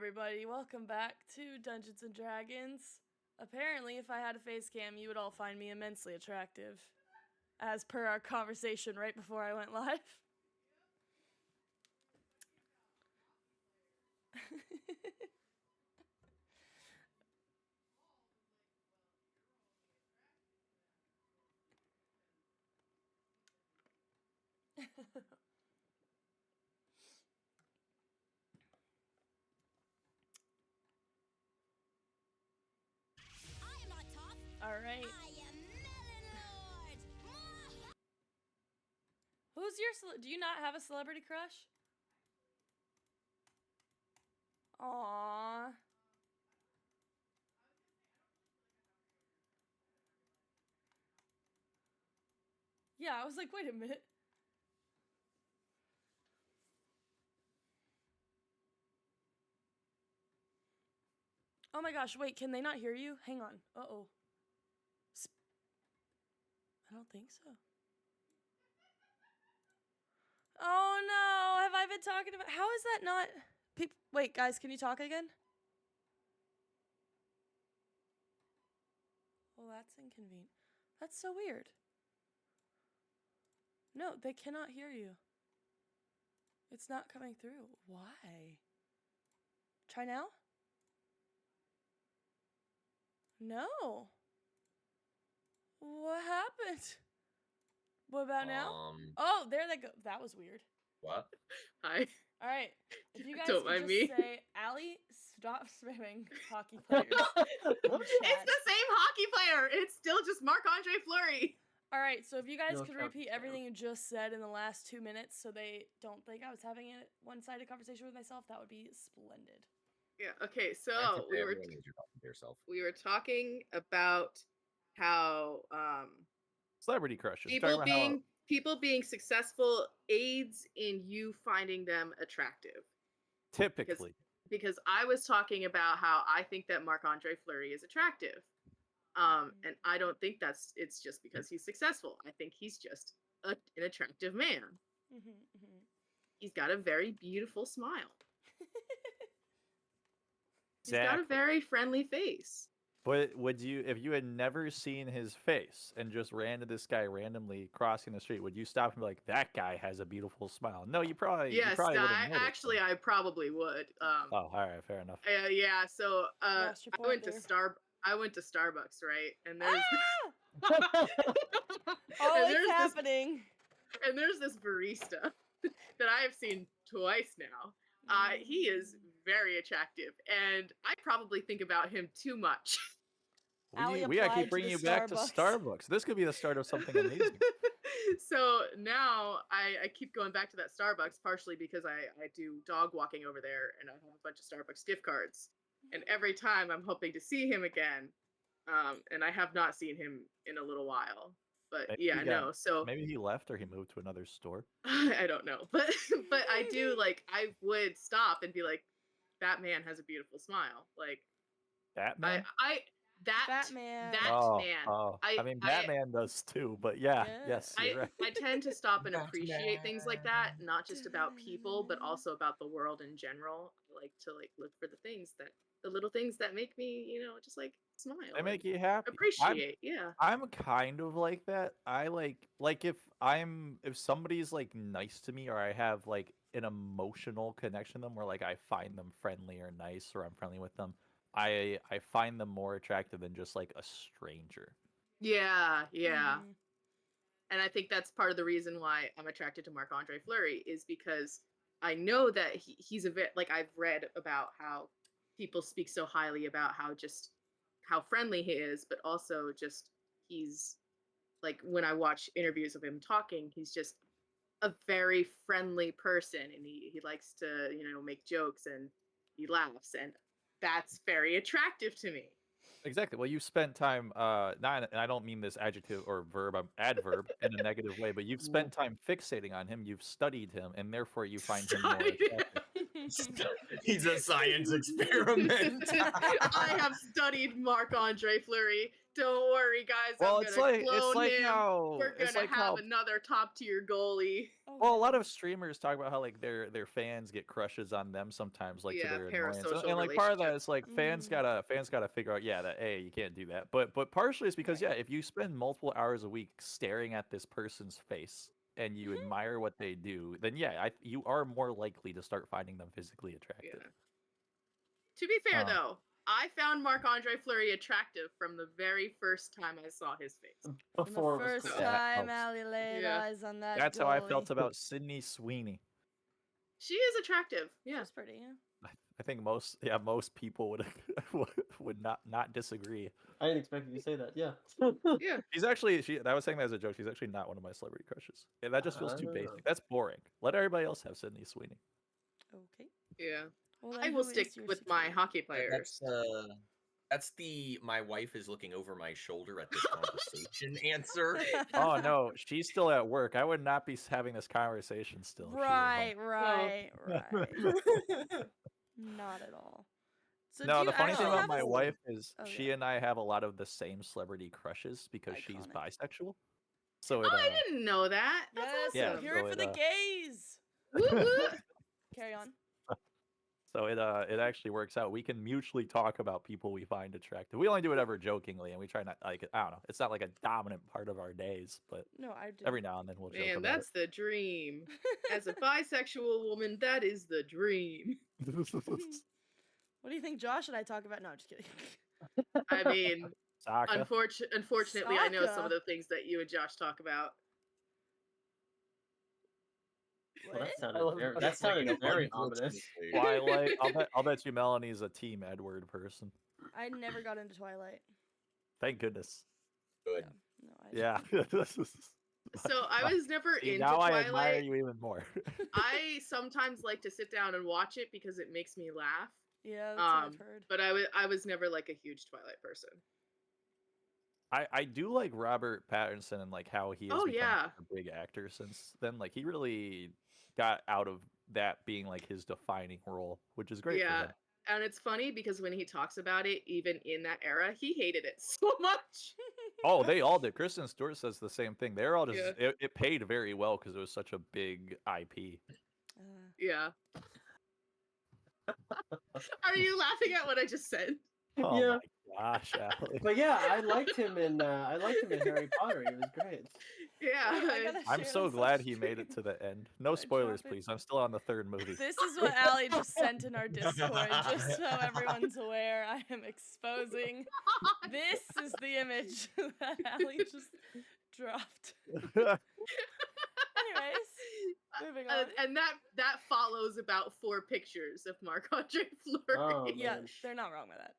everybody, welcome back to Dungeons & Dragons. Apparently, if I had a face cam, you would all find me immensely attractive, as per our conversation right before I went live. Alright. Who's your do you not have a celebrity crush? Aww. Yeah, I was like, wait a minute. Oh my gosh, wait, can they not hear you? Hang on. Uh-oh. I don't think so. Oh no, have I been talking about... How is that not... Wait, guys, can you talk again? Well, that's inconvenient. That's so weird. No, they cannot hear you. It's not coming through. Why? Try now? No. What happened? What about now? Oh, there they go. That was weird. What? Hi. All right. If you guys Don't could mind just me. say, Allie, stop spamming hockey players. It's the same hockey player. It's still just Marc-Andre Fleury. All right, so if you guys No could trouble. repeat everything you just said in the last 2 minutes so they don't think I was having a one-sided conversation with myself, that would be splendid. Yeah, okay, I so think everyone knows you're talking to yourself. we were talking about how Celebrity crushes. people being successful aids in you finding them attractive. Typically. Because I was talking about how I think that Marc-Andre Fleury is attractive. And I don't think it's just because he's successful. I think he's just an attractive man. He's got a very beautiful smile. He's got a very friendly face. But would you, if you had never seen his face and just ran to this guy randomly crossing the street, would you stop and be like, that guy has a beautiful smile? No, you probably Yes, wouldn't actually, I probably would. Oh, all right, fair enough. Yeah, so I went to Starbucks, right? And there's it's happening. And there's this barista that I have seen twice now. He is very attractive, and I probably think about him too much. We gotta keep bringing you back to Starbucks. This could be the start of something amazing. So now I keep going back to that Starbucks, partially because I do dog walking over there, and I have a bunch of Starbucks gift cards. And every time I'm hoping to see him again, and I have not seen him in a little while. But so maybe he left or he moved to another store. I don't know, but I do I would stop and be like, that man has a beautiful smile. Like Batman. Batman. Man. Oh. I mean, Batman does too, but yes, you're right. I tend to stop and appreciate things like that, not just about people, but also about the world in general. I like to look for the little things that make me, just smile. They make you happy. Appreciate, I'm kind of like that. I like if somebody's nice to me or I have an emotional connection to them where I find them friendly or nice or I'm friendly with them, I find them more attractive than just a stranger. Yeah. And I think that's part of the reason why I'm attracted to Marc-Andre Fleury is because I know that he's a bit I've read about how people speak so highly about how friendly he is, but also just he's when I watch interviews of him talking, he's just a very friendly person, and he likes to make jokes and he laughs, and that's very attractive to me. Exactly. Well, you spent time, and I don't mean this adjective or adverb in a negative way, but you've spent time fixating on him. You've studied him, and therefore you find him more attractive. He's a science experiment. I have studied Marc-Andre Fleury. Don't worry, guys. Well, I'm it's gonna like clone him. We're it's gonna like have how another top tier goalie. Oh, well, a lot of heavens. streamers talk about how like their fans get crushes on them sometimes, like to Yeah, their annoyance, parasocial and like part of that relationships. is like fans gotta figure out, yeah, that you can't do that, but partially it's because Right. yeah, if you spend multiple hours a week staring at this person's face and you Mhm. admire what they do, then yeah, you are more likely to start finding them physically Yeah. attractive. To be fair, Uh, though, I found Marc-Andre Fleury attractive from the very first time I saw his face. From the Before it was first cool. That time helps. Allie laid Yeah. eyes on that That's how I felt goalie. about Sydney Sweeney. She is attractive. Yeah. She's pretty, yeah. I think most people would would not disagree. I didn't expect you to say that. Yeah. Yeah. She's actually I was saying that as a joke. She's actually not one of my celebrity crushes. Yeah, that just feels too Ah. basic. That's boring. Let everybody else have Sydney Sweeney. Okay. Yeah. Well, I then will who stick is your with my 68? hockey That- players. That's the my wife is looking over my shoulder at this conversation answer. Oh no, she's still at work. I would not be having this conversation still. if she were home. Right. Not at all. So do No, you the funny thing actually about have my a- wife is Oh, she yeah. and I have a lot of the same celebrity crushes because she's Iconic. bisexual. So Oh, it, I didn't know that. That's Yes, Yeah, we'll awesome. hear so it for it, the gays. Woo woo. Carry on. so it actually works out. We can mutually talk about people we find attractive. We only do it ever jokingly, and we try not like I don't know. It's not like a dominant part of our days, but No, I do. every now and then we'll joke Man, about that's the dream. As a bisexual woman, that is the dream. it. What do you think Josh and I talk about? No, I'm just kidding. I mean, Saka. unfortunately, I know some Saka. of the things that you and Josh talk about. Well, What? that sounded very ominous. Twilight. I'll bet you Melanie's a Team Edward person. I never got into Twilight. Thank goodness. Good. No, I Yeah. So I was never See, into now I admire Twilight. you even more. I sometimes like to sit down and watch it because it makes me laugh. Yeah, that's what I've heard. But I was never like a huge Twilight person. I do like Robert Pattinson and like how he has Oh, become yeah. a big actor since then. Like he really got out of that being like his defining role, which is great for Yeah. him. And it's funny because when he talks about it, even in that era, he hated it so much. Oh, they all did. Kristen Stewart says the same thing. They're all just Yeah. it paid very well because it was such a big IP. Yeah. Are you laughing at what I just said? Oh Yeah. my gosh, Allie. But yeah, I liked him in Harry Potter. He was great. Yeah. I gotta I'm share so this glad on he made it stream. to the end. No I spoilers, drop it. please. I'm still on the third movie. This is what Allie just sent in our Discord, just so everyone's aware. I am exposing. This is the image that Allie just dropped. Anyways, moving on. And that follows about 4 pictures of Marc-Andre Fleury. Oh, Yeah, man. they're not wrong with that.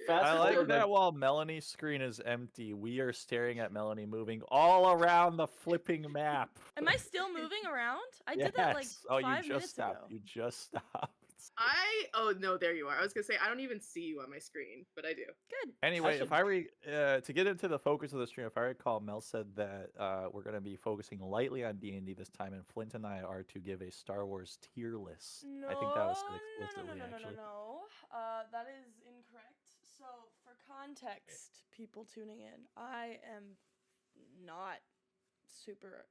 Fast I like forward, that while Melanie's screen is empty, we are staring at Melanie moving all around the flipping map. Am I still moving around? I did that like Yes. Oh, you 5 just minutes stopped. ago. You just stopped. Oh no, there you are. I was gonna say I don't even see you on my screen, but I do. Good. Anyway, should- if to get into the focus of the stream, if I recall, Mel said that we're going to be focusing lightly on D&D this time, and Flint and I are to give a Star Wars tier list. No, I think that was said no, explicitly, actually. no. That is incorrect. So, for context, people tuning in, I am not super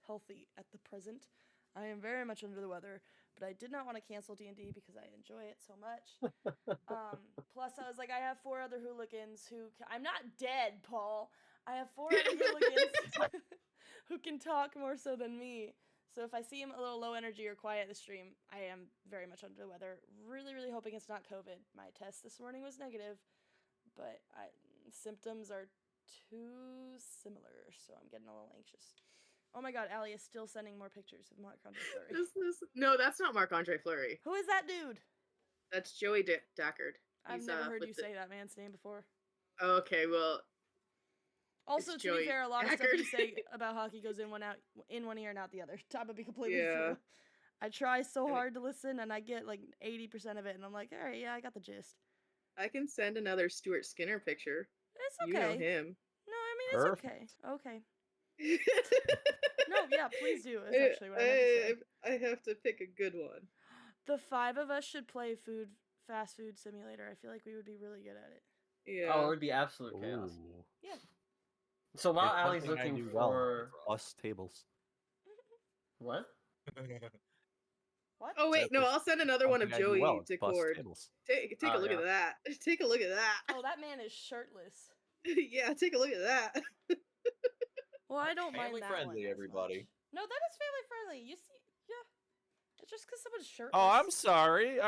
healthy at the present. I am very much under the weather, but I did not want to cancel D&D because I enjoy it so much. Plus, I was like, I have 4 other hooligans I'm not dead, Paul. I have 4 other hooligans who can talk more so than me. So if I seem a little low energy or quiet this stream, I am very much under the weather. Really, really hoping it's not COVID. My test this morning was negative, but symptoms are too similar, so I'm getting a little anxious. Oh my god, Allie is still sending more pictures of Marc-Andre Fleury. No, that's not Marc-Andre Fleury. Who is that dude? That's Joey Dackard. I've He's, never heard with you the- say that man's name before. Okay, well, Also, It's to be Joey fair, a lot of stuff you Dackard. say about hockey goes in one ear and out the other. That would be completely Yeah. true. I try so And it- hard to listen, and I get like 80% of it, and I'm like, all right, yeah, I got the gist. I can send another Stuart Skinner picture. It's You know okay. him. No, I mean it's okay. Okay. No, yeah, please do. Is actually what I meant to say. I have to pick a good one. The 5 of us should play fast food simulator. I feel like we would be really good at it. Yeah. Oh, it would be absolute chaos. Ooh. Yeah. So while It's one Allie's thing I looking do well. for Bus tables. what? What? Oh wait, That's no, the I'll send another one of thing I do well. Joey It's to bus Cord. tables. Take a Oh, look yeah. at that. Take a look at that. Oh, that man is shirtless. Yeah, take a look at that. Well, I don't mind Family that friendly, one as everybody. much. No, that is family friendly. You see, yeah. It's just because someone's shirtless. Oh, I'm sorry.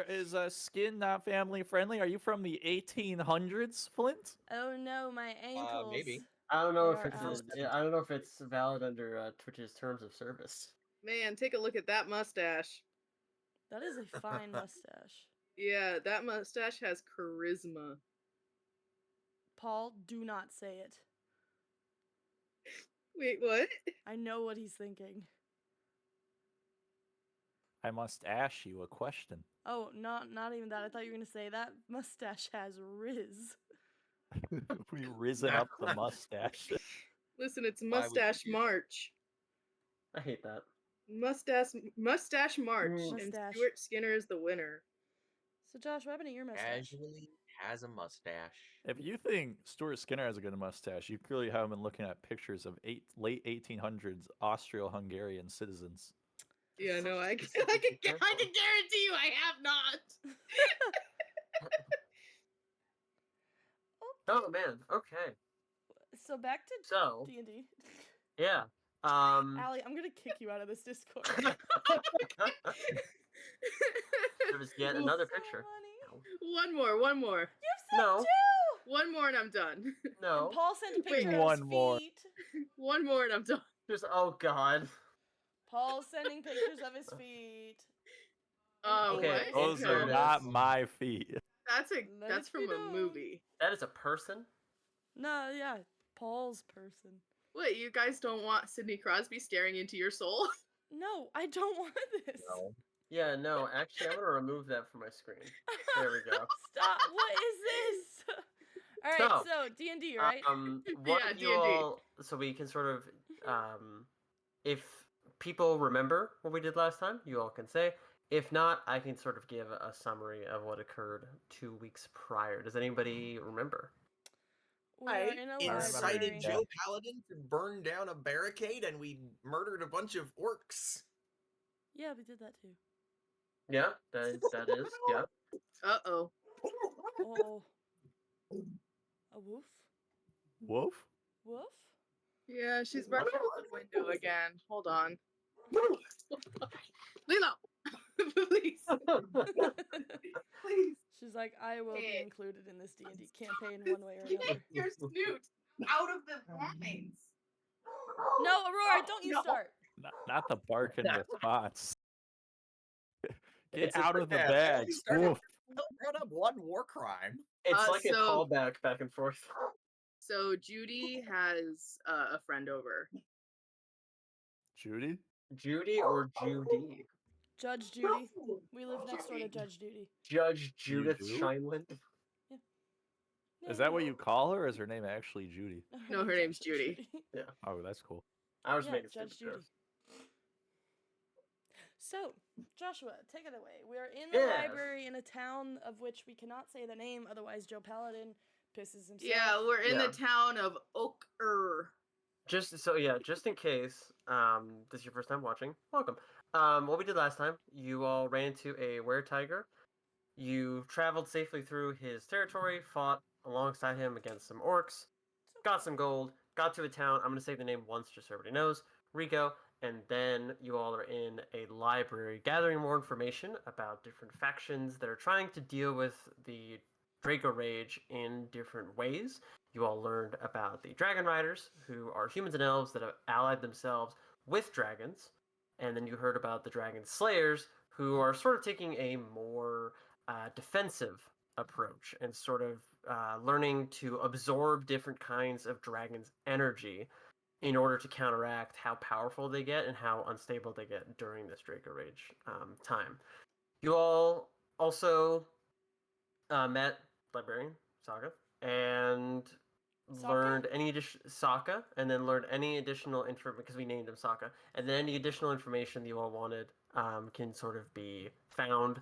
Is skin not family friendly? Are you from the 1800s, Flint? Oh no, my ankles. Maybe. I don't know They if are it's out. I don't know if it's valid under Twitch's terms of service. Man, take a look at that mustache. That is a fine mustache. Yeah, that mustache has charisma. Paul, do not say it. Wait, what? I know what he's thinking. I must ask you a question. Oh, not even that. I thought you were gonna say that mustache has riz. We risen up the mustache. Listen, it's Why would you Mustache do that? March. I hate that. Mustache March, and Mustache. Stuart Skinner is the winner. So Josh, what happened to your mustache? Casually has a mustache. If you think Stuart Skinner has a good mustache, you clearly haven't been looking at pictures of late 1800s Austro-Hungarian citizens. Yeah, Such no, a I can specific example. guarantee you I have not. Oh man. Okay. So back to So D&D. yeah. Allie, I'm gonna kick you out of this Discord. There was yet another So picture. funny. One more. You said No. two! One more and I'm done. No. And Paul sent a Wait, picture of one his more. feet. One more and I'm done. Just oh god. Paul's sending pictures of his feet. Oh, Okay, what? Those there are it is. not my feet. That's Let it from be a known. movie. That is a person. No, yeah, Paul's person. What, you guys don't want Sidney Crosby staring into your soul? No, I don't want this. No. Yeah, no, actually I'm gonna remove that from my screen. There we go. Stop. What is this? All right, so D&D, right? What Yeah, you D&D. all, so we can sort of, if people remember what we did last time, you all can say. If not, I can sort of give a summary of what occurred 2 weeks prior. Does anybody remember? We are in a incited library. Joe Paladin to burn down a barricade, and we murdered a bunch of orcs. Yeah, we did that too. Yeah, that is, yeah. Uh-oh. Oh. A woof? Woof? Woof? Yeah, she's barking out the window again. Hold on. Lilo! Please. Please. She's like, I will be Hey. included in this D&D campaign one way or another. Get your snoot out of the blinds. No, Aurora, don't you No. start. Not the bark in response. Get It's a out of the Yeah, bag. we started- Woof. Brought up one war crime. It's like a so- callback back and forth. So Judy has a friend over. Judy? Judy or Judy? Judge Judy. We live next door to Judge Judy. Judge Judith do? Shineland. Yeah, Is that what you call her, or is her name actually Judy? No, her name's Judy. Oh, that's cool. I was Yeah, making Judge stupid Judy. jokes. So, Joshua, take it away. We are in the Yes. library in a town of which we cannot say the name, otherwise Joe Paladin pisses himself. Yeah, we're in Yeah. the town of Oak-er. Just in case, this is your first time watching, welcome. What we did last time, you all ran into a were-tiger. You traveled safely through his territory, fought alongside him against some orcs, got some gold, got to a town. I'm gonna say the name once just so everybody knows. Rico, and then you all are in a library gathering more information about different factions that are trying to deal with the Draco Rage in different ways. You all learned about the Dragon Riders, who are humans and elves that have allied themselves with dragons. And then you heard about the Dragon Slayers, who are sort of taking a more defensive approach and sort of learning to absorb different kinds of dragons' energy in order to counteract how powerful they get and how unstable they get during this Draco Rage time. You all also met Librarian Saga and learned any additional Sokka, and then learned any additional information because we named him Sokka, and then any additional information that you all wanted can sort of be found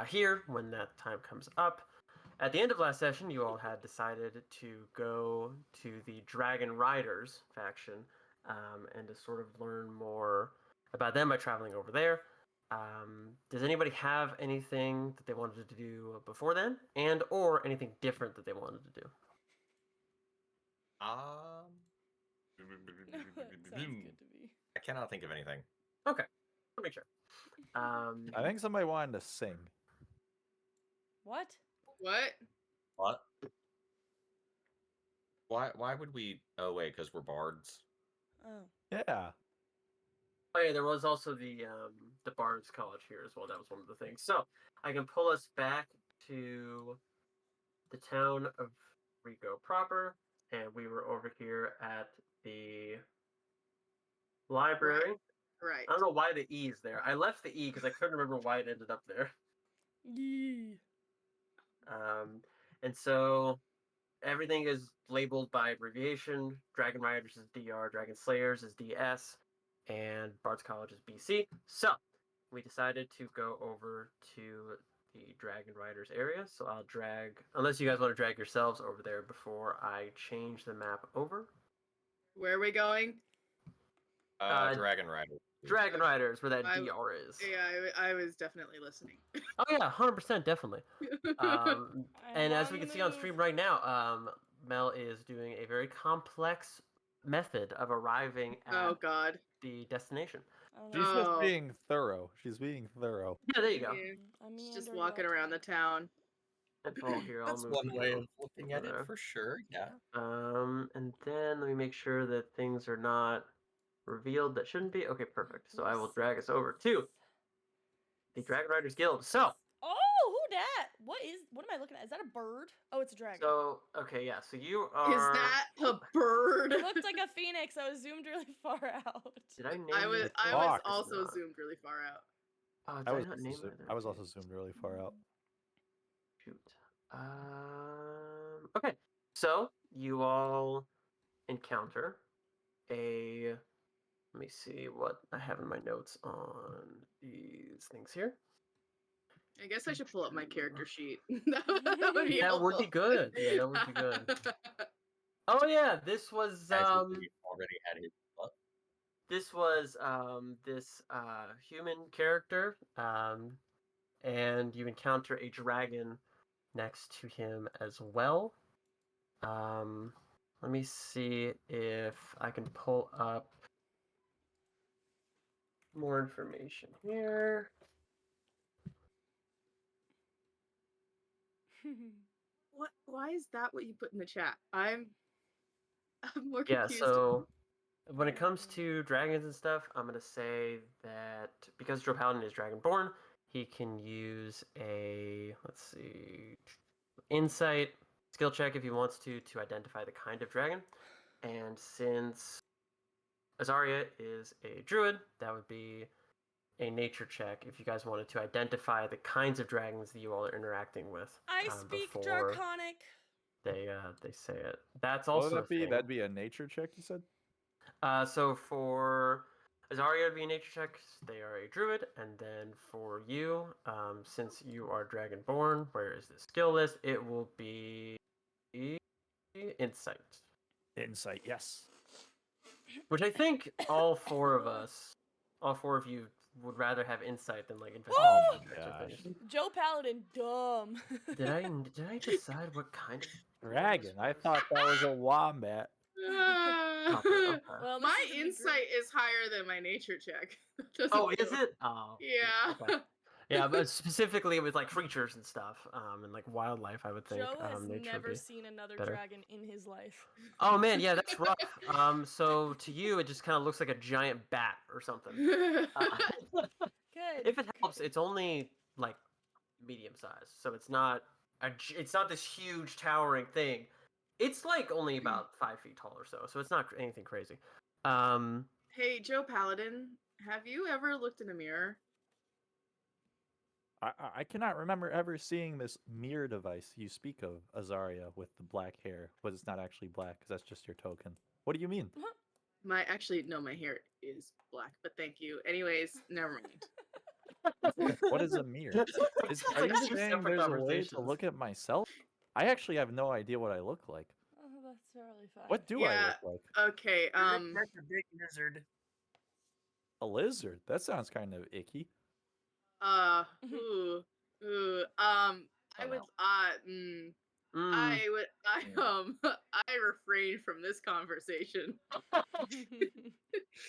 here when that time comes up. at the end of last session, you all had decided to go to the Dragon Riders faction and to sort of learn more about them by traveling over there. Does anybody have anything that they wanted to do before then, and or anything different that they wanted to do? That sounds good to me. I cannot think of anything. Okay, let me make sure. I think somebody wanted to sing. What? What? What? Why would we? Oh wait, because we're bards. Oh. Yeah. Oh yeah, there was also the Bards College here as well. That was one of the things. So I can pull us back to the town of Rico proper, and we were over here at the library. Right. I don't know why the E is there. I left the E because I couldn't remember why it ended up there. Yee. And so everything is labeled by abbreviation. Dragon Riders is DR, Dragon Slayers is DS, and Bards College is BC. So we decided to go over to the Dragon Riders area. So I'll drag, unless you guys want to drag yourselves over there before I change the map over. Where are we going? Dragon Rider. Dragon Riders, where that I- DR is. Yeah, I was definitely listening. Oh yeah, 100%, definitely. And as we can see on move. stream right now, Mel is doing a very complex method of arriving at Oh God. the destination. I don't She's know. just Oh. being thorough. She's being thorough. Yeah, there you go. Yeah. I She's mean, just walking around the town. And Paul here, I'll That's move one you way of looking at over it for sure. Yeah. there. And then let me make sure that things are not revealed that shouldn't be. Okay, perfect. So I will drag us over to the Dragon Riders Guild. So Oh, who dat? What am I looking at? Is that a bird? Oh, it's a dragon. okay, yeah. So you are. Is that a bird? It looked like a phoenix. I was zoomed really far out. Did I name I was it? I Fuck. was also Not. zoomed really far out. Oh, did I I, was not name it? I was also zoomed really far out. Shoot. Okay. So you all encounter a. Let me see what I have in my notes on these things here. I guess I should pull up my character sheet. that would be That would be helpful. good. Yeah, that would be good. Oh yeah, this was Guys, we already had his butt. this was this human character, and you encounter a dragon next to him as well. Let me see if I can pull up more information here. What? Why is that what you put in the chat? I'm more Yeah, confused. so when it comes to dragons and stuff, I'm gonna say that because Joe Paladin is Dragonborn, he can use a, let's see, insight skill check if he wants to identify the kind of dragon. And since Azaria is a druid, that would be a nature check if you guys wanted to identify the kinds of dragons that you all are interacting with. I speak before Draconic. They say it. That's What also would that a be? thing. That'd be a nature check, you said? So for Azaria to be a nature check, they are a druid, and then for you, since you are Dragonborn, where is the skill list? It will be insight, Insight, yes. which I think all four of you would rather have insight than like Oh investigation my checks, I gosh. think. Joe Paladin, dumb. Did I decide what kind of Dragon. I thought that was a wombat. Copper, okay. Well, this My is a big group. insight is higher than my nature check. Doesn't Oh, feel- is it? Oh, Yeah. okay. Yeah, but specifically with like creatures and stuff, and like wildlife, I would think. Joe has nature would never be seen another better. dragon in his life. Oh man, yeah, that's rough. So to you, it just kind of looks like a giant bat or something. Good. If it helps, it's only like medium size, so it's not this huge towering thing. It's like only about 5 feet tall or so it's not anything crazy. Hey, Joe Paladin, have you ever looked in a mirror? I cannot remember ever seeing this mirror device you speak of, Azaria, with the black hair, but it's not actually black because that's just your token. What do you mean? My hair is black, but thank you. Anyways, never mind. What is a mirror? Are like you two saying separate there's a way to conversations. look at myself? I actually have no idea what I look like. Oh, that's really fine. What do I Yeah. look like? Okay. That's a big lizard. A lizard? That sounds kind of icky. Ooh. I would. I would. I refrain from this conversation.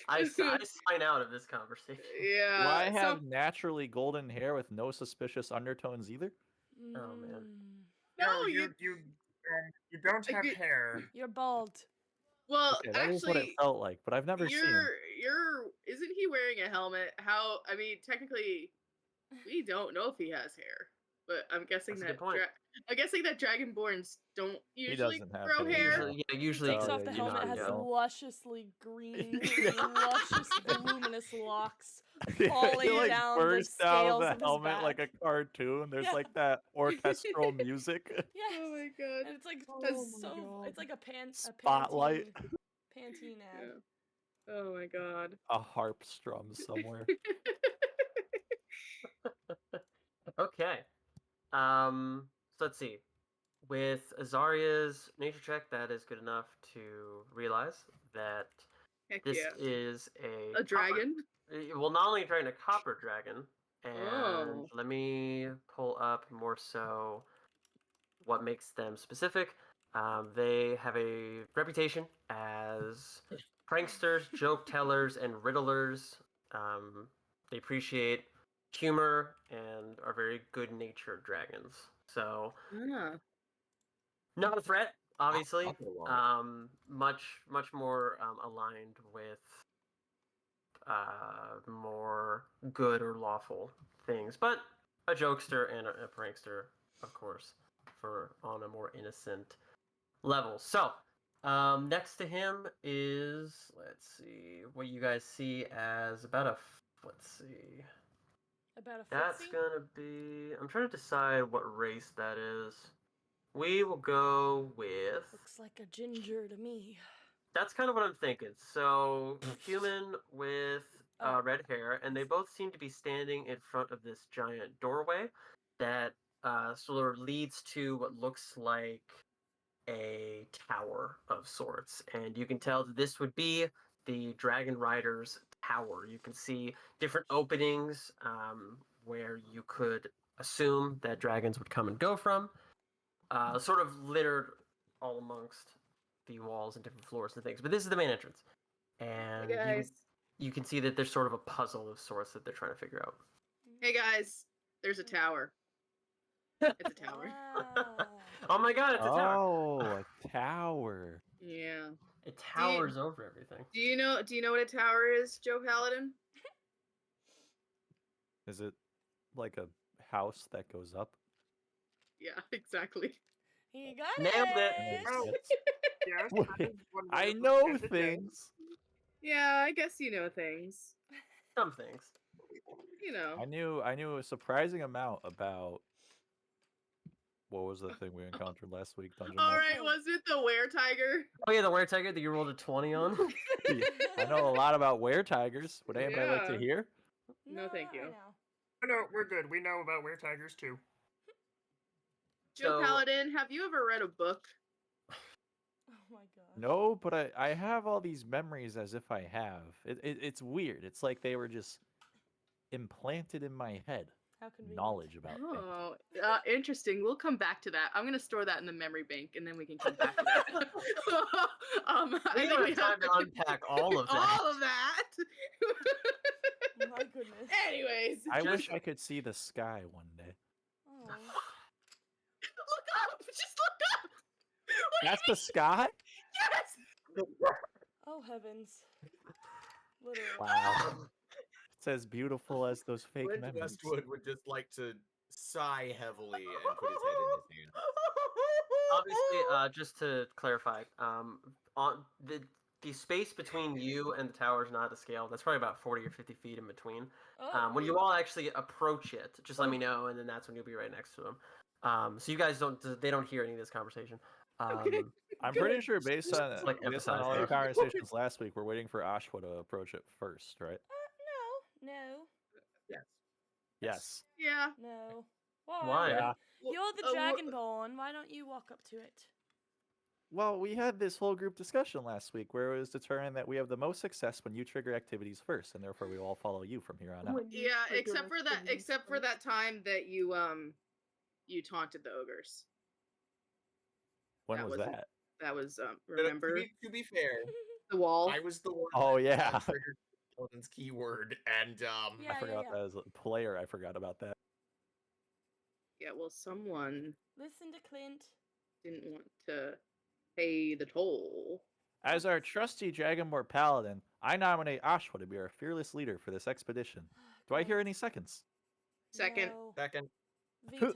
I sign out of this conversation. Yeah. Do I have naturally golden hair with no suspicious undertones either? Oh, man. No, you don't have you- hair. You're bald. Well, Okay, that is what it actually, felt like, but I've never seen. Isn't he wearing a helmet? I mean, technically, we don't know if he has hair, but I'm guessing That's a that good point. Dragonborns don't usually doesn't have grow hair, hair. no. Usually Takes Oh, off yeah, the you helmet, know, has yeah. some lusciously green, Yeah. luscious, voluminous locks He falling like down the bursts out scales of of the his helmet like a back. cartoon. There's Yeah. like that orchestral music. Yes. Oh my god. And it's like Oh my it's like a Spotlight. Pantene ad. Yeah. Oh my god. A harp strums somewhere. Okay. So let's see. With Azaria's nature check, that is good enough to realize that Heck this yeah. is A dragon? Well, not only a dragon, a copper dragon. And Oh. let me pull up more so what makes them specific. They have a reputation as pranksters, joke tellers, and riddlers. They appreciate humor and are very good-natured dragons. So, Ah. not a threat, obviously. I'll go along Much more aligned with more good or lawful things, but a jokester and a prankster, of course, for on a more innocent level. So, next to him is, let's see, what you guys see as about a, let's see, About a that's footsie? gonna be, I'm trying to decide what race that is. We will go with, Looks like a ginger to me. that's kind of what I'm thinking. So, human with red hair, and they both seem to be standing in front of this giant doorway that sort of leads to what looks like a tower of sorts. And you can tell that this would be the Dragon Rider's tower. You can see different openings where you could assume that dragons would come and go from, sort of littered all amongst the walls and different floors and things. But this is the main entrance. And Hey guys. you can see that there's sort of a puzzle of sorts that they're trying to figure out. Hey guys. There's a tower. It's a tower. Wow. Oh my god, it's a tower. Oh, a tower. Yeah. It towers over everything. Do you know what a tower is, Joe Paladin? Is it like a house that goes up? Yeah, exactly. He got Nailed it. Oh. Yes, Wait, one I way to know look at it, yes. things. Yeah, I guess you know things. Some things. You know. I knew a surprising amount about what was the thing we encountered last week, Dungeon All Master? right, was it the were-tiger? Oh yeah, the were-tiger that you rolled a 20 on. Yeah, I know a lot about were-tigers. Would anybody like to Yeah. hear? No, thank you. I know. Oh, no, we're good. We know about were-tigers too. Joe So- Paladin, have you ever read a book? Oh my god. No, but I have all these memories as if I have. It's weird. It's like they were just implanted in my head. How convenient. Knowledge about things. Oh, interesting. We'll come back to that. I'm gonna store that in the memory bank, and then we can come back to that. I We think don't we have time to unpack all of that. all of that. My goodness. Anyways, I Just- wish I could see the sky one day. Oh. look up. Just look up. What do That's you the sky? mean? Yes. Oh heavens. Literally. Wow. It's as beautiful as those fake Clint memories. Westwood would just like to sigh heavily and put his head in his hand. Obviously, just to clarify, on the space between you and the tower is not to scale. That's probably about 40 or 50 feet in between. Oh. When you all actually approach it, just let me know, and then that's when you'll be right next to them. So you guys they don't hear any of this conversation. Okay. I'm pretty sure based on Just, like, based on emphasize all our that. conversations last week, we're waiting for Ashwa to approach it first, right? No. Yes. Yes. Yeah. No. Why? Yeah. You're the Dragonborn. Why don't you walk up to it? Well, we had this whole group discussion last week where it was determined that we have the most success when you trigger activities first, and therefore we will all follow you from here on out. Yeah, except for that time that you taunted the ogres. When That was wasn't- that? That was But remember to be fair, the wall. I was the one. Oh, that, yeah. triggered Paladin's keyword, and Yeah. I forgot that as a player. I forgot about that. Yeah, well, someone Listen to Clint. didn't want to pay the toll. As our trusty Dragonborn Paladin, I nominate Ashwa to be our fearless leader for this expedition. Do I hear any seconds? Second. No. second. Veto.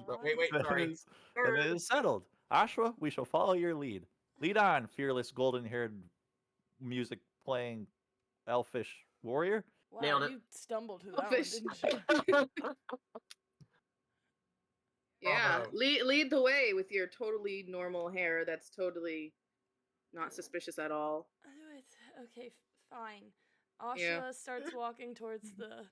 Oh, wait, Then sorry. it is- then it is settled. Ashwa, we shall follow your lead. Lead on, fearless golden-haired, music-playing, elfish warrior. Wow, Nailed it. you stumbled through that one, Fish. didn't you? Yeah, Bravo. lead the way with your totally normal hair. That's totally not suspicious at all. I'll do it. Okay, fine. Asha Yeah. starts walking towards the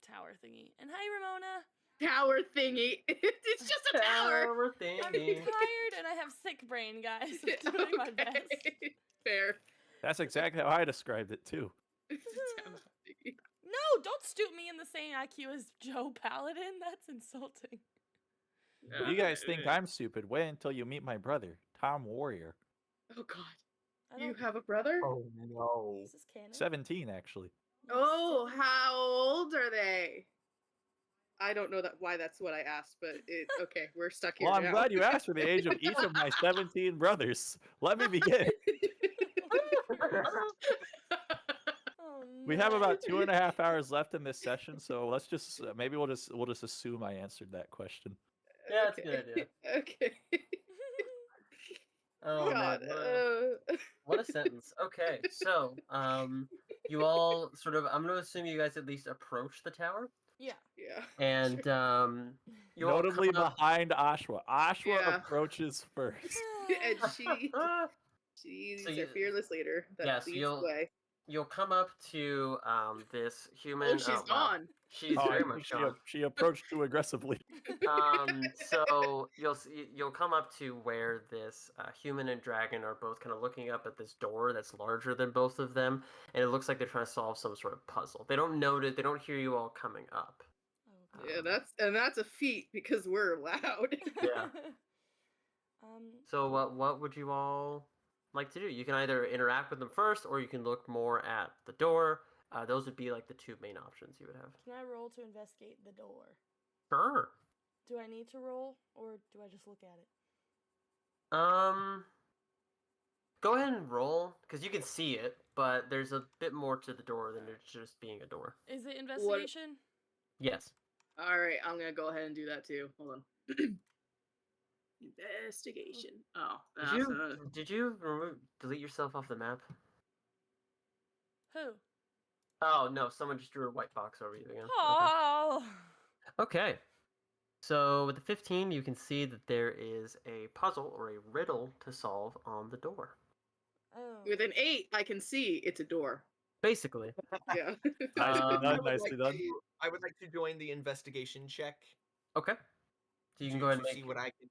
tower thingy. And hi, Ramona. Tower thingy. It's just a tower. I'm tired and I have sick brain, guys. I'm doing my best. Okay, fair. That's exactly how I described it, too. It's a tower thingy. No, don't stoop me in the same IQ as Joe Paladin. That's insulting. If you guys think I'm stupid, wait until you meet my brother, Tom Warrior. Oh God, I you don't. have a brother? Oh no. Is this canon? 17, actually. Yes, Oh, seven. how old are they? I don't know why that's what I asked, but okay, we're stuck here Well, I'm now. glad you asked for the age of each of my 17 brothers. Let me begin. Oh, We have no. about 2.5 hours left in this session, so let's just maybe we'll just assume I answered that question. Yeah, that's a good idea. Okay. Oh God. man, what a sentence. Okay, so you all sort of. I'm gonna assume you guys at least approach the tower, Yeah. Yeah. and you all Notably come up. behind Ashwa. Ashwa Yeah. approaches first. And she's So our you- fearless leader that yes, leads the way. You'll come up to this human. Oh, she's wow. gone. She's Oh, I very think much gone. she approached too aggressively. So you'll come up to where this human and dragon are both kind of looking up at this door that's larger than both of them, and it looks like they're trying to solve some sort of puzzle. They don't notice. They don't hear you all coming up. Okay. Yeah, that's a feat because we're loud. Yeah. um. So what would you all like to do? You can either interact with them first, or you can look more at the door. Those would be like the two main options you would have. Can I roll to investigate the door? Sure. Do I need to roll, or do I just look at it? Go ahead and roll, because you can see it, but there's a bit more to the door than it just being a door. Is it investigation? Yes. All right, I'm gonna go ahead and do that too. Hold on. Investigation. Oh, Did you delete yourself off the map? Who? Oh no, someone just drew a white box over you again. Oh. Okay. So with the 15, you can see that there is a puzzle or a riddle to solve on the door. Oh. with an 8, I can see it's a door. Basically. Yeah. Nicely Um, done, nicely done. I would like to join the investigation check. Okay. So you can to- go ahead to and see make... what I can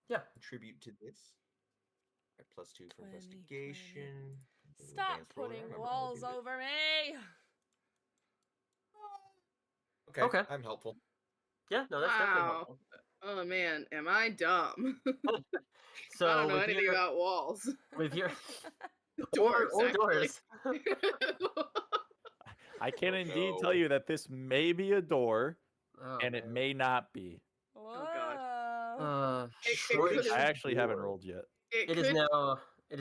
Yeah. contribute to this. Right, +2 for 20, investigation. Stop Advanced roll, putting remember, walls I'll do it. over me. Okay, Okay. I'm helpful. Yeah, no, that's definitely Wow. helpful. Oh man, am I dumb? So I don't know with anything your, about walls. with your Doors, or actually. doors. I can Oh, indeed no. tell you that this may be a door, Oh, and it man. may not be. Oh, God. It Schroeder- could've- I actually haven't door. rolled yet. It is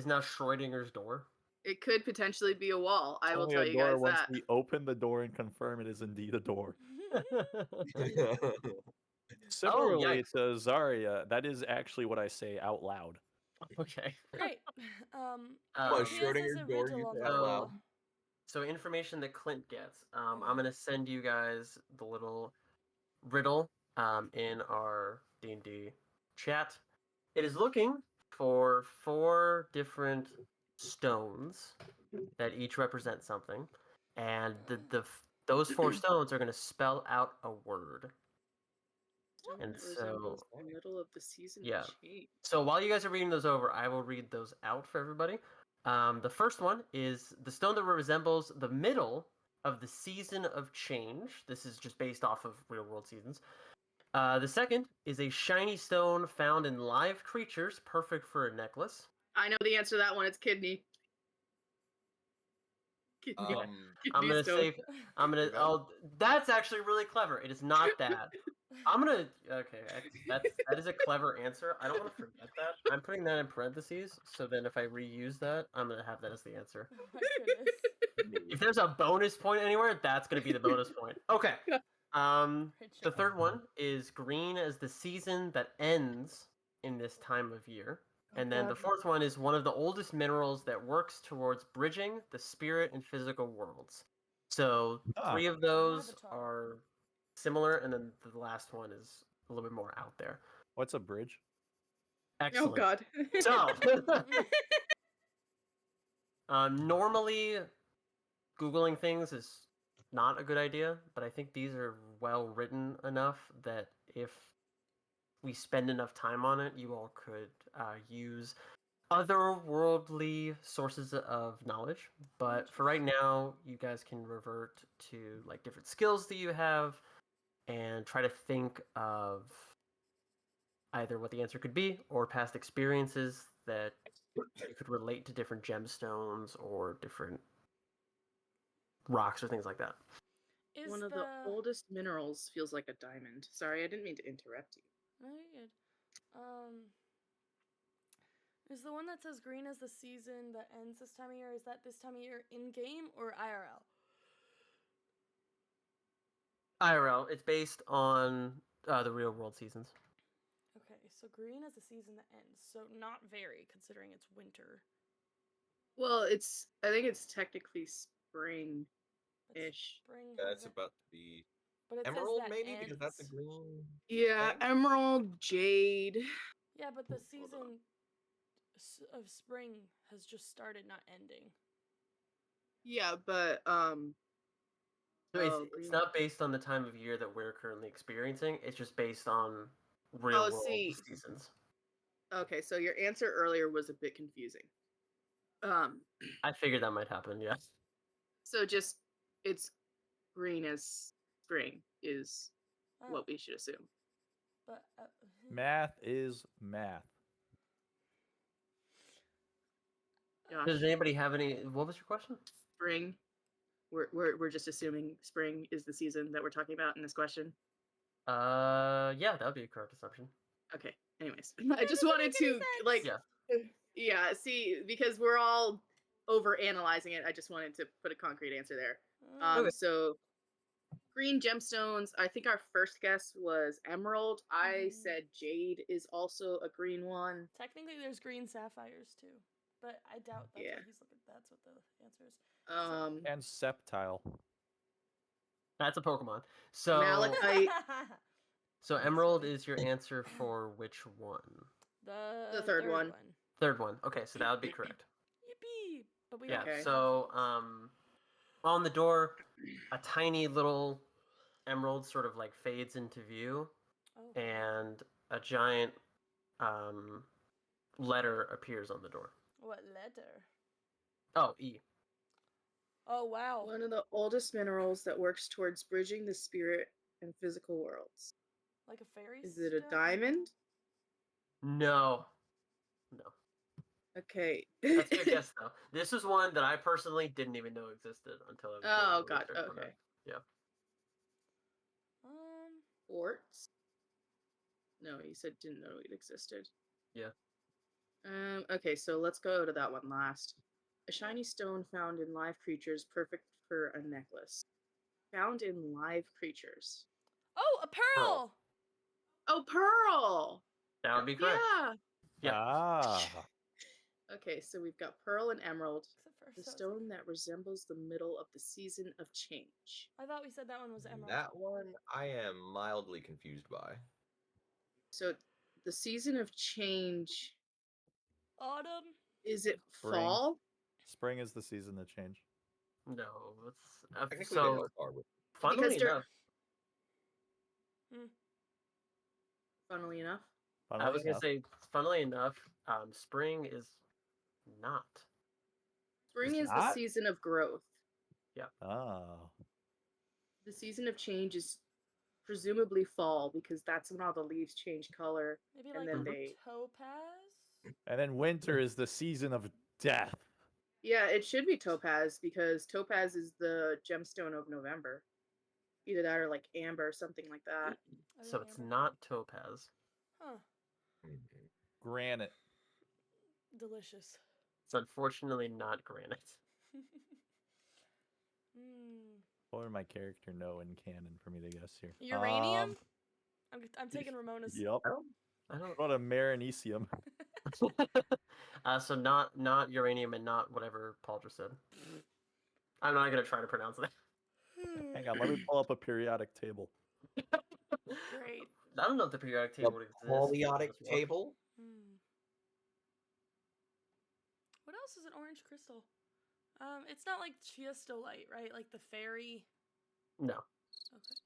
now Schrodinger's door. It could potentially be a wall. I It's will only tell a you door guys once that. we open the door and confirm it is indeed a door. Similarly yikes. to Zarya, that is actually what I say out loud. Okay. Great. Um, Here's Schrodinger's a door, riddle you on said the out so- loud. So information that Clint gets. Mhm. I'm gonna send you guys the little riddle in our D&D chat. It is looking for 4 different stones that each represent something, and those 4 stones are gonna spell out a word. Stone And that so- resembles the middle of the season yeah. change. So while you guys are reading those over, I will read those out for everybody. The first one is the stone that resembles the middle of the season of change. This is just based off of real world seasons. The second is a shiny stone found in live creatures, perfect for a necklace. I know the answer to that one. It's kidney. Kidney. I'm Kidney gonna stone. say, I'm gonna. Okay. Oh, that's actually really clever. It is not that. I'm gonna. Okay, that is a clever answer. I don't want to forget that. I'm putting that in parentheses, so then if I reuse that, I'm gonna have that as the answer. Oh my goodness. If there's a bonus point anywhere, that's gonna be the bonus point. Okay. The third one is green as the season that ends in this time of year. And then the God. fourth one is one of the oldest minerals that works towards bridging the spirit and physical worlds. So three of those Avatar. are similar, and then the last one is a little bit more out there. What's a bridge? Oh Excellent. God. So, normally, Googling things is not a good idea, but I think these are well written enough that if we spend enough time on it, you all could use otherworldly sources of knowledge. But for right now, you guys can revert to like different skills that you have and try to think of either what the answer could be or past experiences that you could relate to different gemstones or different rocks or things like that. Is One of the oldest minerals feels like a diamond. Sorry, I didn't mean to interrupt you. No, you're good. Is the one that says green as the season that ends this time of year, is that this time of year in game or IRL? IRL, it's based on the real world seasons. Okay, so green as the season that ends. So not very, considering it's winter. Well, I think it's technically spring-ish. But spring That's hasn't- about to be but it says emerald, that maybe, because that's a ends. green. Yeah, thing? emerald, jade. Yeah, but the season of spring has just started, not ending. Yeah, but So oh, it's not based on the time of year that we're currently experiencing. It's just based on real Oh, world see. seasons. okay, so your answer earlier was a bit confusing. I figured that might happen. Yeah. So just it's green as spring is Oh, what we should assume. but Math is math. Josh, Does anybody have any? What was your question? spring. We're just assuming spring is the season that we're talking about in this question. Yeah, that would be a correct assumption. Okay. Anyways, I just wanted doesn't make to any like sense. yeah, see, because we're all over analyzing it, I just wanted to put a concrete answer there. Okay. So green gemstones, I think our first guess was emerald. I Mhm. said jade is also a green one. Technically, there's green sapphires too, but I doubt that's Yeah. what he's looking. That's what the answer is. And septile. That's a Pokemon. So Malachite. so Emerald is your answer for which one? The third one. Third one. Okay, so that would be correct. Yippee! But we Yeah. Okay. So on the door, a tiny little emerald sort of like fades into view, Oh. and a giant letter appears on the door. What letter? Oh, E. Oh wow! One of the oldest minerals that works towards bridging the spirit and physical worlds. Like a fairy. Is it a stone? diamond? No. No. Okay. That's a good guess though. This is one that I personally didn't even know existed until I was doing Oh the god, research on okay. it. Yeah. Quartz? No, you said didn't know it existed. Yeah. Okay, so let's go to that one last. A shiny stone found in live creatures, perfect for a necklace. Found in live creatures. Oh, a pearl! Oh, pearl! That would be correct. Yeah! Yeah. Ah. Okay, so we've got pearl and emerald. Except for The so- stone that resembles the middle of the season of change. I thought we said that one was emerald. That one I am mildly confused by. So the season of change, Autumn. is it Spring. fall? Spring is the season to change. No, it's Technically, they so both are with funnily Because enough. Funnily enough. I Funnily was gonna enough. say, funnily enough, spring is not. Spring It's is the not? season of growth. Oh. The season of change is presumably fall because that's when all the leaves change color. Maybe And like then a they- topaz. And then winter is the season of death. Yeah, it should be topaz because topaz is the gemstone of November. Either that or like amber or something like that. Oh, So yeah, it's amber. not topaz. Huh. Granite. Delicious. It's unfortunately not granite. Mm. What would my character know in canon for me to guess here? Uranium? I'm taking Ramona's. Yep. I don't. What a marinesium. So not uranium and not whatever Paul just said. I'm not gonna try to pronounce that. Hang on, let me pull up a periodic table. Great. I don't know if the periodic The table would exist. periodic as well. table. Hmm. What else is an orange crystal? It's not like chiastolite, right? Like the fairy. No. Okay.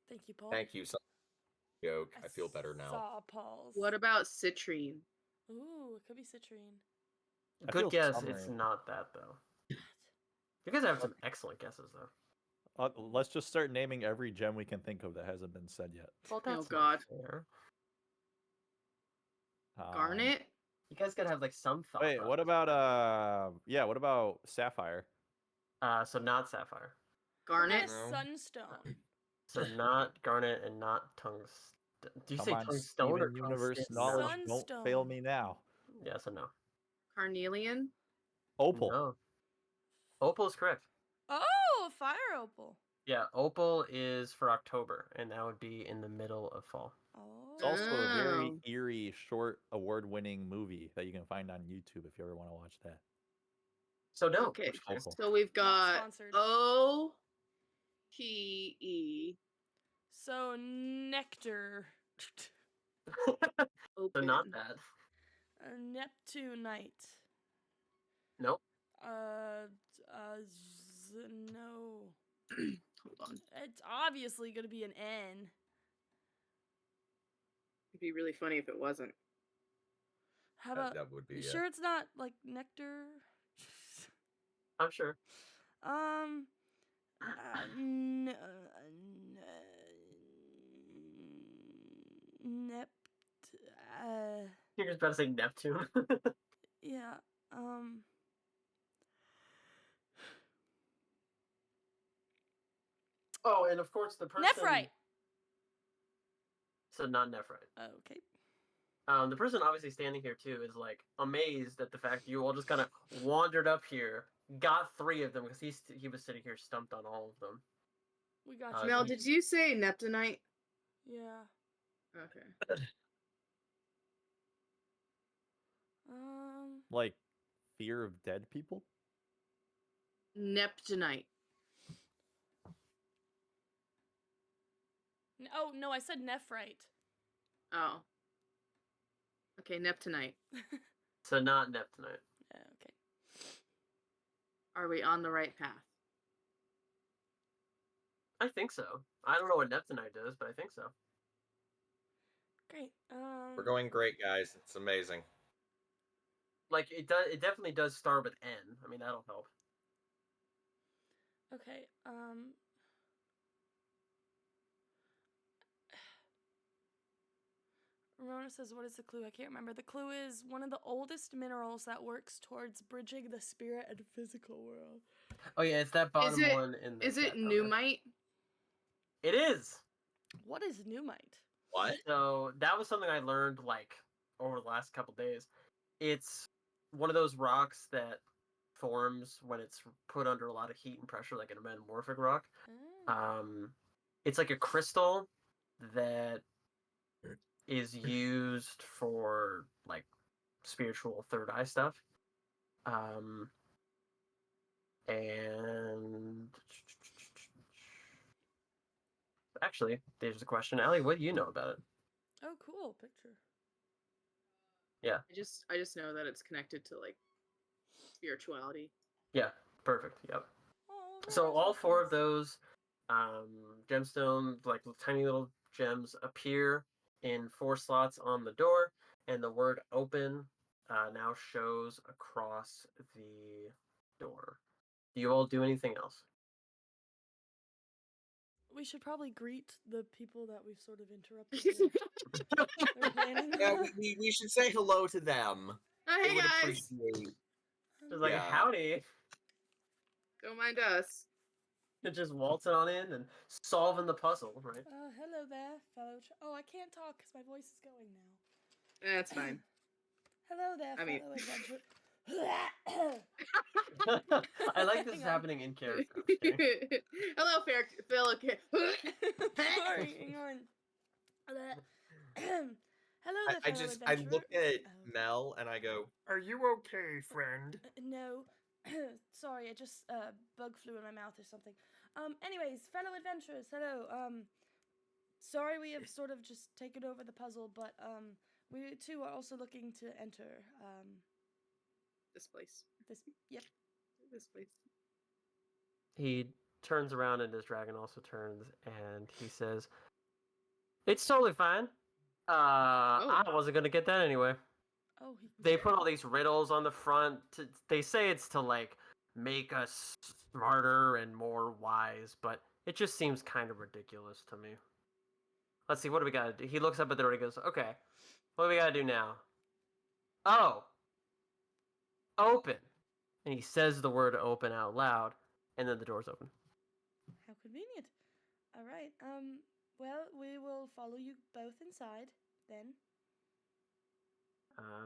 Thank you, Paul. Thank you. Joke. I feel better now. Saw Paul's. What about citrine? Ooh, it could be citrine. I feel Good guess. summery. It's not that though. You guys have some excellent guesses though. Let's just start naming every gem we can think of that hasn't been said yet. Well, Oh, that's God. not fair. Garnet? You guys gotta have like some thought. Wait, what process. about what about sapphire? So not sapphire. Garnet? No. Sunstone. So not garnet and not tungsten. Do you Come say on, tungstone or Steven Universe tungsten? knowledge, don't fail Sunstone. me now. Yes and no. Carnelian? Opal. No. Opal is correct. Oh, a fire opal. Yeah, opal is for October, and that would be in the middle of fall. Oh. It's also a very Oh. eerie, short, award-winning movie that you can find on YouTube if you ever want to watch that. So no. Okay. which case- Opal. So we've got sponsored. O-P-E. So nectar. So not Open. that. Neptunite. Nope. No. Hold on. It's obviously gonna be an N. It'd be really funny if it wasn't. How about? That would be. You sure it's not like nectar? I'm sure. You're just about to say Neptune. Yeah. Oh, and of course the person. Nephrite. So not nephrite. Okay. The person obviously standing here too is like amazed at the fact you all just kind of wandered up here, got 3 of them because he was sitting here stumped on all of them. We got you. Mel, Queen. did you say Neptunite? Yeah. Okay. Like fear of dead people? Neptunite. Oh no, I said nephrite. Oh. Okay, Neptunite. So not Neptunite. Yeah, okay. Are we on the right path? I think so. I don't know what Neptunite does, but I think so. Great. We're going great, guys. It's amazing. Like it does. It definitely does start with N. I mean that'll help. Okay. Ramona says, "What is the clue?" I can't remember. The clue is one of the oldest minerals that works towards bridging the spirit and physical world. Oh yeah, it's that bottom it- one in the Is it chat down there. Numite? It is. What is Numite? What? So that was something I learned like over the last couple days. It's one of those rocks that forms when it's put under a lot of heat and pressure, like a metamorphic rock. It's like a crystal that is used for like spiritual third eye stuff. And actually, there's a question. Allie, what do you know about it? Oh, cool picture. I just know that it's connected to like spirituality. Yeah, perfect. Yep. Oh, So very all 4 of nice. those gemstones, like tiny little gems appear in 4 slots on the door, and the word open now shows across the door. Do you all do anything else? We should probably greet the people that we've sort of interrupted. They're planning. Yeah, we should say hello to them. Oh, They hey would guys! appreciate. Just like, Yeah. howdy. Don't mind us. And just waltzing on in and solving the puzzle, right? Hello there, fellow. Oh, I can't talk because my voice is going now. That's fine. Hello there, I mean- fellow adventurer. I like this is Hang on. happening in character. Okay. Hello, fellow. Sorry, hang on. Hello there, I fellow just adventurer. I look at Oh. Mel and I go, "Are you okay, friend?" No. Sorry, I just bug flew in my mouth or something. Anyways, fellow adventurers, hello. Sorry we have sort of just taken over the puzzle, but we too are also looking to enter This place. Yep. This place. He turns around and his dragon also turns and he says, "It's totally fine. I wasn't gonna get that anyway." Oh, They put all these riddles on the front. They say it's to like make us smarter and more wise, but it just seems kind of ridiculous to me. Let's see, what do we gotta do? He looks up at the door and he goes, "Okay, what do we gotta do now?" "Oh, open." And he says the word open out loud, and then the doors open. How convenient. All right. Well, we will follow you both inside then.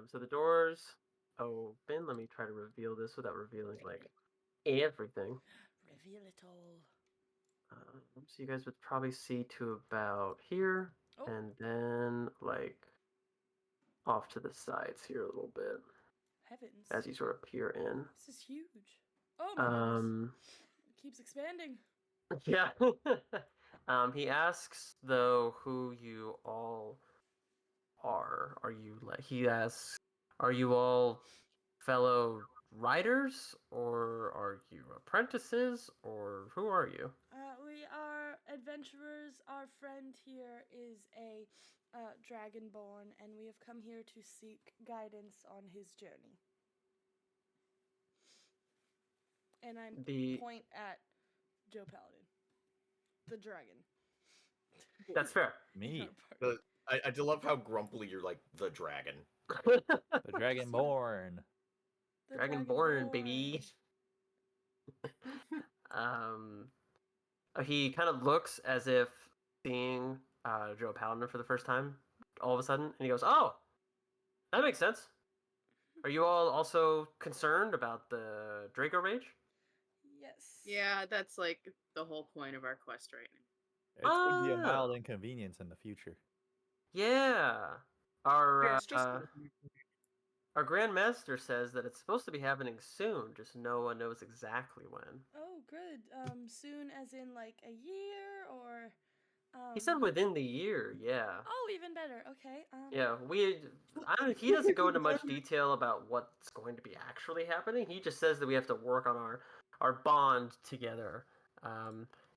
So the doors open. Let me try to reveal this without revealing like everything. Reveal it all. So you guys would probably see to about here, Oh. and then like off to the sides here a little bit Heavens. as you sort of peer in. This is huge. Oh my goodness. It keeps expanding. Yeah. He asks though who you all are. Are you like? He asks, "Are you all fellow riders, or are you apprentices, or who are you?" We are adventurers. Our friend here is a dragonborn, and we have come here to seek guidance on his journey. And I point at Joe Paladin, the dragon. That's fair. Me, I do love how grumpily you're like the dragon. the Dragonborn. The Dragonborn, baby. He kind of looks as if seeing Joe Paladin for the first time all of a sudden, and he goes, "Oh, that makes sense. Are you all also concerned about the Draco Rage?" Yes. Yeah, that's like the whole point of our quest right now. It's going to be a Oh. mild inconvenience in the future. Yeah. Our It's just our Grand Master says that it's supposed to be happening soon, just no one knows exactly when. Oh, good. Soon, as in like a year, or. He said within the year, yeah. Oh, even better. Okay. Yeah, he doesn't go into much detail about what's going to be actually happening. He just says that we have to work on our bond together.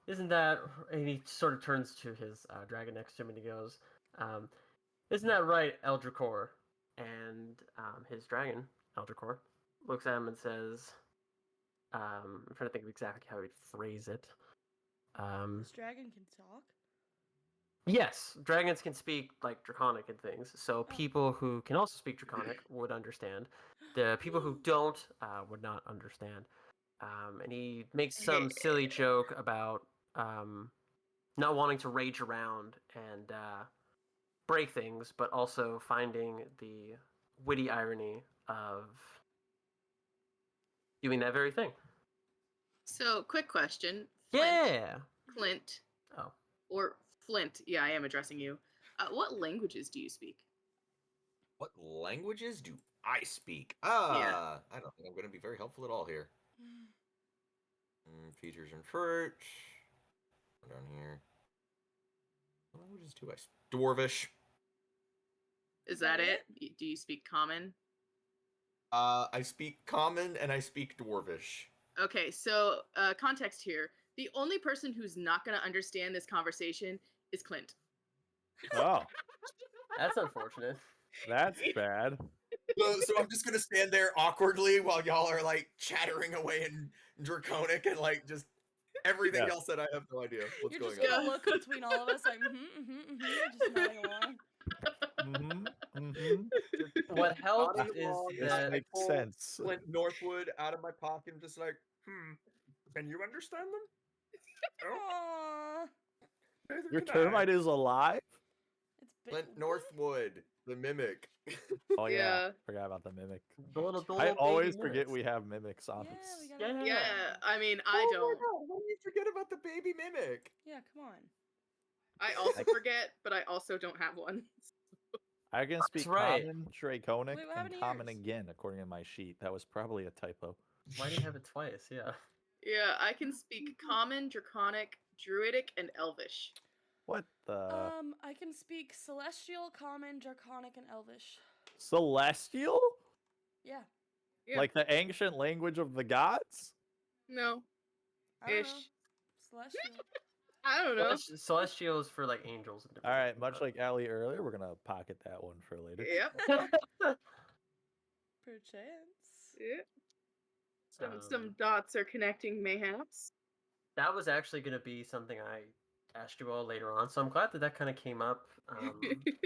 Isn't that? And he sort of turns to his dragon next to him and he goes, "Isn't that right, Eldricor?" And his dragon, Eldricor, looks at him and says, I'm trying to think of exactly how he'd phrase it. This dragon can talk. Yes, dragons can speak like Draconic and things, so people who can also speak Draconic would understand. The people who don't would not understand. And he makes some silly joke about not wanting to rage around and break things, but also finding the witty irony of doing that very thing. So, quick question. Flint, Yeah. Clint. Oh. Or Flint. Yeah, I am addressing you. What languages do you speak? What languages do I speak? Yeah. I don't think I'm going to be very helpful at all here. Features and fruit. Down here. What languages do I speak? Dwarvish. Is that it? Do you speak Common? I speak Common and I speak Dwarvish. Okay, so context here. The only person who's not going to understand this conversation is Clint. Oh, That's unfortunate. that's bad. So I'm just gonna stand there awkwardly while y'all are like chattering away in Draconic and like just everything Yeah. y'all said. I have no idea what's You're going just on. gonna look between all of us like, just nodding along. What helps Nodding is along, This that makes pull sense. Flint Northwood out of my pocket and just like, can you understand them? Oh, Aww. neither Your can I. termite is alive? It's big. Flint Northwood, the mimic. Oh yeah, Yeah. forgot about the mimic. the little I baby always forget mimics. we have mimics on Yeah, this. we gotta. Yeah. Yeah, I mean, I Oh my don't. God, how do you forget about the baby mimic? Yeah, come on. I also forget, but I also don't have one. I can speak right. common, draconic, Wait, what and happened to common yours? again, according to my sheet. That was probably a typo. Why do you have it twice? Yeah. Yeah, I can speak Common, Draconic, Druidic, and Elvish. What the? I can speak Celestial, Common, Draconic, and Elvish. Celestial? Yeah. Yeah. Like the ancient language of the gods? No. I don't know. Ish. Celestial. I don't know. Celestial is for like angels and different. All right, things, much but- like Allie earlier, we're gonna pocket that one for later. Yep. Perchance. Yeah. Um, Some dots are connecting, mayhaps. That was actually going to be something I asked you all later on, so I'm glad that kind of came up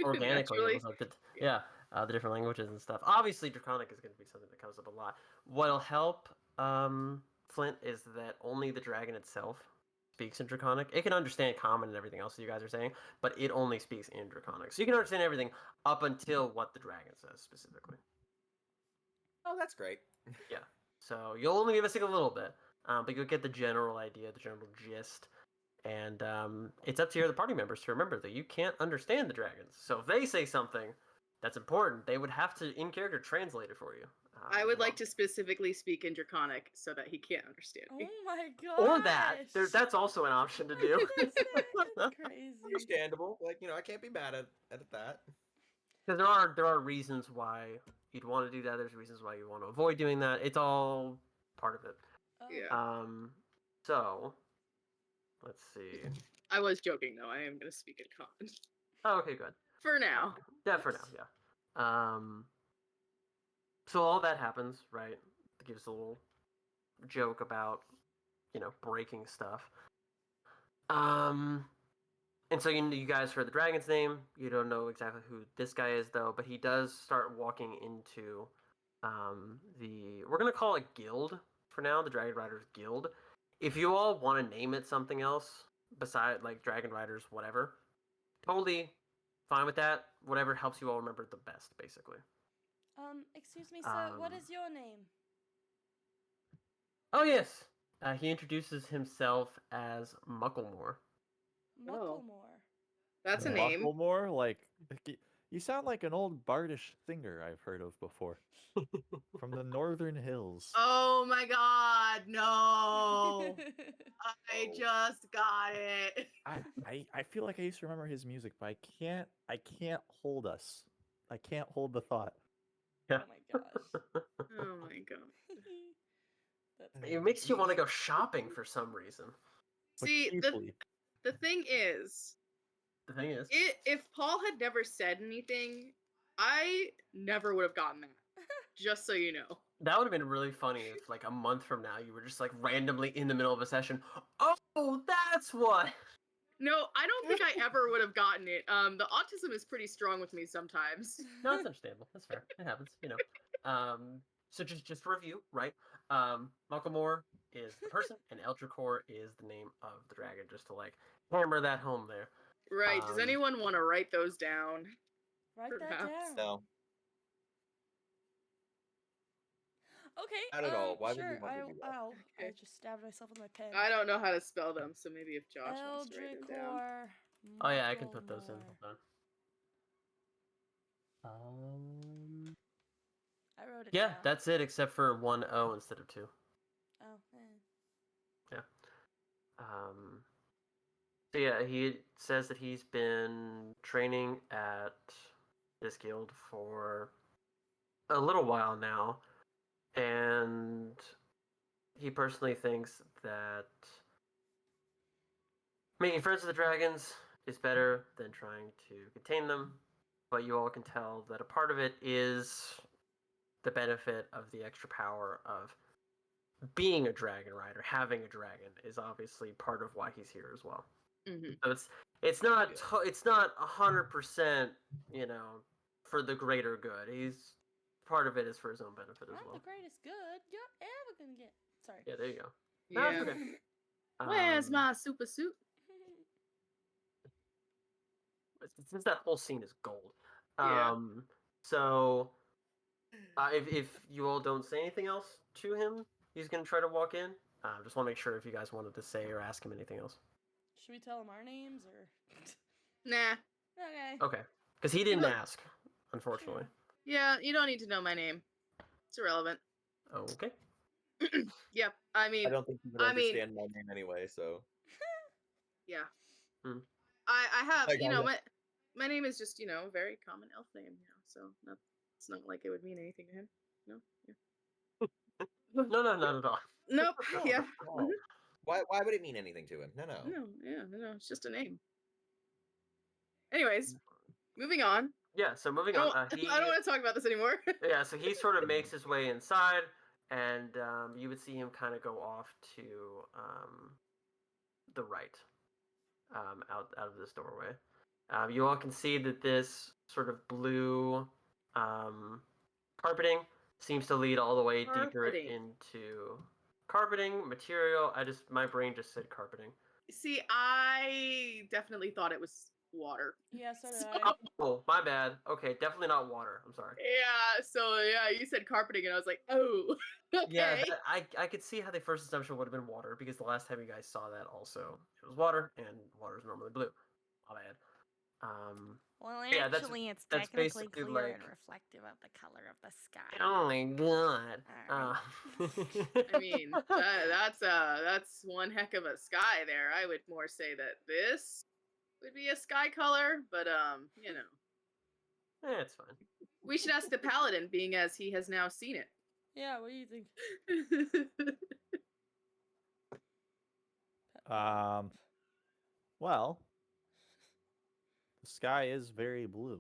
organically. Naturally. It was like the different languages and stuff. Obviously, Draconic is going to be something that comes up a lot. What'll help Flint is that only the dragon itself speaks in Draconic. It can understand Common and everything else that you guys are saying, but it only speaks in Draconic. So you can understand everything up until what the dragon says specifically. Oh, that's great. Yeah. So you'll only be missing a little bit, but you'll get the general idea, the general gist. And it's up to your other party members to remember that you can't understand the dragons. So if they say something that's important, they would have to, in character, translate it for you. I would like to specifically speak in Draconic so that he can't understand me. Oh my god. Or that. That's also an option to do. That's crazy. Understandable. Like, I can't be mad at that. Because there are reasons why you'd want to do that. There's reasons why you want to avoid doing that. It's all part of it. Oh. Yeah. So let's see. I was joking though. I am going to speak in Common. Oh, okay, good. For now. Yeah, for now, yeah. So all that happens, right? It gives a little joke about, breaking stuff. And so you guys heard the dragon's name. You don't know exactly who this guy is, though, but he does start walking into we're gonna call it guild for now, the Dragon Riders Guild. If you all want to name it something else beside like Dragon Riders, whatever, totally fine with that. Whatever helps you all remember it the best, basically. Excuse me, sir. What Um, is your name? Oh yes, he introduces himself as Mucklemore. Oh. Mucklemore. That's a name. Mucklemore? Like, you sound like an old bardish singer I've heard of before. From the northern hills. Oh my god, no. I just got it. I feel like I used to remember his music, but I can't hold us. I can't hold the thought. Oh my gosh. Oh my god. That's It makes you want to go shopping for some reason. But See, cheaply. the thing is, The thing is, if Paul had never said anything, I never would have gotten that. Just so you know. that would have been really funny if, like, a month from now, you were just like randomly in the middle of a session. Oh, that's what. No, I don't think I ever would have gotten it. The autism is pretty strong with me sometimes. No, it's understandable. That's fair. It happens, So just review, right? Mucklemore is the person, and Eldricor is the name of the dragon, just to like hammer that home there. Right. Does anyone want to write those down? Write that Perhaps. down. No, Okay. Not at all. Why would sure. you want to do that? Ow. I Okay. just stabbed myself with my pen. I don't know how to spell them, so maybe if Josh wants to write them down. Eldricor. Oh yeah, I can put those in. Mucklemore. Hold on. I wrote it Yeah, down. that's it, except for one O instead of two. Oh, So yeah, he says that he's been training at this guild for a little while now, and he personally thinks that making friends with the dragons is better than trying to contain them, but you all can tell that a part of it is the benefit of the extra power of being a dragon rider. Having a dragon is obviously part of why he's here as well. Mm-hmm. So it's not 100%, you know, for the greater good. He's part of it is for his own benefit as I'm well. the greatest good you're ever gonna get. Sorry. Yeah, there you go. No, Yeah. that's okay. Where's my super suit? Since that whole scene is gold. Yeah. So if you all don't say anything else to him, he's gonna try to walk in. Just want to make sure if you guys wanted to say or ask him anything else. Should we tell him our names or? Nah. Okay. Okay, because he didn't look- ask, unfortunately. Yeah, you don't need to know my name. It's irrelevant. Okay. Yep. I mean, I don't think you would I mean- understand my name anyway, so. yeah. Hmm. I have, Like, my name is just, a very common elf name, so it's not like it would mean anything to him. No. Yeah. No, not at all. Nope. No, Yeah. not at all. Why would it mean anything to him? No. No. Yeah. No. It's just a name. Anyways, moving on. Yeah. So moving I on. don't, I don't want to talk about this anymore. Yeah. So he sort of makes his way inside, and you would see him kind of go off to the right, out of this doorway. You all can see that this sort of blue carpeting seems to lead all the way deeper Carpeting. into carpeting material. My brain just said carpeting. See, I definitely thought it was water. Yeah, so did I. Oh, my bad. Okay, definitely not water. I'm sorry. Yeah, so you said carpeting, and I was like, oh, okay. Yeah, I could see how the first assumption would have been water because the last time you guys saw that also it was water, and water is normally blue. My bad. Well, Yeah, that's it's that's technically basically clear like- and reflective of the color of the sky. Oh my god. Alright. I mean, that's one heck of a sky there. I would more say that this would be a sky color, but It's fine. we should ask the Paladin, being as he has now seen it. Yeah, what do you think? Well, the sky is very blue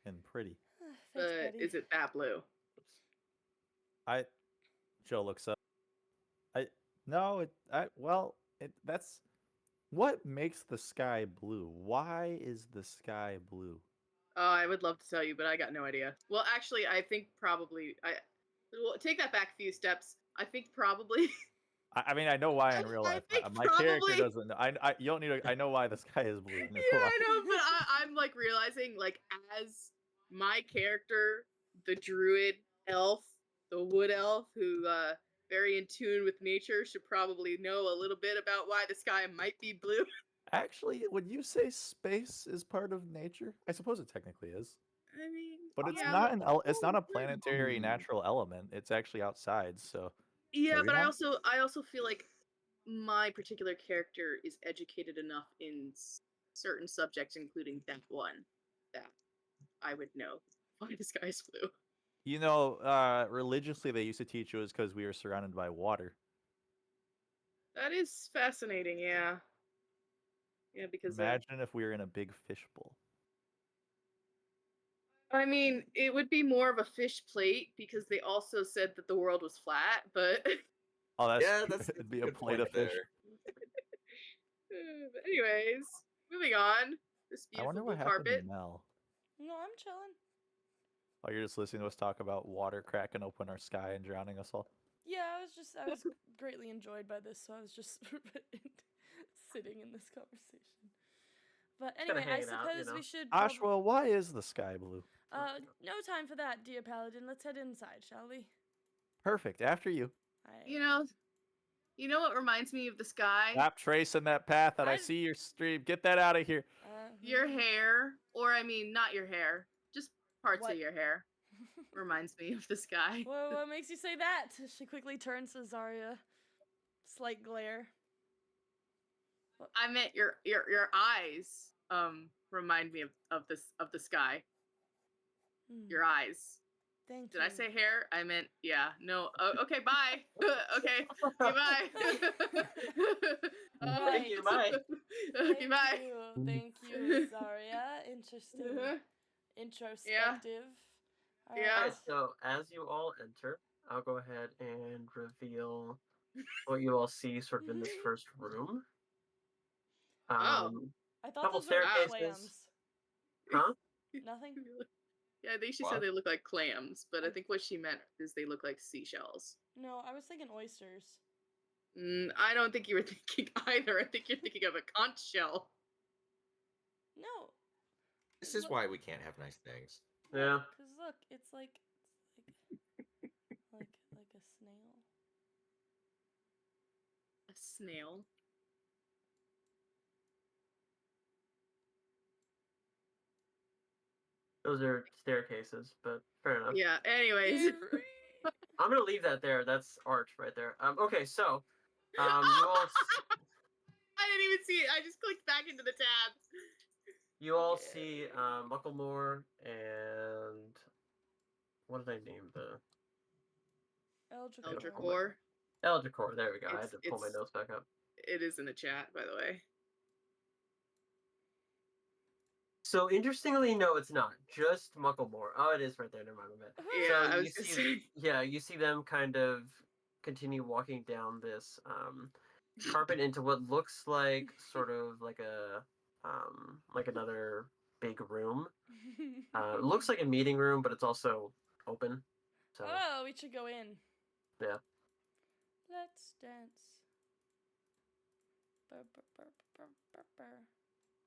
and pretty. Thanks, But buddy. is it that blue? Joe looks up. That's what makes the sky blue. Why is the sky blue? Oh, I would love to tell you, but I got no idea. Well, actually, I think probably well, take that back a few steps. I think probably. I mean, I know why in real I life. think My character probably- doesn't. You don't need to. I know why the sky is blue. In real Yeah, life. I know, but I'm like realizing, like, as my character, the druid elf, the wood elf, who very in tune with nature, should probably know a little bit about why the sky might be blue. Actually, would you say space is part of nature? I suppose it technically is, I mean, but it's yeah, not It's not a planetary natural element. It's actually outside. So Yeah, Maybe but not? I also feel like my particular character is educated enough in certain subjects, including that one, that I would know why the sky is blue. Religiously they used to teach it was because we were surrounded by water. That is fascinating, yeah. Yeah, because Imagine if we were in a big fishbowl. I mean, it would be more of a fish plate because they also said that the world was flat, but Oh, that's Yeah, true. that's It'd be a a good plate point of fish. there. but anyways, moving on. This I beautiful wonder blue what happened carpet. to Mel. No, I'm chilling. Oh, you're just listening to us talk about water cracking open our sky and drowning us all. Yeah, I was greatly enjoyed by this, so I was just sitting in this conversation. But anyway, I hanging out, suppose you know. we should. Ashwa, why is the sky blue? No time for that, dear Paladin. Let's head inside, shall we? Perfect. After you. You know what reminds me of the sky? Stop tracing that path that I I- see your stream. Get that out of here. Your hair, or I mean, not your hair, just parts What? of your hair, reminds me of the sky. Well, what makes you say that? She quickly turns to Zarya. Slight glare. I meant your eyes. Remind me of the sky. Hmm. Your eyes. Thank Did you. I say hair? I meant yeah. No. Oh, okay. Bye. Okay. Bye. Thank you, bye. Okay. Bye. Thank you, Zarya. Interesting. Uh-huh. Introspective. Yeah. Alright, so as you all enter, I'll go ahead and reveal what you all see sort of in this first room. Oh. I thought couple those were staircases. clams. Huh? Nothing? Yeah, I think she What? said they look like clams, but I think what she meant is they look like seashells. No, I was thinking oysters. I don't think you were thinking either. I think you're thinking of a conch shell. No. This is why we can't have nice things. Yeah. Because look, it's like a snail. A snail. Those are staircases, but fair enough. Yeah. Anyways. Scary. I'm gonna leave that there. That's art right there. Okay, so you all I didn't even see it. I just clicked back into the tab. see Mucklemore and what did I name the Eldricor. Eldricor. There we go. I had to pull my It's- notes back up. It is in the chat, by the way. So interestingly, no, it's not just Mucklemore. Oh, it is right there. Never mind. My bad. Yeah, So I you was gonna see, say. yeah, you see them kind of continue walking down this carpet into what looks like sort of like another big room. It looks like a meeting room, but it's also open. So Oh, we should go in. Yeah. Let's dance. Burr, burr, burr, burr, burr, burr.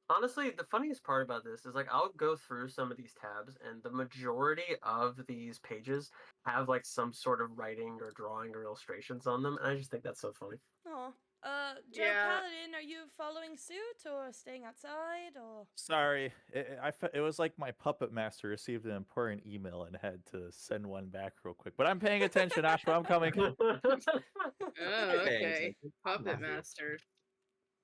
honestly, the funniest part about this is like I'll go through some of these tabs, and the majority of these pages have like some sort of writing or drawing or illustrations on them, and I just think that's so funny. Oh, Joe Yeah. Paladin, are you following suit or staying outside or? Sorry, it was like my puppet master received an important email and had to send one back real quick. But I'm paying attention, Ashwa. I'm coming. Oh, okay. Puppet Matthew. Master.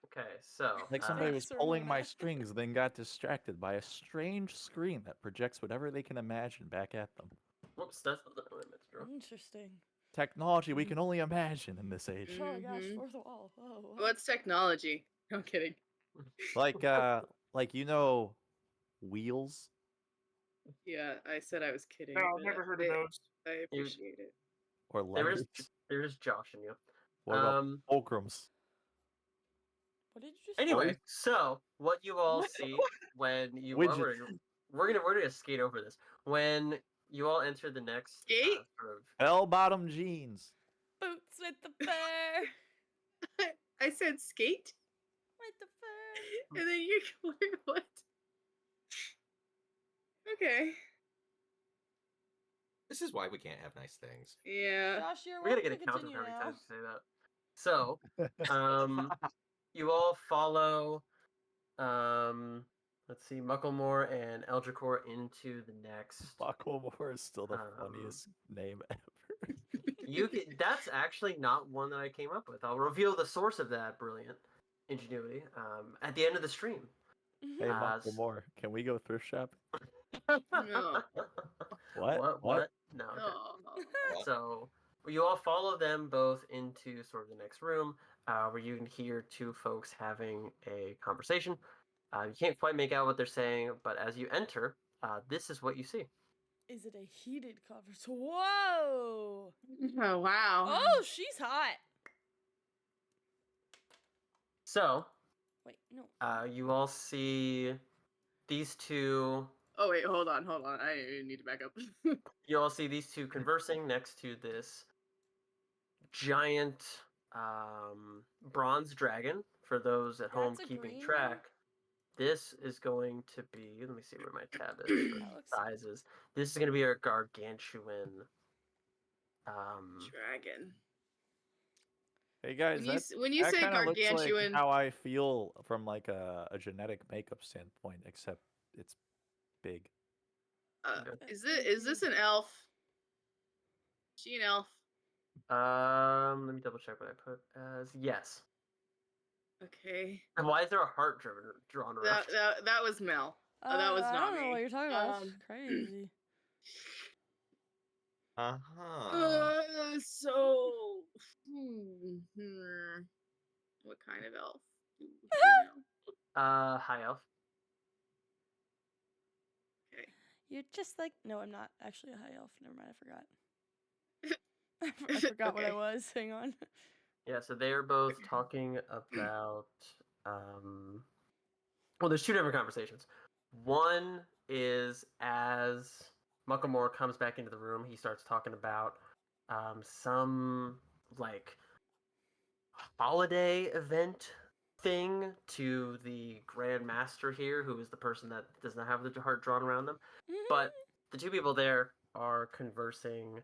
Okay, so Like somebody Thanks, was pulling my Ramona. strings, then got distracted by a strange screen that projects whatever they can imagine back at them. whoops, that's not what I meant to draw. Interesting. Technology we can only imagine in this age. Oh my gosh, Mhm. fourth wall. Oh. Wow. What's technology? I'm kidding. Like you know, wheels. Yeah, I said I was kidding. No, but never heard of those. I appreciate it. Or There's levers. there's Josh and you. What about Um. fulcrums? What did you just say? Anyway, so what you all see when you Widget. we're gonna skate over this when you all enter the next Skate? sort of Bell-bottom jeans. Boots with the fur. I said skate, With the fur. and then you're going what? Okay. This is why we can't have nice things. Yeah. Josh, you're we're gonna welcome get a to counter continue for every now. time you say that. So, you all follow, let's see, Mucklemore and Eldricor into the next. Bucklemore is still the Um, funniest name ever. That's actually not one that I came up with. I'll reveal the source of that brilliant ingenuity at the end of the stream. Hey, Uh, Bucklemore, can we go thrift shop? No. What? No. Okay. Oh. So you all follow them both into sort of the next room, where you can hear two folks having a conversation. You can't quite make out what they're saying, but as you enter, this is what you see. Is it a heated conversation? Whoa! Oh wow. Oh, she's hot. So Wait, no. you all see these two. Oh wait, hold on. I need to back up. You all see these two conversing next to this giant bronze dragon. For those at home That's a keeping green track, this is going to be. Let me see where my tab is for That looks- sizes. This is going to be a gargantuan. Dragon. Hey guys, When you that say kinda looks gargantuan, like how I feel from like a genetic makeup standpoint, except it's big. is this an elf? She an elf? Let me double check what I put as yes. Okay. And why is there a heart drawn around? That was Mel. That was I not don't know me. what you're talking about. That's Um, crazy. So, what kind of elf do you know? High elf. Okay. You're just like. No, I'm not actually a high elf. Never mind, I forgot. I forgot what I Okay. was. Hang on. Yeah, so they are both talking about. Well, there's two different conversations. One is as Muckamore comes back into the room, he starts talking about some like holiday event thing to the Grand Master here, who is the person that does not have the heart drawn around them. But the two people there are conversing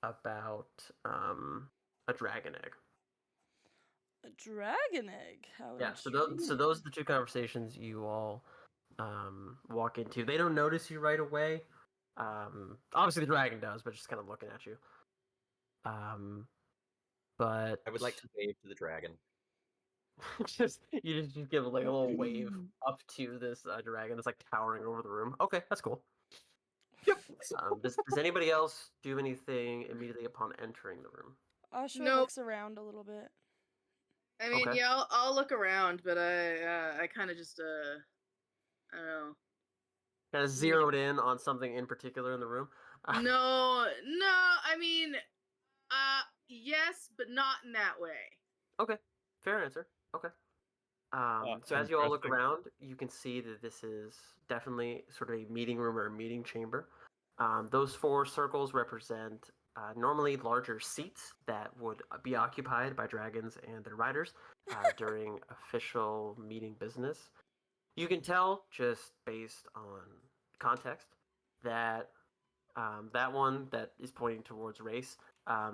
about a dragon egg. A dragon egg. How Yeah, so intriguing. those are the two conversations you all walk into. They don't notice you right away. Obviously the dragon does, but just kind of looking at you. But I would like to wave to the dragon. just give like a little wave up to this dragon that's like towering over the room. Okay, that's cool. Yep. Does anybody else do anything immediately upon entering the room? Ashwa Nope. looks around a little bit. I mean, Okay. yeah, I'll look around, but I kind of just I don't know. Kind of zeroed in on something in particular in the room. No, I mean, yes, but not in that way. Okay, fair answer. Okay. So as you all look interesting. around, you can see that this is definitely sort of a meeting room or a meeting chamber. Those four circles represent normally larger seats that would be occupied by dragons and their riders during official meeting business. You can tell just based on context that that one that is pointing towards race,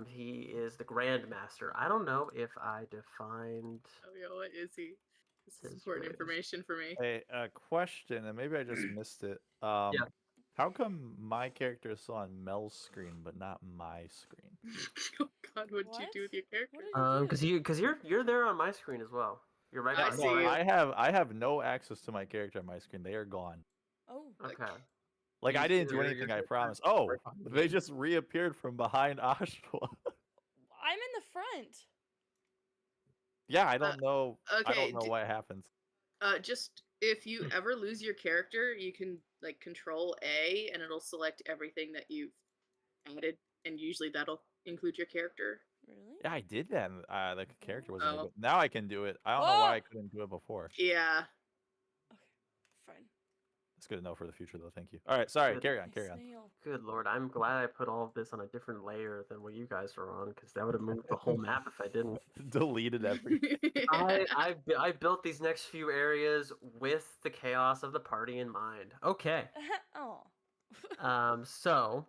he is the Grand Master. I don't know if I defined. Oh yeah, what is he? This is His important race. information for me. A question, and maybe I just missed it. How come my character is still on Mel's screen but not my screen? Oh God, what'd you What? do with your character? What did you do? Because you're there on my screen as well. You're right. I on see you. I have no access to my character on my screen. They are gone. Oh. Okay. Like You I didn't see do your anything. I character promise. is Oh, right behind they you. just reappeared from behind Ashwa. I'm in the front. Yeah, I don't know. I okay, don't know what happens. Just if you ever lose your character, you can like Control A, and it'll select everything that you've added, and usually that'll include your character. Really? Yeah, I did that. And, the character wasn't. Oh. Good. Now I can do it. I don't know why I couldn't do it before. Yeah. Okay. Fine. It's good to know for the future, though. Thank you. All right, sorry. Good. Carry on. My Carry on. snail. Good lord, I'm glad I put all of this on a different layer than what you guys are on, because that would have moved the whole map if I didn't. Deleted everything. I built these next few areas with the chaos of the party in mind. Okay. Oh. So.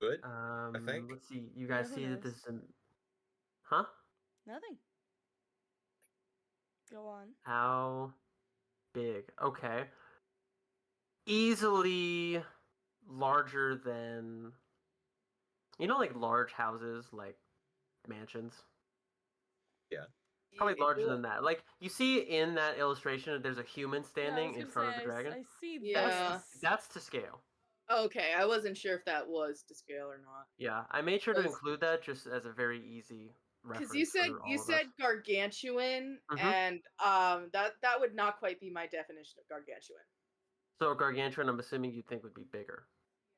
Good. think. Let's see. You guys who see that knows? this is. Huh? Nothing. Go on. How big? Okay. Easily larger than. You know, like large houses, like mansions? Probably larger than that. Like, you see in that illustration, there's a human standing in front of the dragon. I see Yeah. this. That's to scale. Okay, I wasn't sure if that was to scale or not. Yeah, I made sure to 'Cause- include that just as a very easy reference. Because for you all of said us. gargantuan, Mhm. and that would not quite be my definition of gargantuan. So gargantuan, I'm assuming you'd think would be bigger.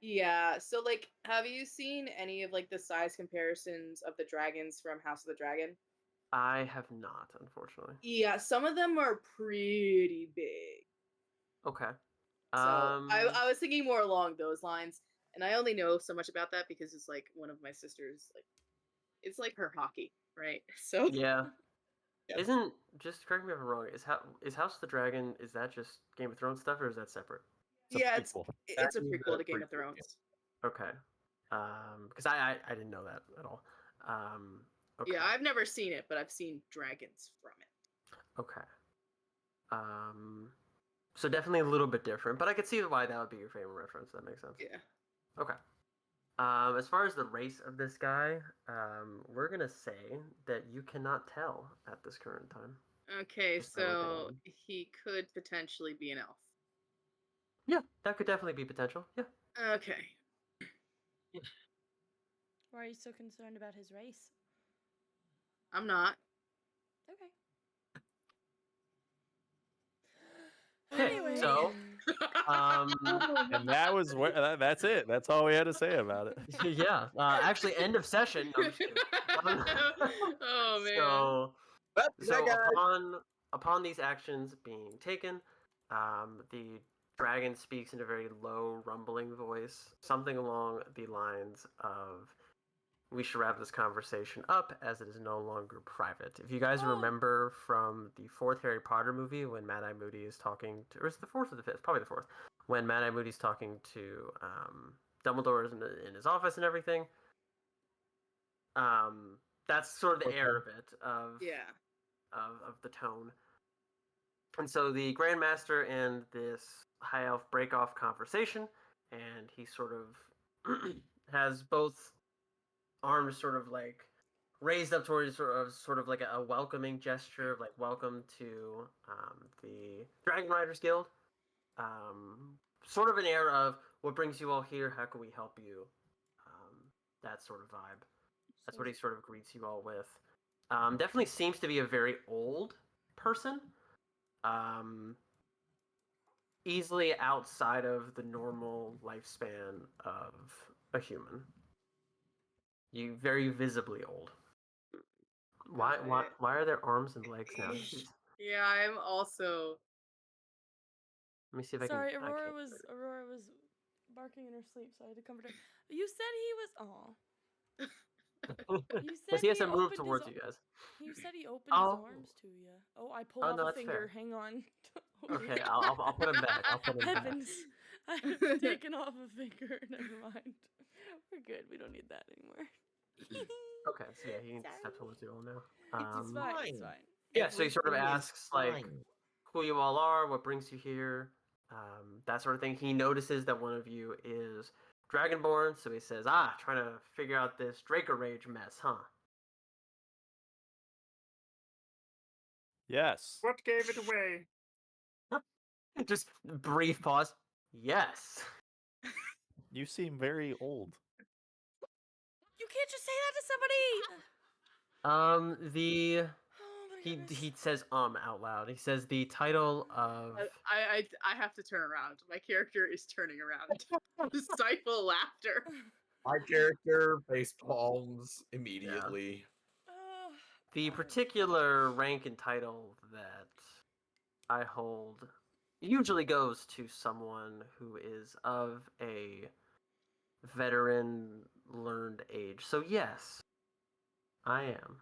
Yeah. So like, have you seen any of like the size comparisons of the dragons from House of the Dragon? I have not, unfortunately. Yeah, some of them are pretty big. Okay. So I was thinking more along those lines, and I only know so much about that because it's like one of my sisters, like it's like her hockey, right? So Yeah. Yeah. Isn't, just correct me if I'm wrong, is House of the Dragon, is that just Game of Thrones stuff or is that separate? It's a yeah, prequel. it's a That is prequel a to Game of prequel, Thrones. Okay. Because I didn't know that at all. Okay. Yeah, I've never seen it, but I've seen dragons from it. Okay. So definitely a little bit different, but I could see why that would be your favorite reference. That makes sense. Yeah. Okay. As far as the race of this guy, we're gonna say that you cannot tell at this current time. Okay, Just by looking at so him. he could potentially be an elf. Yeah, that could definitely be potential. Yeah. Okay. Why are you so concerned about his race? I'm not. Okay. Anyway. So, And that was that's it. That's all we had to say about it. yeah. Actually, end of session. No, I'm just kidding. Oh man. So, That's so that guy. upon these actions being taken, the dragon speaks in a very low, rumbling voice, something along the lines of, "We should wrap this conversation up as it is no longer private." If you guys Oh. remember from the fourth Harry Potter movie, when Mad-Eye Moody is talking to, or is it the fourth or the fifth? Probably the fourth. When Mad-Eye Moody's talking to Dumbledore in his office and everything. That's sort of the air of it, of Yeah. of the tone. And so the Grandmaster and this High Elf break off conversation, and he sort of has both arms sort of like raised up towards sort of like a welcoming gesture of like, welcome to the Dragon Riders Guild. Sort of an air of, what brings you all here? How can we help you? That sort of vibe. That's what he sort of greets you all with. Definitely seems to be a very old person. Easily outside of the normal lifespan of a human. You very visibly old. Why are there arms and legs now? Yeah, I'm also. Let me see if I can. Sorry, I Aurora can't- was barking in her sleep, so I had to comfort her. You said he was. Aw. You Because said he has to move opened his towards ar- you guys. You said he opened Oh. his arms to you. Oh, I pulled Oh, off no, a that's finger. fair. Hang on. Okay, I'll put him back. I'll put him back. Heavens. I've taken off a finger. Never mind. We're good. We don't need that anymore. Okay, so yeah, he can Sorry. step towards you all now. It's fine. It's fine. fine. Yeah, so he sort of Everything is asks like fine. who you all are, what brings you here, that sort of thing. He notices that one of you is Dragonborn, so he says, trying to figure out this Draco Rage mess, huh? Yes. What gave it away? Just brief pause. Yes. You seem very old. You can't just say that to somebody. The Oh my he goodness. he says out loud. He says the title of I have to turn around. My character is turning around to stifle laughter. My character face palms immediately. Oh, the particular rank and title that I hold usually goes to someone who is of a veteran learned age. So yes, I am.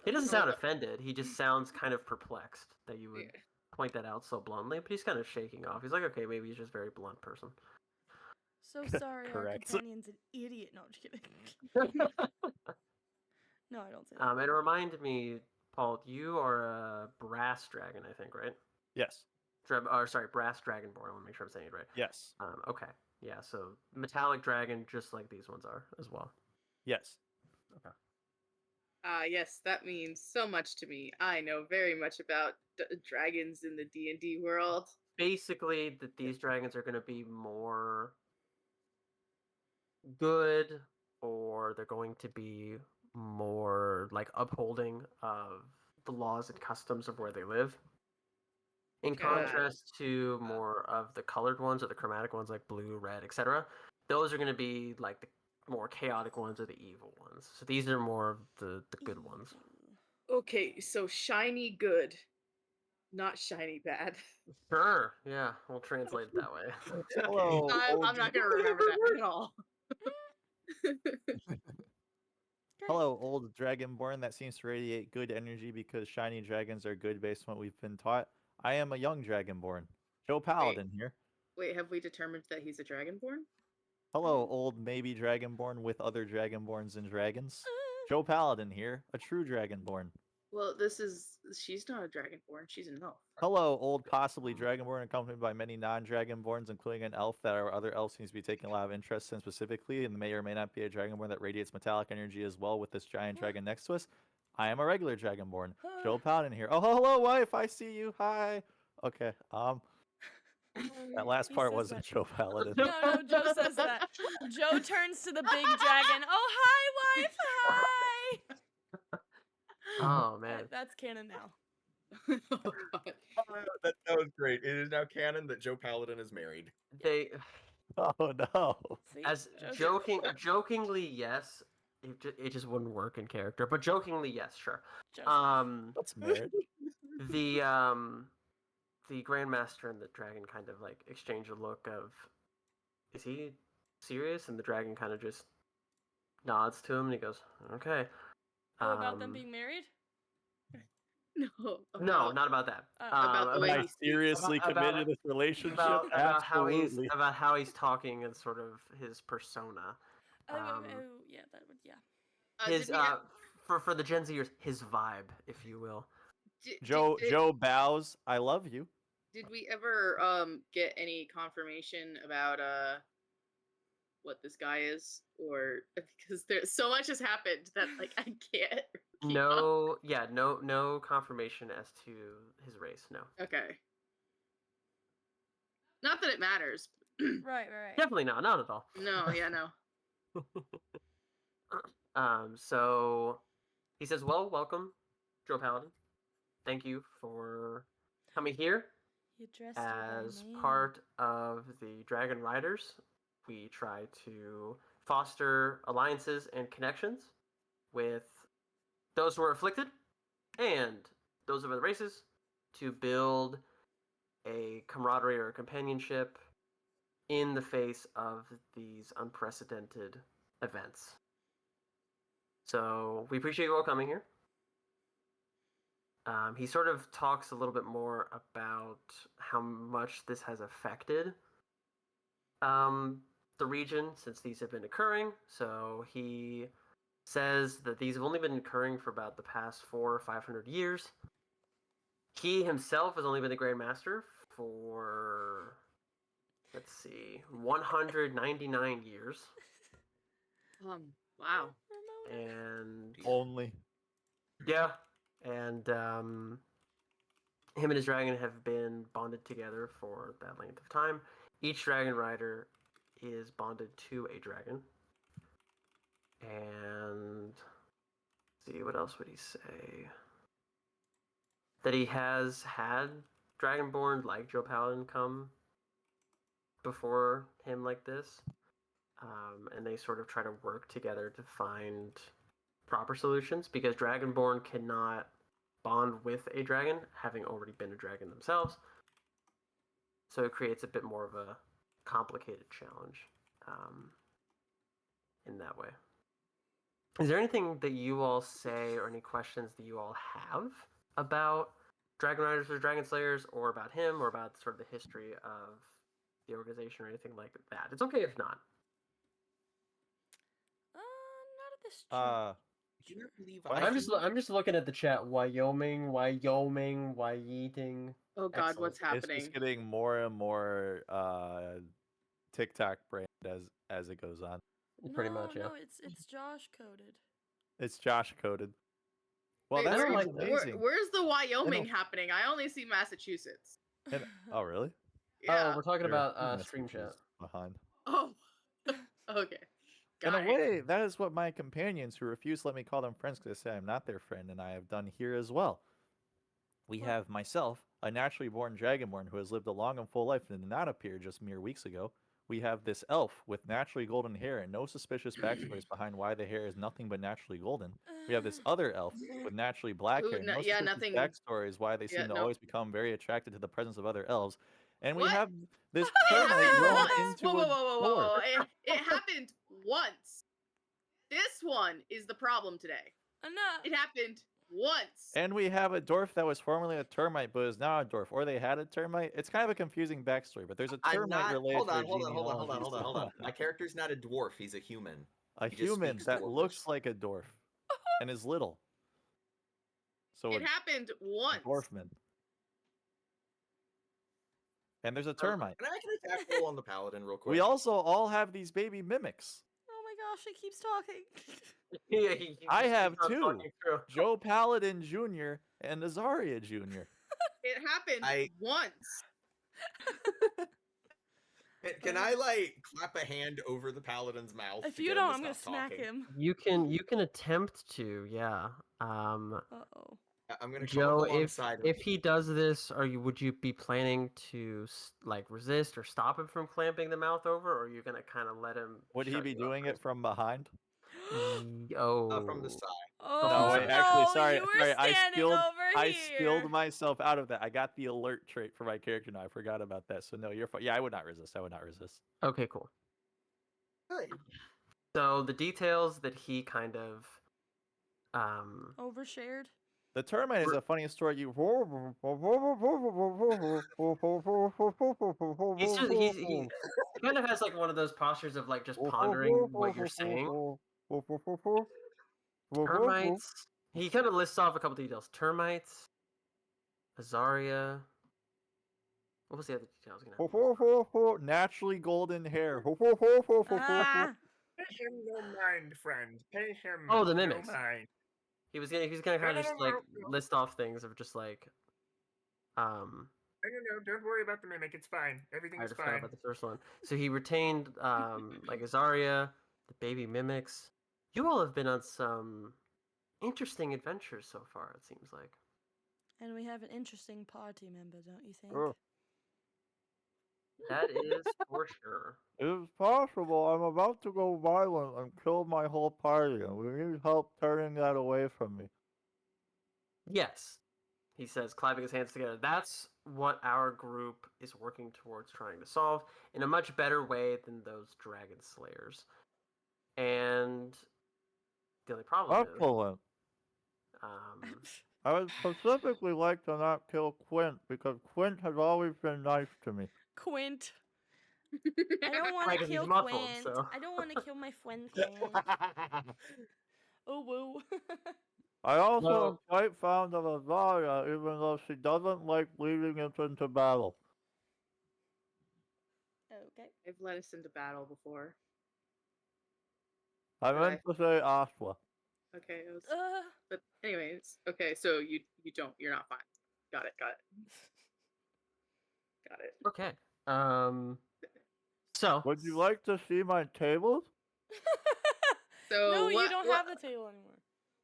He doesn't sound offended. He just sounds kind of perplexed that you would Yeah. point that out so bluntly, but he's kind of shaking off. He's like, okay, maybe he's just a very blunt person. So sorry, our Correct. companion's an idiot. No, I'm just kidding. No, I don't say that. And it reminded me, Paul, you are a brass dragon, I think, right? Yes. Brass dragonborn. I want to make sure I'm saying it right. Yes. Okay. Yeah, so metallic dragon, just like these ones are as well. Yes. Yes, that means so much to me. I know very much about dragons in the D&D world. Basically, that these dragons are going to be more good, or they're going to be more like upholding of the laws and customs of where they live. In contrast to more of the colored ones or the chromatic ones like blue, red, etc., those are going to be like the more chaotic ones or the evil ones. So these are more of the good ones. Okay, so shiny good, not shiny bad. Sure, yeah, we'll translate it that way. Hello. I'm not gonna remember that at all. Hello, old dragonborn that seems to radiate good energy because shiny dragons are good based on what we've been taught. I am a young dragonborn. Joe Paladin here. Wait, have we determined that he's a dragonborn? Hello, old maybe dragonborn with other dragonborns and dragons. Joe Paladin here, a true dragonborn. Well, she's not a dragonborn, she's an elf. Hello, old possibly dragonborn accompanied by many non-dragonborns, including an elf that our other elf seems to be taking a lot of interest in specifically, and may or may not be a dragonborn that radiates metallic energy as well with this giant dragon next to us. I am a regular dragonborn. Joe Paladin here. Oh, hello, wife. I see you. Hi. Okay. That last He part says wasn't that. Joe Paladin. No, Joe says that. Joe turns to the big dragon. Oh, hi, wife. Hi. Oh man. That's canon now. Oh, God. That was great. It is now canon that Joe Paladin is married. They Oh no. as See? Joe's- jokingly yes. It just wouldn't work in character, but jokingly yes, sure. Joe's- That's marriage. The Grandmaster and the dragon kind of like exchange a look of, is he serious? And the dragon kind of just nods to him and he goes, okay. Oh, about them being married? No. No, not about that. About the Am way I he speaks. seriously About- committed to this relationship? about Absolutely. how he's talking and sort of his persona. Yeah, that would, yeah. His Did we for the Gen Zers, his vibe, if you will. Joe bows. I love you. Did we ever get any confirmation about what this guy is, or because there's so much has happened that like I can't keep up. No confirmation as to his race. No, Okay. Not that it matters. Right. definitely not at all. No, yeah, no. So he says, "Well, welcome, Joe Paladin. Thank you for coming here You dressed her by as name. part of the Dragon Riders. We try to foster alliances and connections with those who are afflicted and those of other races to build a camaraderie or a companionship in the face of these unprecedented events. So we appreciate you all coming here." He sort of talks a little bit more about how much this has affected the region since these have been occurring. So he says that these have only been occurring for about the past 400 or 500 years. He himself has only been the Grand Master for, 199 years. Wow. And Only. yeah, and him and his dragon have been bonded together for that length of time. Each dragon rider is bonded to a dragon. And let's see, what else would he say? That he has had Dragonborn like Joe Paladin come before him like this. And they sort of try to work together to find proper solutions because Dragonborn cannot bond with a dragon, having already been a dragon themselves. So it creates a bit more of a complicated challenge in that way. Is there anything that you all say or any questions that you all have about Dragon Riders or Dragon Slayers or about him or about sort of the history of the organization or anything like that? It's okay if not. Not at this Did you ever leave I'm just looking at the chat. Wyoming, Wyeating. Oh God, Excellent. what's happening? It's just getting more and more TikTok brand as it goes on. Pretty much, yeah. No, it's Josh coded. It's Josh coded. Well, Wait, that's where- amazing. where's the Wyoming happening? I only see Massachusetts. Oh, really? Yeah. Oh, we're talking Here, about my stream message chat. is behind. Oh. Okay. In Got a it. way, that is what my companions who refuse to let me call them friends because they say I'm not their friend, and I have done here as well. We have myself, a naturally born dragonborn who has lived a long and full life and did not appear just mere weeks ago. We have this elf with naturally golden hair and no suspicious backstories behind why the hair is nothing but naturally golden. We have this other elf with naturally black Who- hair and no- no yeah, suspicious nothing- backstories why they seem yeah, to no. always become very attracted to the presence of other elves. And we What? have this It termite happened grown once. into Whoa, a whoa. dwarf. It happened once. This one is the problem today. Enough. It happened once. And we have a dwarf that was formerly a termite, but is now a dwarf. Or they had a termite. It's kind of a confusing backstory, but there's a I'm termite not. related Hold to on, their hold on. genealogy. My character's not a dwarf. He's a human. A He just human speaks that dwarvish. looks like a dwarf and is little. So It a happened once. dwarfman. And there's a termite. Can I make an attack roll on the paladin real quick? We also all have these baby mimics. Oh my gosh, he keeps talking. Yeah, I just have keeps on two. talking through. Joe Paladin Jr. and Azaria Jr. It happened I- once. Can I like clap a hand over the paladin's mouth? If to you get don't, him I'm to gonna stop smack talking? him. You can attempt to, yeah. Uh-oh. I'm gonna come Joe, up alongside him. if he does this, would you be planning to like resist or stop him from clamping the mouth over, or are you gonna kind of let him? Would he shut be you up doing it first? from behind? From the side. Oh No, wait, actually, no, sorry, you were sorry. standing over I here. skilled myself out of that. I got the alert trait for my character now. I forgot about that. So no, you're fine. Yeah, I would not resist. I would not resist. Okay, cool. Good. So the details that he kind of Overshared. The termite is We're- a funny story. You. he kind of has like one of those postures of like just pondering what you're saying. Termites. He kind of lists off a couple details. Termites, Azaria. What was the other details? Naturally golden hair. Ah. Pay him no mind, friend. Pay him Oh, the mimics. no mind. He was gonna kind of just like list off things of just like No, don't worry about the mimic. It's fine. Everything I is just forgot fine. about the first one. So he retained like Azaria, the baby mimics. You all have been on some interesting adventures so far, it seems like. And we have an interesting party member, don't you think? That is for sure. It is possible. I'm about to go violent and kill my whole party, and we need help turning that away from me. Yes, he says, clapping his hands together. That's what our group is working towards trying to solve in a much better way than those dragon slayers. And the only problem is, Excellent. I would specifically like to not kill Quint because Quint has always been nice to me. Quint. I don't want Right, to 'cause he's kill muffled, Quint. so. I don't want to kill my friend Oh woo. I also Well- am quite fond of Azaria, even though she doesn't like leading us into battle. Okay. I've led us into battle before. I Right. meant to say Aswa. Okay, it was, Uh, but anyways, okay, so you're not fine. Got it. Okay. So Would you like to see my tables? So no, you what- don't what- have the table anymore.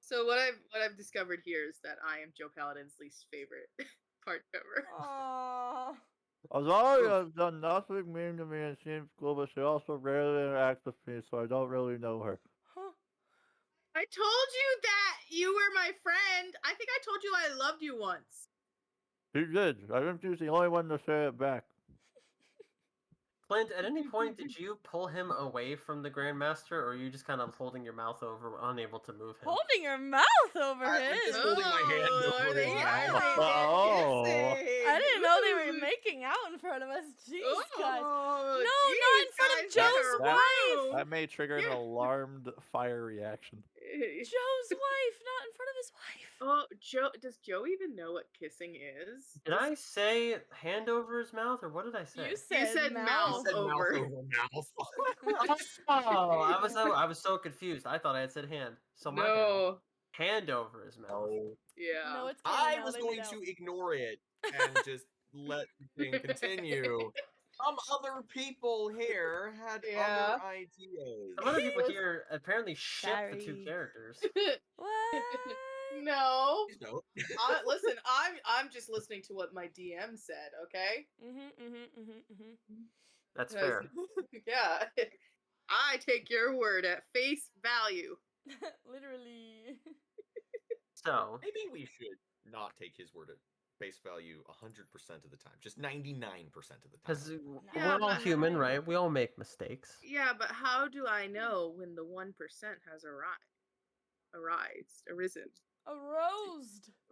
So what I've discovered here is that I am Joe Paladin's least favorite part member. Aww. Azaria has done nothing mean to me and seems cool, but she also rarely interacts with me, so I don't really know her. Huh. I told you that you were my friend. I think I told you I loved you once. She did. I think she's the only one to say it back. Clint, at any point did you pull him away from the Grandmaster, or are you just kind of holding your mouth over, unable to move him? Holding your mouth over I'm his. just holding my hand Oh, over are they, his are mouth. they Oh. kissing? I didn't know they were Ooh. making out in front of us. Jeez, guys. Oh, No, geez, not in front of guys, Joe's better wife. row. That may trigger an Yeah. alarmed fire reaction. Joe's wife, not in front of his wife. Oh, Joe, does Joe even know what kissing is? Did I say hand over his mouth, or what did I say? You said mouth. mouth. Said Over. mouth over mouth. Oh, I was so confused. I thought I had said hand. So my bad. No. Hand over his mouth. No. Yeah. No, it's I now, was they going made to out. ignore it and just let the thing continue. Some other people here had Yeah. other ideas. Some other people here apparently ship the two Sorry. characters. What? No. Please don't. Listen, I'm just listening to what my DM said, okay? That's Because- fair. Yeah. I take your word at face value. Literally. So, Maybe we should not take his word at face value 100% of the time, just 99% of the because time. Yeah, we're all but- human, right? We all make mistakes. Yeah, but how do I know when the 1% has arisen? A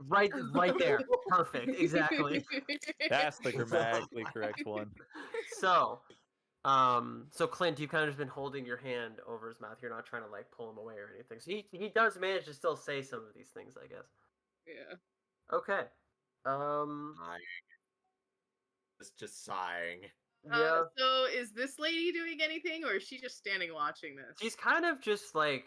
Right there. Perfect. Exactly. That's the grammatically correct one. So, so Clint, you've kind of just been holding your hand over his mouth. You're not trying to like pull him away or anything. So he does manage to still say some of these things, I guess. Yeah. Okay. Sighing. Just sighing. Yeah. So is this lady doing anything, or is she just standing watching this? She's kind of just like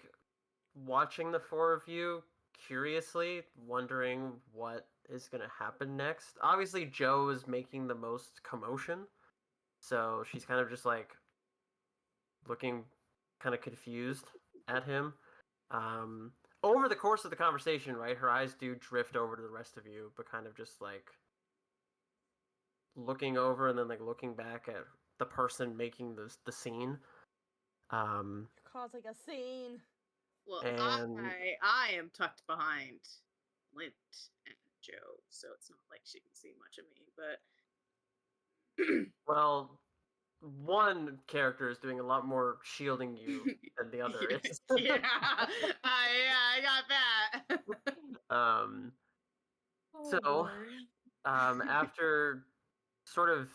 watching the four of you curiously, wondering what is going to happen next. Obviously, Joe is making the most commotion, so she's kind of just like looking kind of confused at him. Over the course of the conversation, right, her eyes do drift over to the rest of you, but kind of just like looking over and then like looking back at the person making the scene. Causing a scene. Well, And- I am tucked behind Lint and Joe, so it's not like she can see much of me. But Well, one character is doing a lot more shielding you than the other is. yeah, I got that. Oh, So, boy. After sort of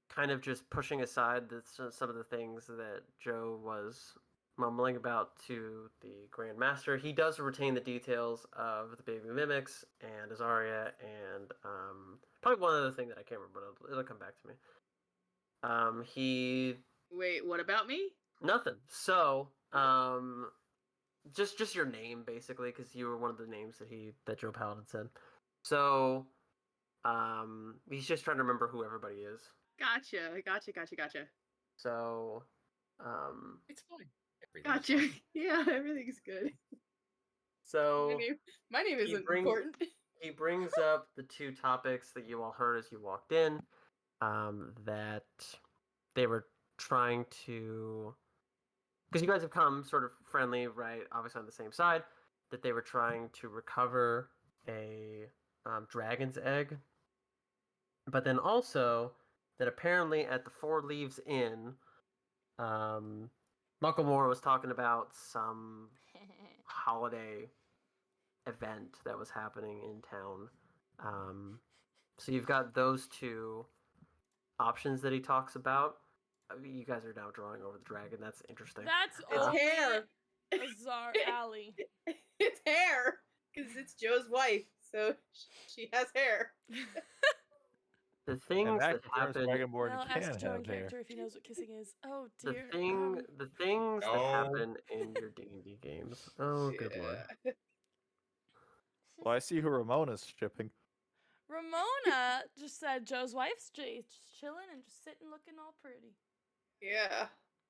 kind of just pushing aside some of the things that Joe was mumbling about to the Grand Master, he does retain the details of the baby mimics and Azaria and probably one other thing that I can't remember, but it'll come back to me. He Wait, what about me? nothing. So just your name basically, because you were one of the names that Joe Paladin said. So he's just trying to remember who everybody is. Gotcha. So It's fine. Everything's Gotcha. fine. Yeah, everything's good. so My name isn't brings- important. he brings up the two topics that you all heard as you walked in, that they were trying to, because you guys have come sort of friendly, right, obviously on the same side, that they were trying to recover a dragon's egg, but then also that apparently at the Four Leaves Inn, Mucklemore was talking about some holiday event that was happening in town. So you've got those two options that he talks about. You guys are now drawing over the dragon. That's interesting. That's It's only hair. Azar Alley. It's hair, because it's Joe's wife, so she has hair. The And things that that confirms happen. Dragonborn Well, can ask Joe in have hair. character if he knows what kissing is. Oh The dear. things that No. happen in your D&D games. Oh, good lord. Yeah. Well, I see who Ramona's shipping. Ramona just said Joe's wife's just chilling and just sitting looking all pretty Yeah.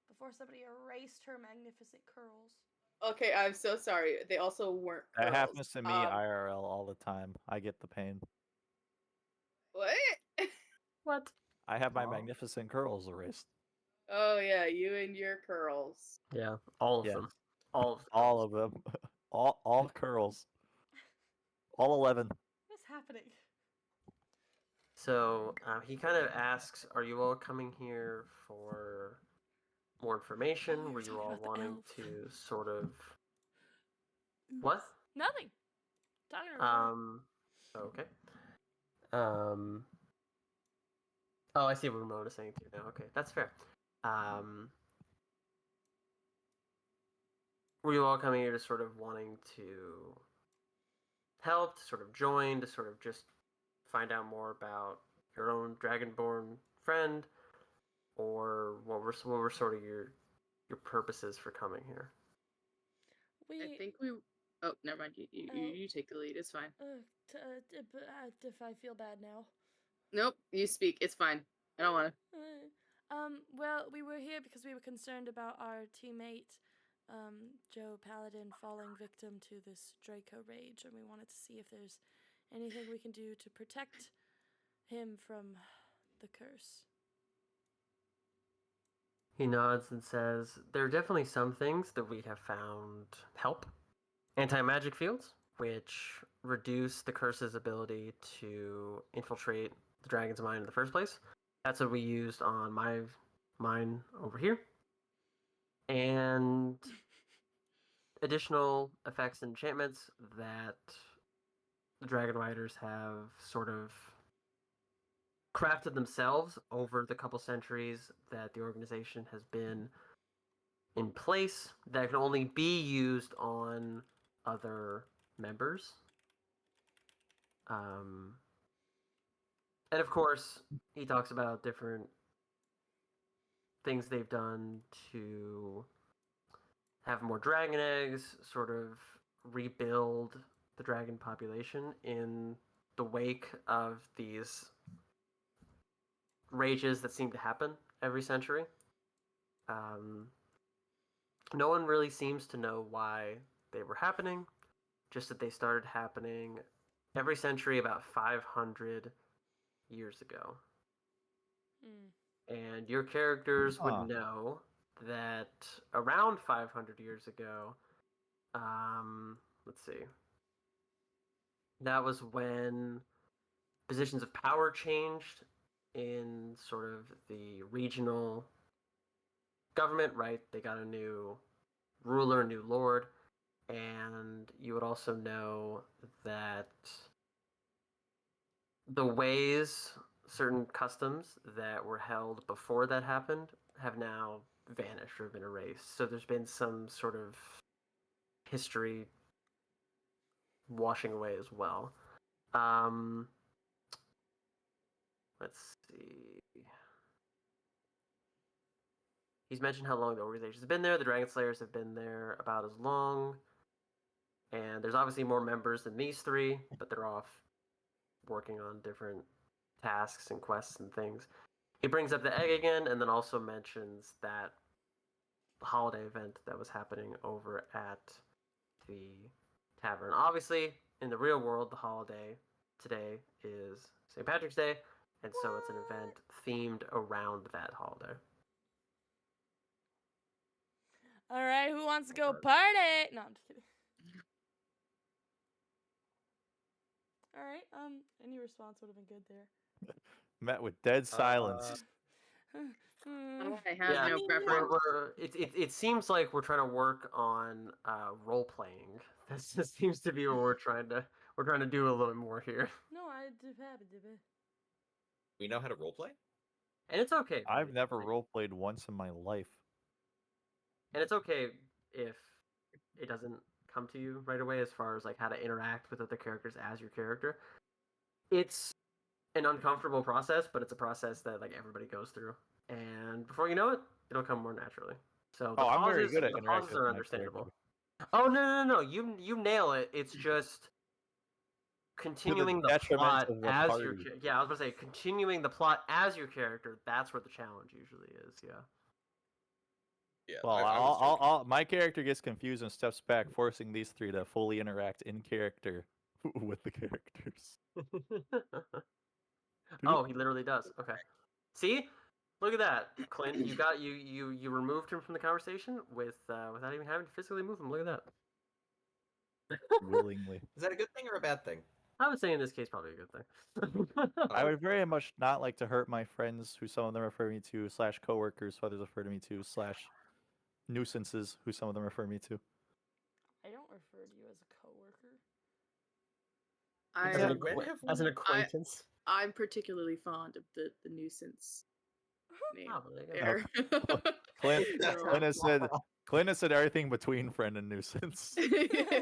before somebody erased her magnificent curls. Okay, I'm so sorry. They also weren't That curls. happens to me IRL all the time. I get the pain. What? What? I have my Aw. magnificent curls erased. Oh yeah, you and your curls. Yeah, all of Yes. them. All of them. All of them. all curls. All 11. What's happening? So he kind of asks, "Are you all coming here for more information? Oh, we were Were you talking all about the wanting elf. to sort of what?" Nothing. Talking to Ramona. Okay. Oh, I see what Ramona's saying too now. Okay, that's fair. Were you all coming here to sort of wanting to help, to sort of join, to sort of just find out more about your own Dragonborn friend, or what were sort of your purposes for coming here? I think we. Oh, never mind. You take the lead. It's fine. If I feel bad now. Nope. You speak. It's fine. I don't want to. Well, we were here because we were concerned about our teammate, Joe Paladin, falling victim to this Draco rage, and we wanted to see if there's anything we can do to protect him from the curse. He nods and says, "There are definitely some things that we have found help. Anti-magic fields, which reduce the curse's ability to infiltrate the dragon's mind in the first place. That's what we used on mine over here. And additional effects and enchantments that the Dragon Riders have sort of crafted themselves over the couple centuries that the organization has been in place, that can only be used on other members. And of course, he talks about different things they've done to have more dragon eggs, sort of rebuild the dragon population in the wake of these rages that seem to happen every century. No one really seems to know why they were happening, just that they started happening every century about 500 years ago. And your characters would know that around 500 years ago, let's see, that was when positions of power changed in sort of the regional government, right? They got a new ruler, a new lord, and you would also know that the ways, certain customs that were held before that happened have now vanished or been erased. So there's been some sort of history washing away as well. Let's see. He's mentioned how long the organization's been there. The Dragon Slayers have been there about as long. And there's obviously more members than these three, but they're off working on different tasks and quests and things. He brings up the egg again, and then also mentions that holiday event that was happening over at the tavern. Obviously, in the real world, the holiday today is St. Patrick's Day, and so it's an event themed around that holiday. All right, who wants to go party? No, I'm just kidding. All right, any response would have been good there. Met with dead silence. I have no preference. It seems like we're trying to work on role playing. This seems to be what we're trying to do a little more here. No, I did. We know how to roleplay? And it's okay. I've never roleplayed once in my life. And it's okay if it doesn't come to you right away as far as like how to interact with other characters as your character. It's an uncomfortable process, but it's a process that like everybody goes through. And before you know it, it'll come more naturally. So the I'm very pauses, good at the interacting pauses with are my understandable. character. Oh no! You nail it. It's just continuing the detriment plot of the as party. your I was going to say continuing the plot as your character. That's where the challenge usually is. Yeah. Yeah. Well, I was joking. my character gets confused and steps back, forcing these three to fully interact in character with the characters. Oh, he literally does. Okay. See? Look at that, Clint. You removed him from the conversation without even having to physically move him. Look at that. Willingly. Is that a good thing or a bad thing? I would say in this case probably a good thing. I would very much not like to hurt my friends, who some of them refer me to, / coworkers, who others refer to me to, / nuisances, who some of them refer me to. I don't refer to you as a coworker. As an acquaintance. I'm particularly fond of the nuisance name. Oh, there you There. Clint has said everything between friend and nuisance. The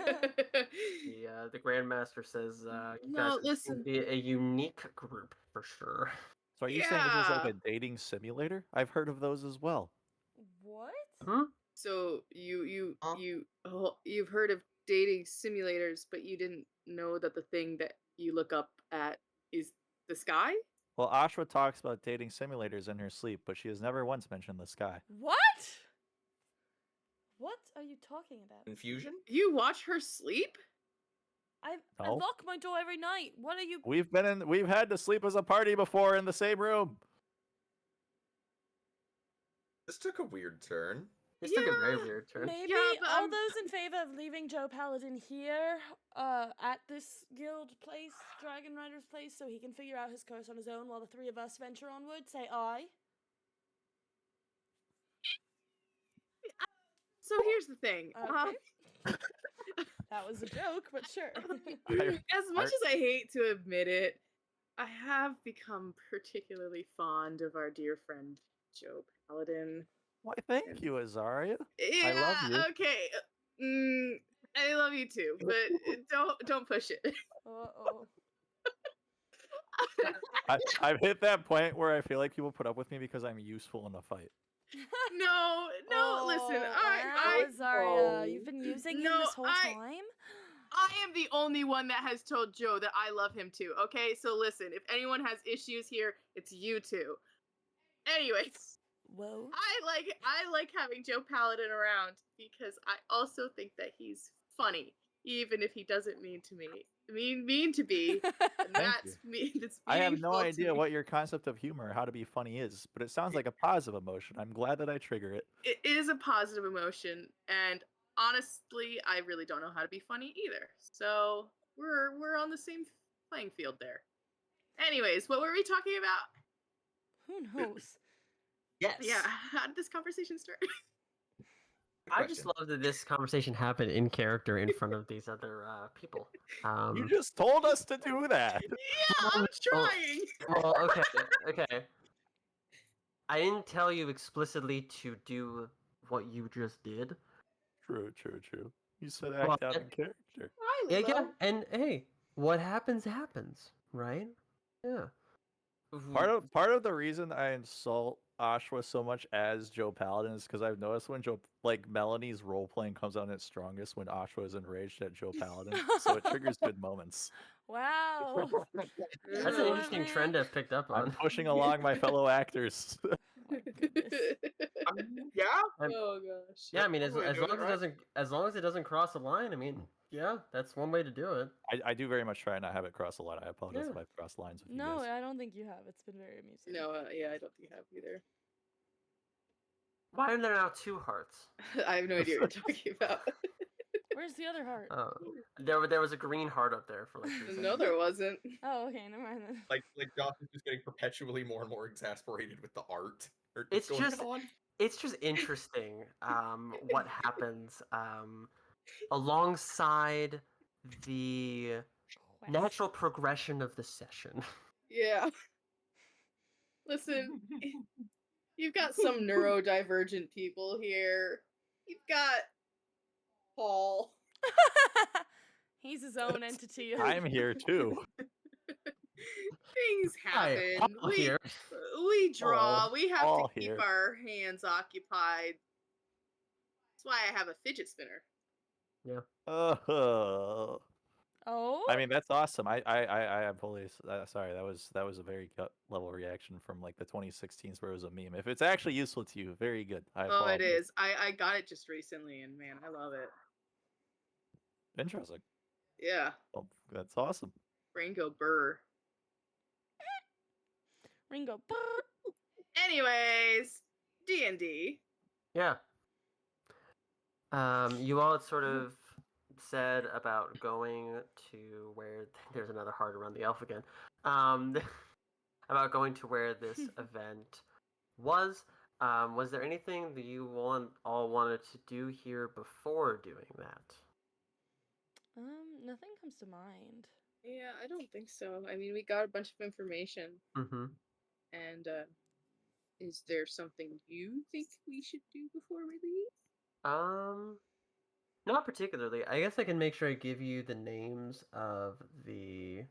Grandmaster says you guys seem to be a unique group for sure. So are you saying this is like a dating simulator? I've heard of those as well. What? Hmm? So you've heard of dating simulators, but you didn't know that the thing that you look up at is the sky? Well, Ashwa talks about dating simulators in her sleep, but she has never once mentioned the sky. What? What are you talking about? Confusion? You watch her sleep? I No. lock my door every night. What are you? We've had to sleep as a party before in the same room. This took a weird turn. This took a very weird turn. Maybe but all those in favor of leaving Joe Paladin here, at this guild place, Dragon Rider's place, so he can figure out his curse on his own while the three of us venture onward, say aye. So here's the thing. Okay. That was a joke, but sure. As much as I hate to admit it, I have become particularly fond of our dear friend Joe Paladin. Why, thank you, Azaria. Yeah, I love you. Okay. I love you too, but don't push it. Uh-oh. I've hit that point where I feel like people put up with me because I'm useful in a fight. No, listen. Wow, Zarya, you've been using him this whole time? I am the only one that has told Joe that I love him too. Okay, so listen, if anyone has issues here, it's you two. Anyways, Whoa. I like having Joe Paladin around because I also think that he's funny, even if he doesn't mean to be. And that's me. That's I have no meaningful to idea me. what your concept of humor, how to be funny is, but it sounds like a positive emotion. I'm glad that I trigger it. It is a positive emotion, and honestly, I really don't know how to be funny either. So we're on the same playing field there. Anyways, what were we talking about? Who knows? Yes. Yeah, how did this conversation start? I just love that this conversation happened in character in front of these other people. You just told us to do that. Yeah, I'm trying. Well, okay. I didn't tell you explicitly to do what you just did. True. You said Well, act out in character. Yeah, and hey, what happens, right? Yeah. Part of the reason I insult Ashwa so much as Joe Paladin is because I've noticed when Melanie's role playing comes out at its strongest when Ashwa is enraged at Joe Paladin, so it triggers good moments. Wow. That's an interesting trend I've picked up I'm on. pushing along my fellow actors. Yeah. Oh gosh. Yeah, I mean, as Way of long doing as it, it doesn't cross a line, I mean, yeah, that's one way to do it. I do very much try not have it cross the line. I apologize Yeah. if I've crossed lines with you No, guys. I don't think you have. It's been very amusing. No, yeah, I don't think I have either. Why are there now two hearts? I have no idea what you're talking about. Where's the other heart? There was a green heart up there for like 3 seconds. No, there wasn't. Oh, okay, never mind then. Like Josh is just getting perpetually more and more exasperated with the art. It's going just- on. It's just interesting what happens alongside the Quest. natural progression of the session. Yeah. Listen, you've got some neurodivergent people here. You've got Paul. He's his own entity. I'm here too. Things Hi, happen. Paul here. We draw. We have Paul to keep here. our hands occupied. That's why I have a fidget spinner. Oh. I mean, that's awesome. I am fully sorry. That was a very gut level reaction from like the 2016s where it was a meme. If it's actually useful to you, very good. I Oh, it apologize. is. I got it just recently, and man, I love it. Interesting. Yeah, Well, that's awesome. brain go burr. Ringo. Anyways, D&D. Yeah. You all had sort of said about going to where there's another heart around the elf again. About going to where this event was. Was there anything that you all wanted to do here before doing that? Nothing comes to mind. Yeah, I don't think so. I mean, we got a bunch of information, Mm-hmm. and is there something you think we should do before we leave? Not particularly. I guess I can make sure I give you the names of the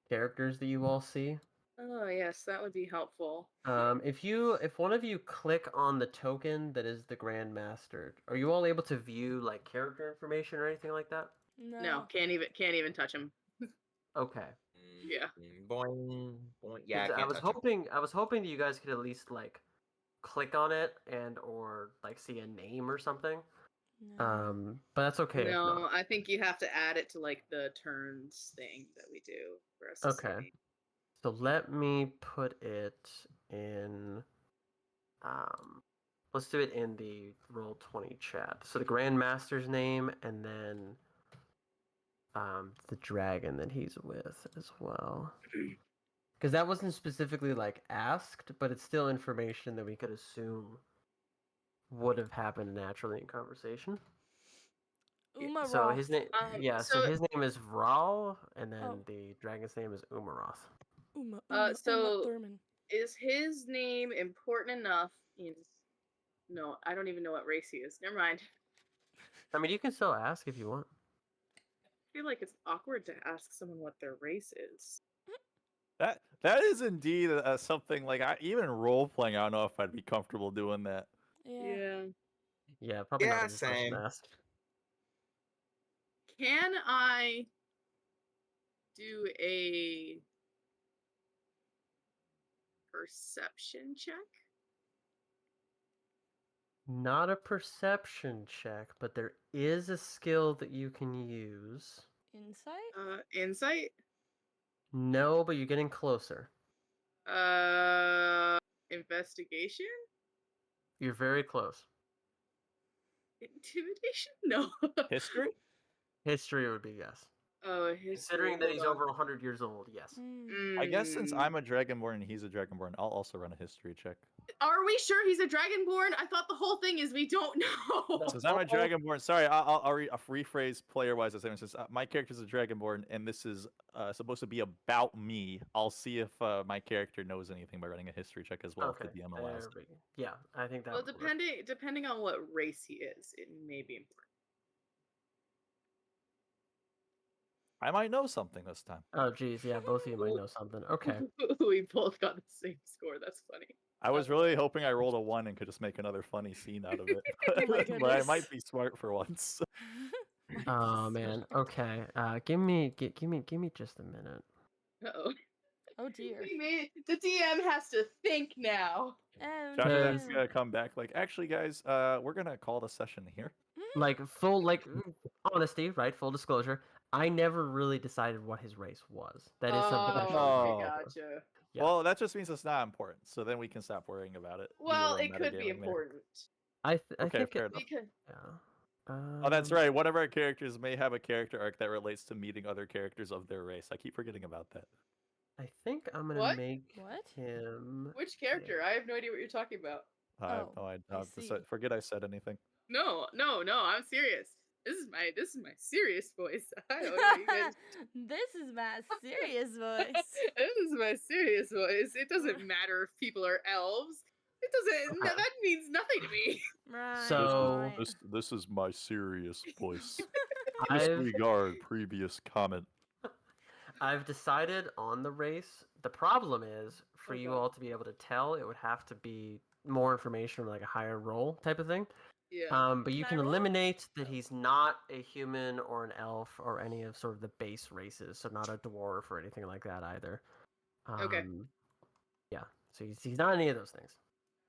characters that you all see. Oh yes, that would be helpful. If one of you click on the token that is the Grand Master, are you all able to view like character information or anything like that? No, can't even touch him. Okay. Yeah. Boing, boing. Yeah, 'Cause I can't touch him. I was hoping that you guys could at least like click on it and or like see a name or something. No. But that's okay. if No, not. I think you have to add it to like the turns thing that we do for us. to Okay. see. So let me put it in. Let's do it in the Roll20 chat. So the Grand Master's name and then the dragon that he's with as well. Because that wasn't specifically like asked, but it's still information that we could assume would have happened naturally in conversation. Uma So Roth. his name, so his name is Vral, and then the dragon's name is Umaroth. Uma so- Thurman. Is his name important enough? No, I don't even know what race he is. Never mind. I mean, you can still ask if you want. I feel like it's awkward to ask someone what their race is. That is indeed something like even role playing. I don't know if I'd be comfortable doing that. Yeah. Yeah, probably Yeah, not a good question same. to ask. Can I do a perception check? Not a perception check, but there is a skill that you can use. Insight? Insight? No, but you're getting closer. Investigation? You're very close. Intimidation? No. History? History would be yes. Oh, history. Considering that hold he's on. over 100 years old, yes. Mm. I guess since Mm. I'm a Dragonborn and he's a Dragonborn, I'll also run a history check. Are we sure he's a Dragonborn? I thought the whole thing is we don't know. Since I'm a Dragonborn, sorry, I'll rephrase player-wise the same. Since my character's a Dragonborn and this is supposed to be about me, I'll see if my character knows anything by running a history check as well Okay. if the DM allows. there we go. Yeah, I think that Well, would work. depending on what race he is, it may be important. I might know something this time. Oh, geez, yeah, both of you might know something. Okay. We both got the same score. That's funny. I was really hoping I rolled a 1 and could just make another funny scene out of it. Oh my But I goodness. might be smart for once. Oh man. Okay. Give me just a minute. Uh-oh. Oh dear. The DM has to think now. Oh, Josh Yeah. is gonna come back like, actually, guys, we're gonna call the session here. Like honesty, right? Full disclosure. I never really decided what his race was. That is something I should Oh. okay, gotcha. Yeah. Well, that just means it's not important. So then we can stop worrying about it. Well, Either it way, could be metagaming there. important. I Okay, think fair it, enough. Because yeah. Oh, that's right. One of our characters may have a character arc that relates to meeting other characters of their race. I keep forgetting about that. I think I'm gonna What? make What? him. which character? I have no idea what you're talking about. I have Oh, no idea. I see. Forget I said anything. No, I'm serious. This is my serious voice. I don't know. You guys... This is my serious voice. This is my serious voice. It doesn't matter if people are elves. It doesn't. Okay. That means nothing to me. Right. So- right. This is my serious voice. I've Disregard previous comment. I've decided on the race. The problem is for you Okay. all to be able to tell, it would have to be more information, like a higher roll type of thing. Yeah. But you Can I can roll? eliminate that he's not a human or an elf or any of sort of the base races, so not a dwarf or anything like that either. Okay. Yeah, so he's not any of those things.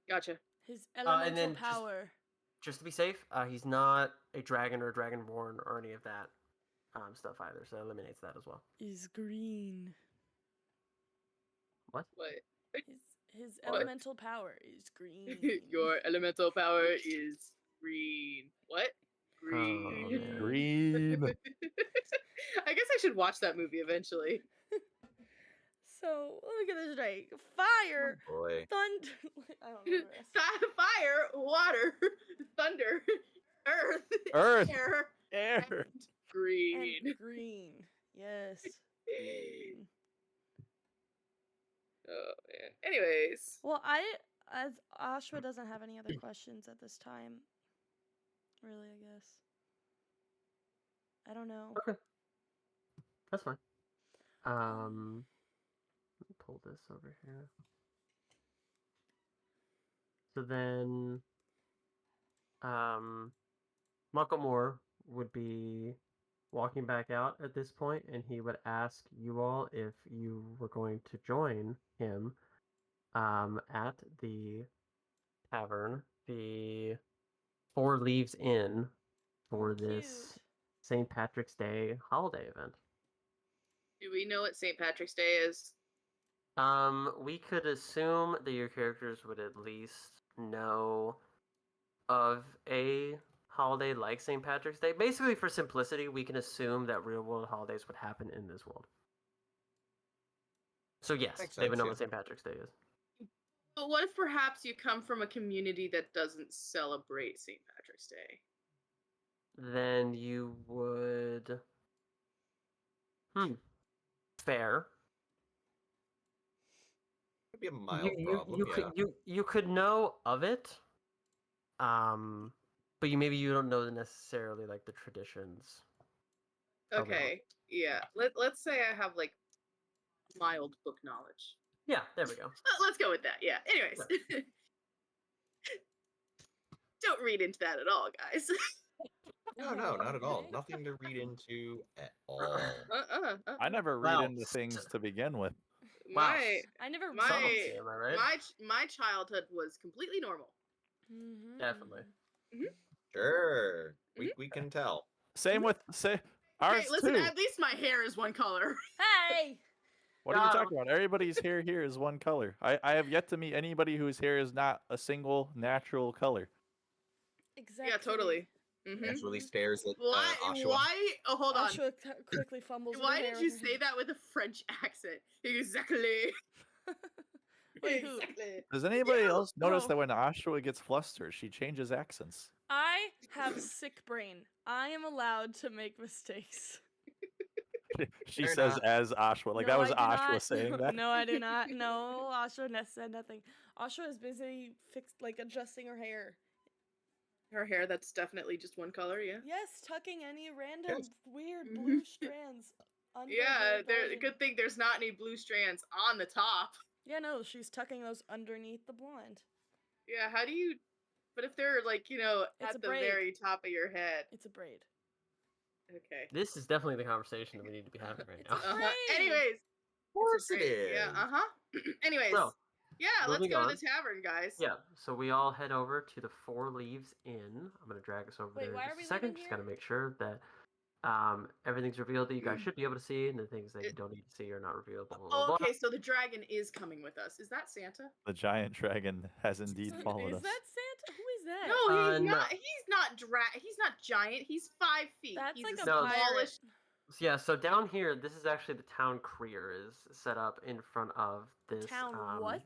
Gotcha. His and elemental then just- power. Just to be safe, he's not a dragon or a dragonborn or any of that stuff either, so that eliminates that as well. Is green. What? His What? elemental power is green. Your elemental power is green. What? Green. man. Green. I guess I should watch that movie eventually. So let me get this straight. Fire, Boy. thunder. I don't know the rest. Fire, water, thunder, earth, Earth. air, Air. and green. And green. Yes. Green. Oh man. Anyways, Well, as Ashwa doesn't have any other questions at this time. Really, I guess. I don't know. Okay. That's fine. Let me pull this over here. So then, Mucklemore would be walking back out at this point, and he would ask you all if you were going to join him at the tavern, the Four Leaves Inn, for this Cute. St. Patrick's Day holiday event. do we know what St. Patrick's Day is? We could assume that your characters would at least know of a holiday like St. Patrick's Day. Basically, for simplicity, we can assume that real world holidays would happen in this world. So yes, Makes they would sense, know yeah. what St. Patrick's Day is. But what if perhaps you come from a community that doesn't celebrate St. Patrick's Day? Then you would. Fair. Could be a mild problem. Yeah. You could know of it, but you don't know necessarily like the traditions. Probably not. Okay, yeah. Let's say I have like mild book knowledge. Yeah, there we go. Let's go with that. Yeah. Anyways, don't read into that at all, guys. No, not at all. Okay. Nothing to read into at all. I never read Wow. into things to begin with. Wow. My I never my Subtlety, am I right? my childhood was completely normal. Mhm, Definitely. Sure, we can tell. Same with ours Hey, listen, too. at least my hair is one color. Hey! What are you talking about? Everybody's hair here is one color. I have yet to meet anybody whose hair is not a single natural color. Exactly. Yeah, totally. Mm-hmm. Naturally stares at Why? Ashua. Why? Oh, hold on. Ashua quickly fumbles with Why her hair did you with her say that with a French accent? Exactly. Wait, who? Exactly. Does anybody else notice Oh. that when Ashua gets flustered, she changes accents? I have sick brain. I am allowed to make mistakes. She Fair says enough. as Ashua. Like No, that was I do Ashua not. saying that. No, I do not. No, Ashua said nothing. Ashua is busy adjusting her hair. Her hair, that's definitely just one color, yeah. Yes, tucking any random Yes. weird blue strands under Yeah, her there. Paladin. Good thing there's not any blue strands on the top. Yeah, no, she's tucking those underneath the blonde. Yeah, how do you? But if they're like, It's a at the braid. very top of your head. It's a braid. Okay. This is definitely the conversation that we need to be having right It's now. a braid. Anyways. Of course it Great. is. Yeah. Anyways. So, yeah, let's moving go on. to the tavern, guys. Yeah, so we all head over to the Four Leaves Inn. I'm gonna drag us over Wait, there why in are just we a second. leaving Just here? gotta make sure that everything's revealed that you guys should be able to see, and the things that you don't need to see are not revealed. Blah, blah, blah, Oh, blah. okay, so the dragon is coming with us. Is that Santa? The giant dragon has indeed followed Is us. that Santa? Who is that? No, he's no. not. He's not giant. He's 5 feet. That's he's like the a No. pirate. smallest. So, yeah, so down here, this is actually the town crier is set up in front of this Town what?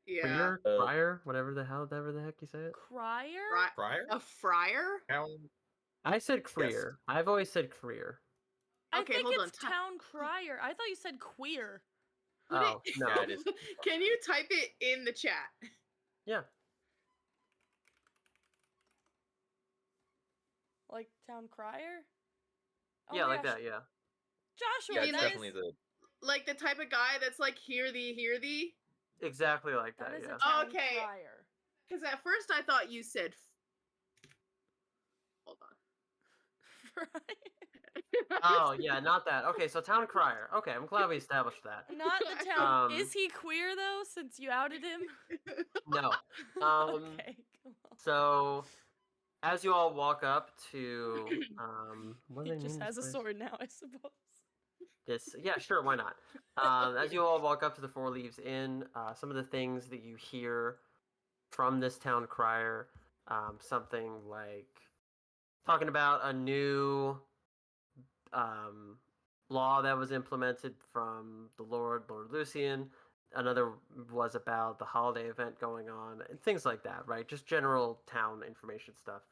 Yeah. crier, whatever the heck you say it. Crier? Friar? A friar? Town. I said crier. I've always said crier. I Okay, think hold on. it's town crier. I thought you said queer. Oh, no. Yeah, it is. Can you type it in the chat? Yeah. Like town crier? Oh Yeah, my like gosh. that, yeah. Joshua, Yeah, it's that definitely is, the. Like the type of guy that's like, hear thee. Exactly like that, that is yeah. a town Okay. crier. Because at first I thought you said. Hold on. Oh, yeah, not that. Okay, so town crier. Okay, I'm glad we established that. Not the town. Um, Is he queer though? Since you outed him. No. Okay. Cool. So, as you all walk up to, what do He they just name has a this place? sword now, I suppose. Yeah, sure, why not? As you all walk up to the Four Leaves Inn, some of the things that you hear from this town crier, something like talking about a new law that was implemented from the Lord Lucian. Another was about the holiday event going on and things like that, right? Just general town information stuff.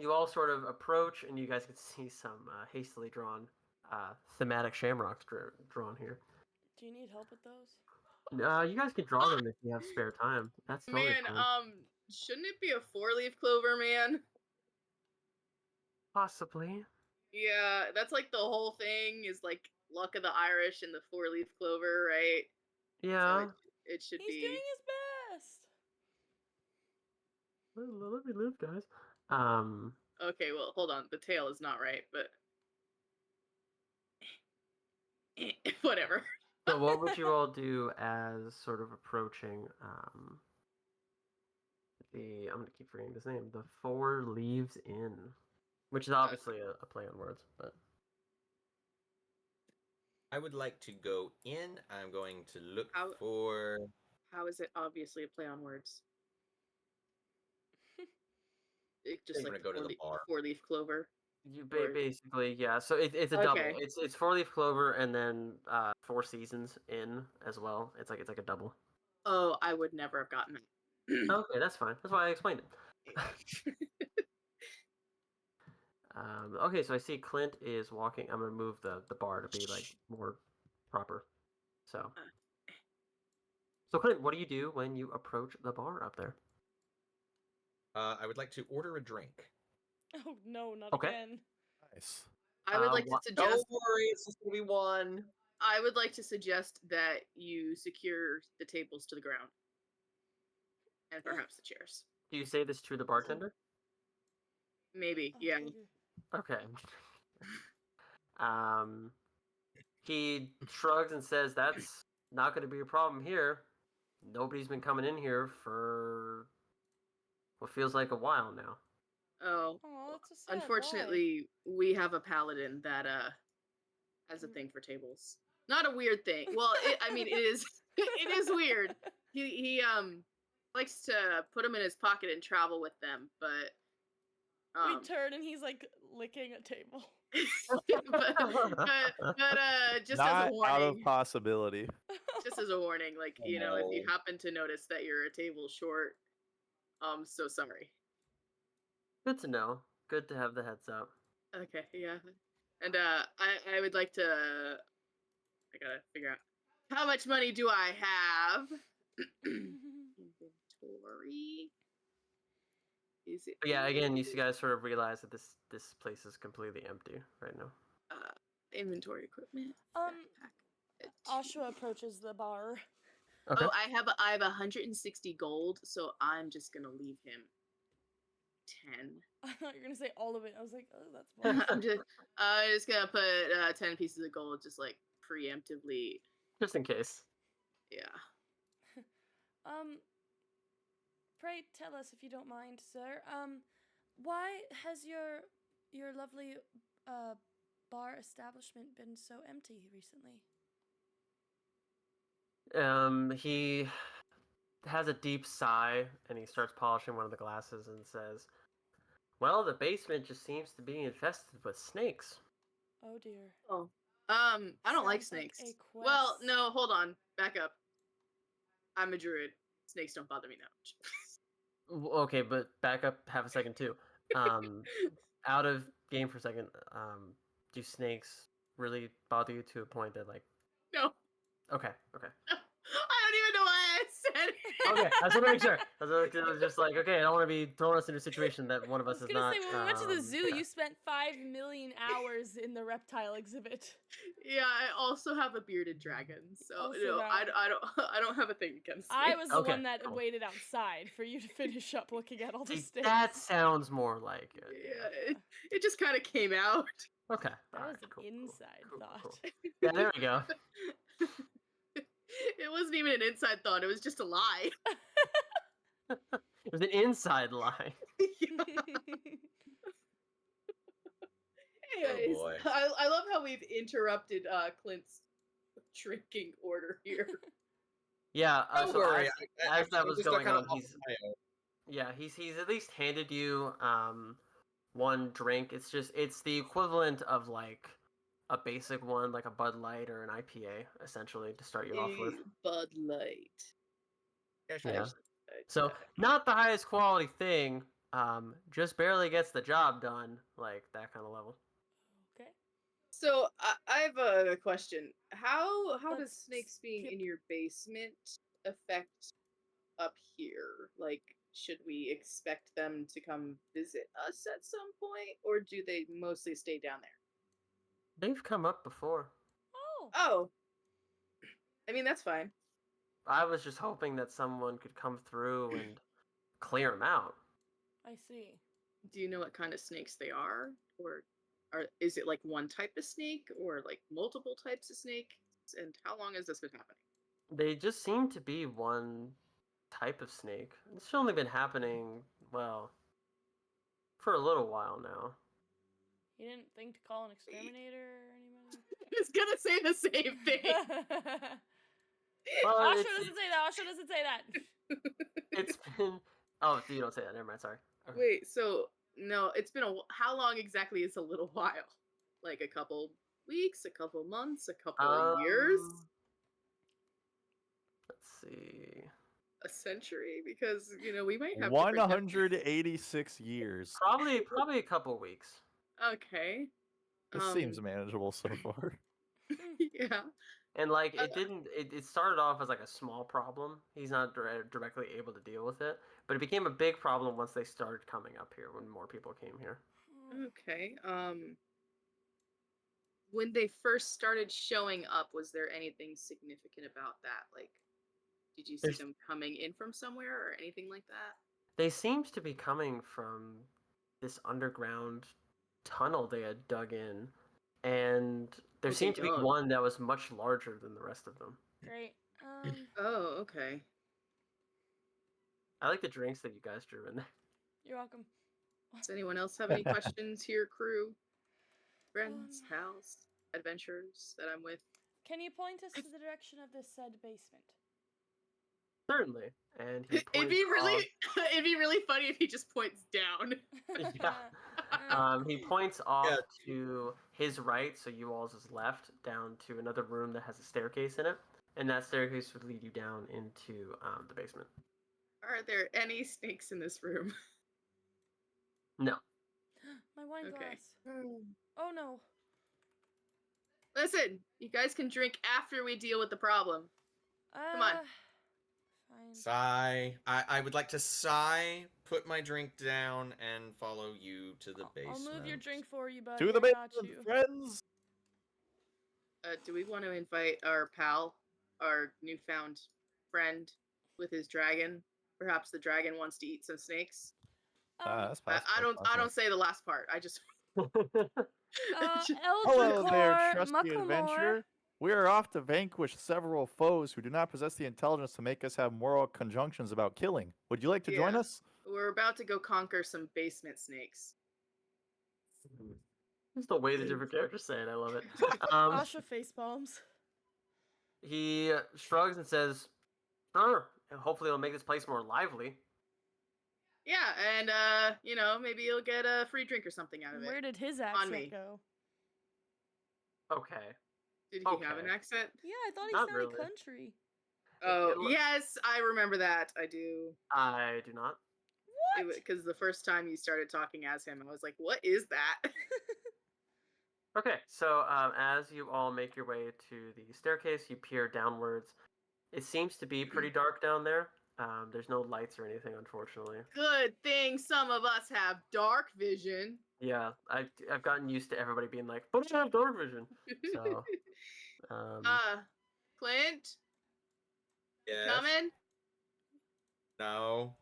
You all sort of approach, and you guys can see some hastily drawn thematic shamrocks drawn here. Do you need help with those? You guys can draw them if you have spare time. That's totally Man, fine. shouldn't it be a 4-leaf clover, man? Possibly. Yeah, that's like the whole thing is like luck of the Irish and the 4-leaf clover, right? Yeah. So it should He's be. doing his best. Let me live, guys. Okay, well, hold on. The tail is not right, but whatever. So what would you all do as sort of approaching I'm gonna keep forgetting this name, the Four Leaves Inn, which is obviously a play on words, but I would like to go in. I'm going to look How- for. How is it obviously a play on words? It just I'm like gonna go to the bar. 4-leaf clover. you Or- basically, yeah. So it's a double. Okay. It's 4-leaf clover and then 4 seasons in as well. It's like a double. Oh, I would never have gotten it. Okay, that's fine. That's why I explained it. Okay, so I see Clint is walking. I'm gonna move the bar to be like more proper. So Clint, what do you do when you approach the bar up there? I would like to order a drink. Oh no, not Okay. again. Nice. I would like to what- suggest. Don't worry, it's just gonna be one. I would like to suggest that you secure the tables to the ground, and perhaps the chairs. Do you say this to the bartender? Maybe, Oh, yeah. booger. Okay. He shrugs and says, "That's not going to be a problem here. Nobody's been coming in here for what feels like a while now." Oh, Oh, that's so sad. Why? unfortunately, we have a paladin that has a thing for tables. Not a weird thing. Well, I mean, it is. It is weird. He likes to put them in his pocket and travel with them, but We turn and he's like licking a table. but just as a Not out of warning, possibility. just as a warning, like if you happen to notice that you're a table short, so sorry. Good to know. Good to have the heads up. Okay, yeah, and I would like to. I gotta figure out how much money do I have. Inventory. Is it? But yeah, again, you guys sort of realize that this place is completely empty right now. Inventory equipment. Backpack. Joshua approaches the bar. Okay. Oh, I have 160 gold, so I'm just gonna leave him 10. I thought you were gonna say all of it. I was like, oh, that's one. I'm just gonna put 10 pieces of gold, just like preemptively. Just in case. Yeah. Pray tell us if you don't mind, sir. Why has your lovely bar establishment been so empty recently? He has a deep sigh and he starts polishing one of the glasses and says, "Well, the basement just seems to be infested with snakes." Oh dear. Oh. I don't like Sounds like snakes. a Well, quest. no, hold on. Back up. I'm a druid. Snakes don't bother me that much. Okay, but back up half a second too. Out of game for a second. Do snakes really bother you to a point that like? No. Okay. I don't even know why I said it. Okay, I just want to make sure. I was just like, okay, I don't want to be throwing us into a situation that one of I us was is gonna not. say when we went to the zoo, yeah. you spent 5 million hours in the reptile exhibit. Yeah, I also have a bearded dragon, so Also no, that. I don't have a thing against I snakes. was the Okay, one that cool. waited outside for you to finish up looking at all the See, snakes. that sounds more like it. Yeah, it just kind of came out. Okay. That alright, was an cool, inside cool, thought. cool. Yeah, there we go. It wasn't even an inside thought. It was just a lie. It was an inside lie. Anyways, boy. I love how we've interrupted Clint's drinking order here. Yeah. Don't So worry. as that I'm was just going kinda on, off he's my own. yeah, he's at least handed you one drink. It's the equivalent of like a basic one, like a Bud Light or an IPA, essentially, to start you off with. Bud Light. Yeah. So not the highest quality thing. Just barely gets the job done, like that kind of level. Okay. So I have a question. How does Let's snakes being skip- in your basement affect up here? Like, should we expect them to come visit us at some point, or do they mostly stay down there? They've come up before. Oh. Oh, I mean that's fine. I was just hoping that someone could come through and clear them out. I see. Do you know what kind of snakes they are, or is it like one type of snake, or like multiple types of snake? And how long has this been happening? They just seem to be one type of snake. It's only been happening, well, for a little while now. You didn't think to call an exterminator or anybody? I was gonna say the same thing. Well, Osho doesn't say that. Osho doesn't say that. it's been. Oh, you don't say that. Never mind. Sorry. Okay. Wait, so no, it's been how long exactly is a little while? Like a couple weeks, a couple months, a couple of years, Let's see. a century? Because we might have different 186 years. Probably a couple weeks. Okay. This seems manageable so far. Yeah. And like it didn't. It started off as like a small problem. He's not directly able to deal with it, but it became a big problem once they started coming up here. When more people came here. Okay. When they first started showing up, was there anything significant about that? Like, did you see them coming in from somewhere or anything like that? They seemed to be coming from this underground tunnel they had dug in, and there What they seemed to be dug? one that was much larger than the rest of them. Great. Oh, okay. I like the drinks that you guys drew in there. You're welcome. Does anyone else have any questions here, crew? Friends, pals, adventurers that I'm with? Can you point us to the direction of this said basement? Certainly. And he It'd points be really, off- it'd be really funny if he just points down. Yeah. He points off Yeah. to his right, so you all's is left, down to another room that has a staircase in it, and that staircase would lead you down into the basement. Are there any snakes in this room? No. My wine Okay. glass. Oh no. Listen, you guys can drink after we deal with the problem. Come on. Fine. Sigh. I would like to sigh, put my drink down, and follow you to the basement. I'll move your drink for you, bud. To the I got basement, you. friends. Do we want to invite our pal, our newfound friend with his dragon? Perhaps the dragon wants to eat some snakes. That's I possible. don't say the last part. I just Hello there, Eldricor, trusty Mucklemore. adventurer. We are off to vanquish several foes who do not possess the intelligence to make us have moral conjunctions about killing. Would you like to join Yeah. us? We're about to go conquer some basement snakes. Just the way the different characters say it, I love it. Asha face palms. He shrugs and says, "Sure. Hopefully, it'll make this place more lively." Yeah, and maybe you'll get a free drink or something out of Where it. did his me. accent go? Okay. Did he have an okay. accent? Yeah, I thought he Not sounded really. country. Oh, it- yes, I remember that. I do. I do not. What? Because the first time you started talking as him, I was like, what is that? Okay, so as you all make your way to the staircase, you peer downwards. It seems to be pretty dark down there. There's no lights or anything, unfortunately. Good thing some of us have dark vision. Yeah, I've gotten used to everybody being like, "But I have dark vision." So, Clint, Yes. coming? No.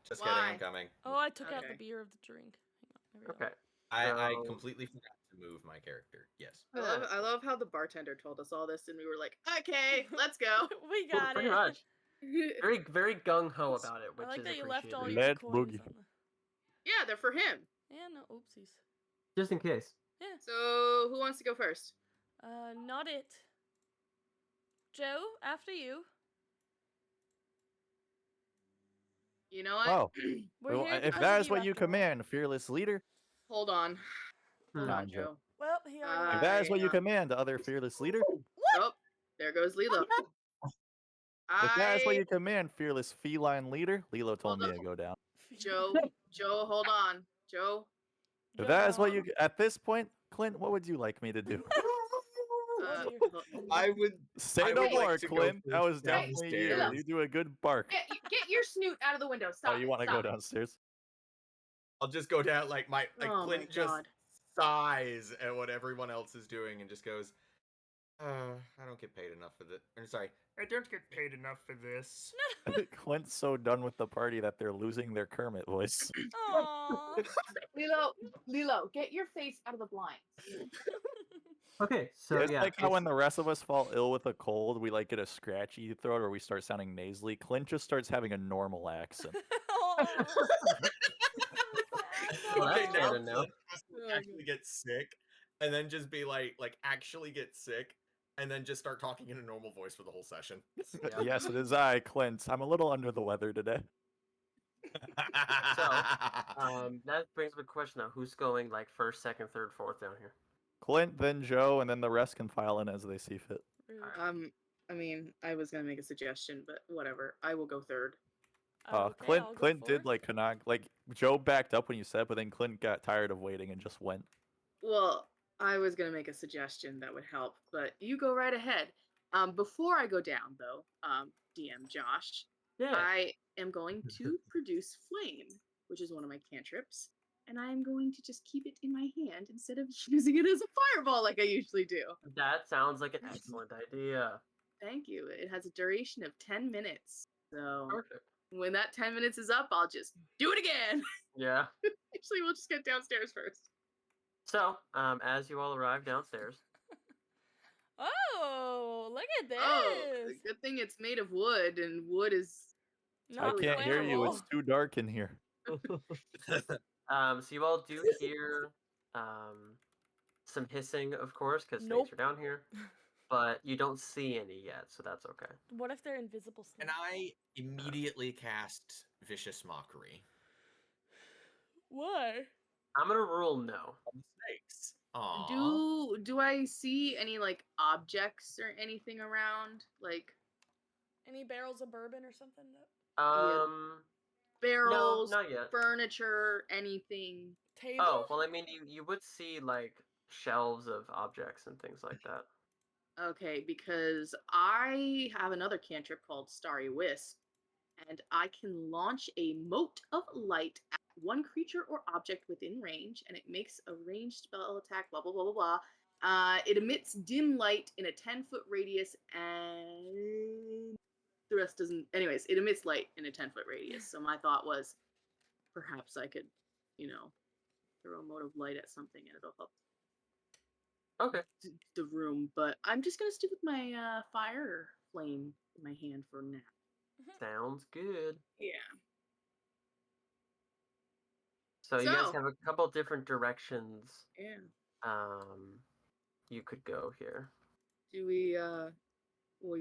Just kidding, Why? I'm coming. Oh, I took out the Okay. beer of the drink. Hang on, there we go. okay. I So- completely forgot to move my character. Yes. I love how the bartender told us all this, and we were like, okay, let's go. We got pretty it. much. Very, very gung ho about it, I which like is that you left all appreciated. your Let's coins boogie. on the... Yeah, they're for him. Yeah, no, oopsies. Just in case. Yeah. So who wants to go first? Not it. Joe, after you. You know what? Oh, We're well, here if because that of is what you after all. command, fearless leader. Hold on. Hold on, Fine, Joe. Joe. Well, he already If that is what you I, command, other fearless leader. Oh, there goes Lilo. If that is what you command, fearless feline leader. Lilo told Hold me to go down. Joe, hold on. Joe, If that is what Joe. you at this point, Clint, what would you like me to do? Oh, dear. I would Say I no would like more, to go Clint. That was first down the definitely you. stairs. You do a good bark. get your snoot out of the window. Stop. Oh, you want to go downstairs? I'll just go down like Oh Clint my just God. sighs at what everyone else is doing and just goes, I don't get paid enough for this. Or, sorry, I don't get paid enough for this. Clint's so done with the party that they're losing their Kermit voice. Aw. Lilo, get your face out of the blinds. Okay, so It's yeah, like how when the rest of us fall ill with a cold, we like get a scratchy throat or we start sounding nasally. Clint just starts having a normal accent. Aw. Well, Okay, that's now fair to know. Clint has to actually get sick and then just be like actually get sick and then just start talking in a normal voice for the whole session. Yeah. Yes, it is I, Clint. I'm a little under the weather today. That brings up a question now. Who's going like first, second, third, fourth down here? Clint, then Joe, and then the rest can file in as they see fit. Rude. I mean, I was gonna make a suggestion, but whatever. I will go third. Okay, Clint, I'll go Clint did fourth. like Joe backed up when you said, but then Clint got tired of waiting and just went. Well, I was gonna make a suggestion that would help, but you go right ahead. Before I go down, though, DM Josh, Yeah. I am going to produce flame, which is one of my cantrips, and I am going to just keep it in my hand instead of using it as a fireball like I usually do. That sounds like an excellent idea. Thank you. It has a duration of 10 minutes. So Perfect. when that 10 minutes is up, I'll just do it again. Yeah. Actually, we'll just get downstairs first. So, as you all arrive downstairs, Oh, look at this. Oh, good thing it's made of wood, and wood is. Not I Totally can't hear you. It's flammable. too dark in here. so you all do hear some hissing, of course, because Nope. snakes are down here, but you don't see any yet, so that's okay. What if they're invisible snakes? And I immediately cast Vicious Mockery Why? I'm gonna rule no. on the snakes. Aww. Do I see any like objects or anything around? Like Any barrels of bourbon or something? barrels, no, not yet. furniture, anything? Table? Oh, well, I mean, you would see, like, shelves of objects and things like that. Okay, because I have another cantrip called Starry Wisp, and I can launch a mote of light at one creature or object within range, and it makes a ranged spell attack, blah, blah, blah, blah, blah. It emits dim light in a 10-foot radius, and the rest doesn't. Anyways, it emits light in a 10-foot radius, so my thought was perhaps I could, throw a mote of light at something and it'll help Okay. the room, but I'm just gonna stick with my fire flame in my hand for now. Sounds good. Yeah. So you guys So- have a couple different directions Yeah. you could go here. Do we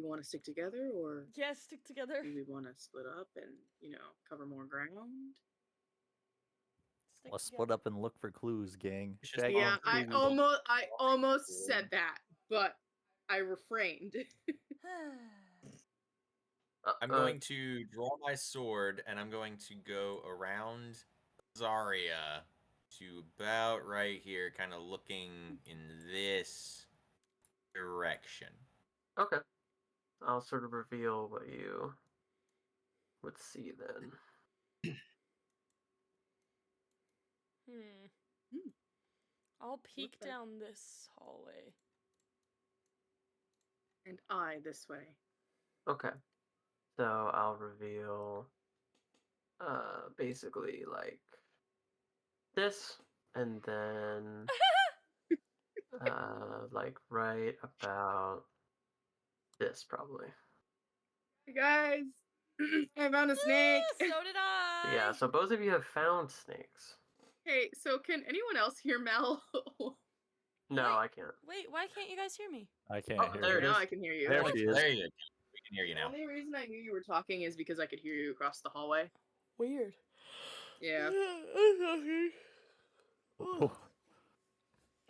want to stick together, or Yes, stick together. do we want to split up and cover more ground? Stick Let's split up and look for clues, gang. It's just Shaggy Yeah, and I Scooby. almost said that, but I refrained. I'm going to draw my sword and I'm going to go around Zarya to about right here, kind of looking in this direction. Okay. I'll sort of reveal what you would see then. I'll peek like- down this hallway. And I this way. Okay. So I'll reveal basically like this, and then like right about this probably. Hey guys, I found a snake. So did I. Yeah, so both of you have found snakes. Hey, so can anyone else hear Mel? No, Wait. I can't. Wait, why can't you guys hear me? I can't Oh, hear there you. it Now is. I can hear you. There she is. There you go. We can hear you The now. only reason I knew you were talking is because I could hear you across the hallway. Weird. Yeah. Oh,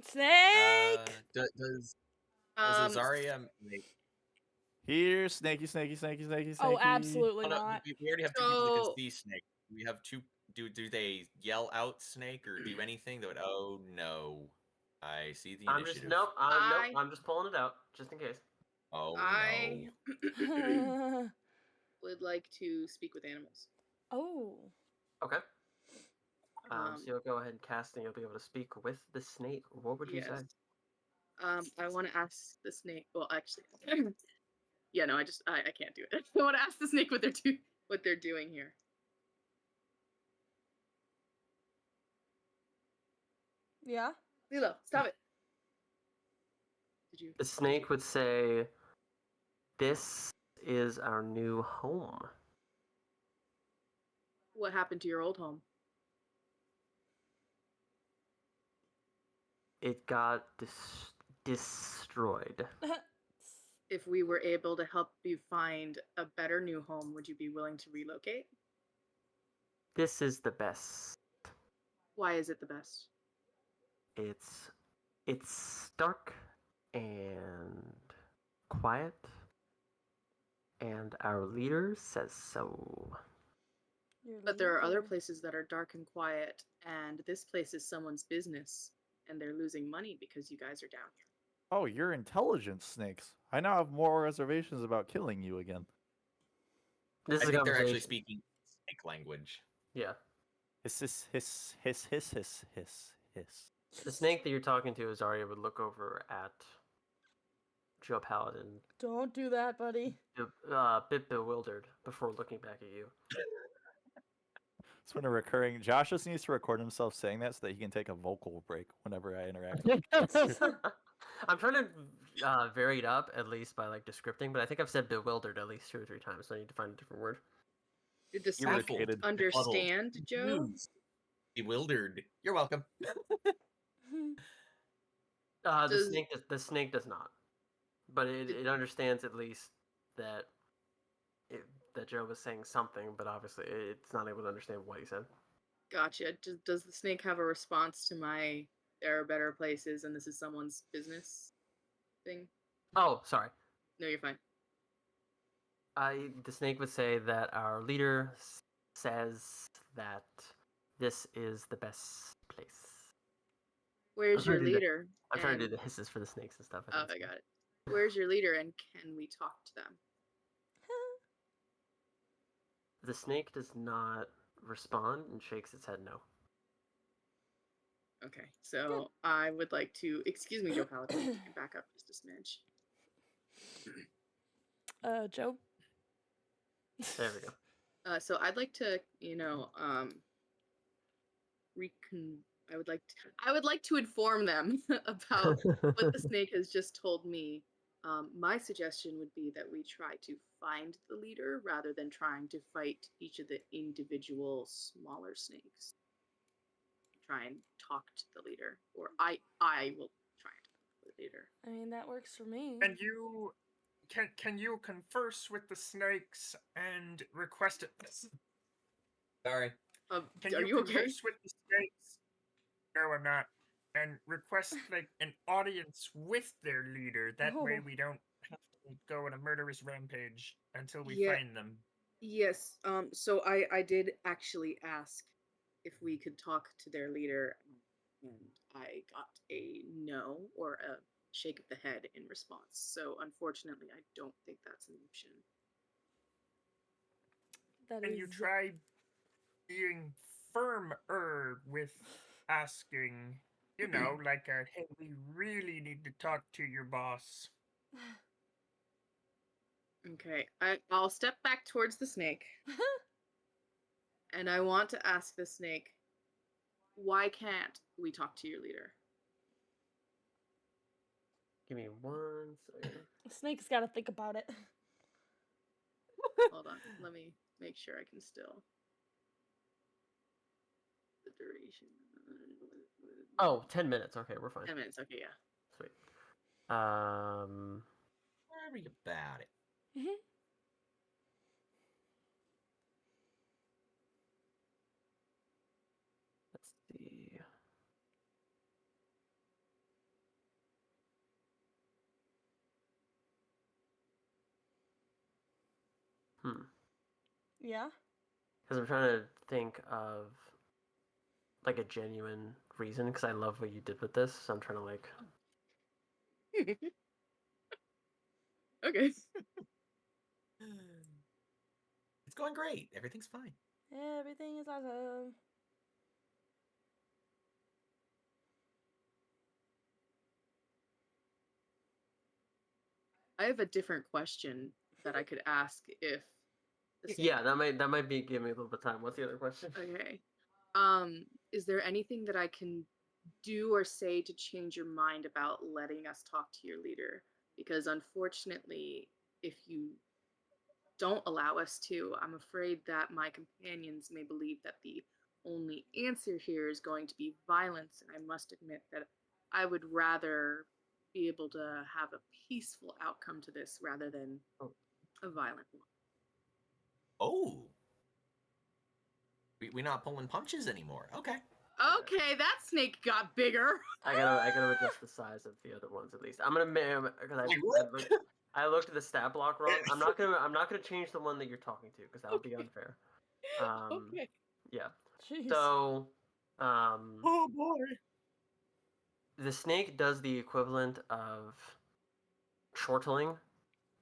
Snake! Does Um, Zarya make... here, snaky, snaky, snaky, snaky, snaky. Oh, absolutely Oh, no, not. we already have two people that So- can see snake. We have two. Do they yell out snake or do anything that would? Oh no, I see the I'm just initiative. nope, I- I'm just pulling it out just in case. Oh I no. would like to speak with animals. Oh. Okay. So Um, you'll go ahead and cast, and you'll be able to speak with the snake. What would you Yes. say? I want to ask the snake. Well, actually, yeah, no, I can't do it. I want to ask the snake what they're doing here. Yeah? Lilo, stop it. Did you? The snake would say, "This is our new home." What happened to your old home? It got destroyed. If we were able to help you find a better new home, would you be willing to relocate? This is the best. Why is it the best? It's dark and quiet, and our leader says so. But there are other places that are dark and quiet, and this place is someone's business, and they're losing money because you guys are down here. Oh, you're intelligent, snakes. I now have more reservations about killing you again. This I is a think they're actually conversation. speaking snake language. Yeah, Hiss, hiss, hiss, hiss, hiss, hiss, hiss, hiss. the snake that you're talking to, Azaria, would look over at Joe Paladin, Don't do that, buddy. a bit bewildered before looking back at you. It's been a recurring. Josh just needs to record himself saying that so that he can take a vocal break whenever I interact. I'm trying to vary it up at least by like descripting, but I think I've said bewildered at least 2 or 3 times, so I need to find a different word. Did the snake Irritated. understand, Joe? Confused, bewildered. You're welcome. The snake does not, but it understands at least that that Joe was saying something, but obviously it's not able to understand what he said. Gotcha. Does the snake have a response to my "there are better places and this is someone's business" thing? Oh, sorry. No, you're fine. The snake would say that our leader says that this is the best place. Where's your leader? I'm trying to do the hisses for the snakes and stuff. Oh, I got it. Where's your leader, and can we talk to them? The snake does not respond and shakes its head no. Okay, so I would like to excuse me, Joe Paladin, back up just a smidge. Joe? There we go. So I'd like to, I would like to inform them about what the snake has just told me. My suggestion would be that we try to find the leader rather than trying to fight each of the individual smaller snakes. Try and talk to the leader, or I will try and talk to the leader. I mean, that works for me. And you can you converse with the snakes and request it? Sorry. Are Can you okay? converse with the snakes? No, I'm not. And request like an audience with their leader. That way Oh. we don't have to go on a murderous rampage until we Yeah. find them. Yes. So I did actually ask if we could talk to their leader, and I got a no or a shake of the head in response. So unfortunately, I don't think that's an option. And you try being firmer with asking, like a, hey, we really need to talk to your boss. Okay, I'll step back towards the snake. And I want to ask the snake, why can't we talk to your leader? Give me 1 second. The snake's got to think about it. Hold on, let me make sure I can still. The duration. Oh, 10 minutes. Okay, we're fine. 10 minutes, okay, yeah. Sweet. Worry about it. Let's see. Yeah? Because I'm trying to think of like a genuine reason, because I love what you did with this, so I'm trying to like... Okay. It's going great. Everything's fine. Everything is awesome. I have a different question that I could ask if the snake... Yeah, that might be give me a little bit of time. What's the other question? Okay. Is there anything that I can do or say to change your mind about letting us talk to your leader? Because unfortunately, if you don't allow us to, I'm afraid that my companions may believe that the only answer here is going to be violence, and I must admit that I would rather be able to have a peaceful outcome to this rather than a violent one. Oh. We're not pulling punches anymore. Okay. Okay, that snake got bigger. I gotta adjust the size of the other ones at least. I'm gonna because I looked at the stat block wrong. I'm not gonna change the one that you're talking to because that would be unfair. Okay. Yeah. Jeez. So, Oh boy. the snake does the equivalent of chortling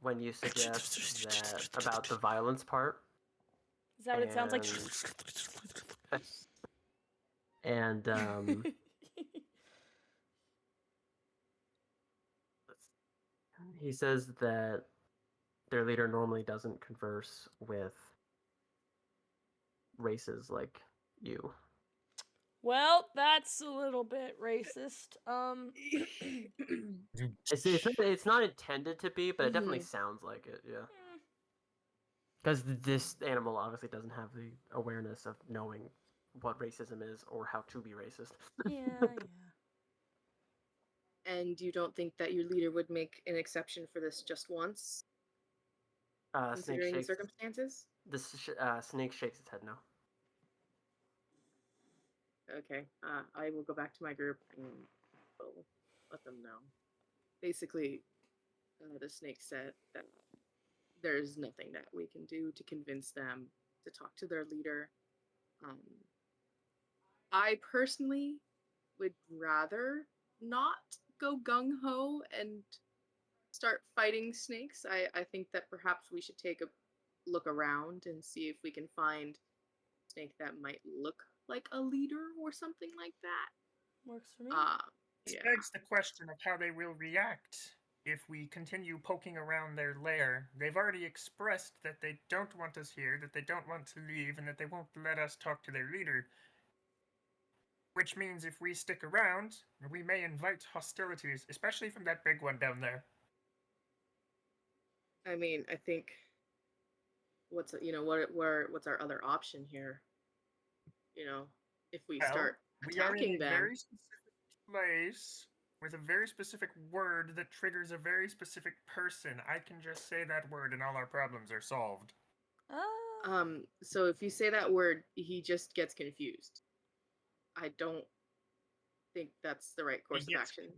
when you suggest that about the violence part. Is that what it sounds like? And he says that their leader normally doesn't converse with races like you. Well, that's a little bit racist. It's not intended to be, but it definitely Mhm. sounds like it. Yeah. Because this animal obviously doesn't have the awareness of knowing what racism is or how to be racist. Yeah. And you don't think that your leader would make an exception for this just once, Snake considering the shakes. circumstances? Snake shakes its head no. Okay, I will go back to my group and will let them know. Basically, the snake said that there's nothing that we can do to convince them to talk to their leader. I personally would rather not go gung-ho and start fighting snakes. I think that perhaps we should take a look around and see if we can find a snake that might look like a leader or something like that. Works for me. This Yeah. begs the question of how they will react if we continue poking around their lair. They've already expressed that they don't want us here, that they don't want to leave, and that they won't let us talk to their leader. Which means if we stick around, we may invite hostilities, especially from that big one down there. I mean, I think what's our other option here? If we start We are in attacking a them. very specific place with a very specific word that triggers a very specific person. I can just say that word and all our problems are solved. So if you say that word, he just gets confused. I don't think that's the right course of action.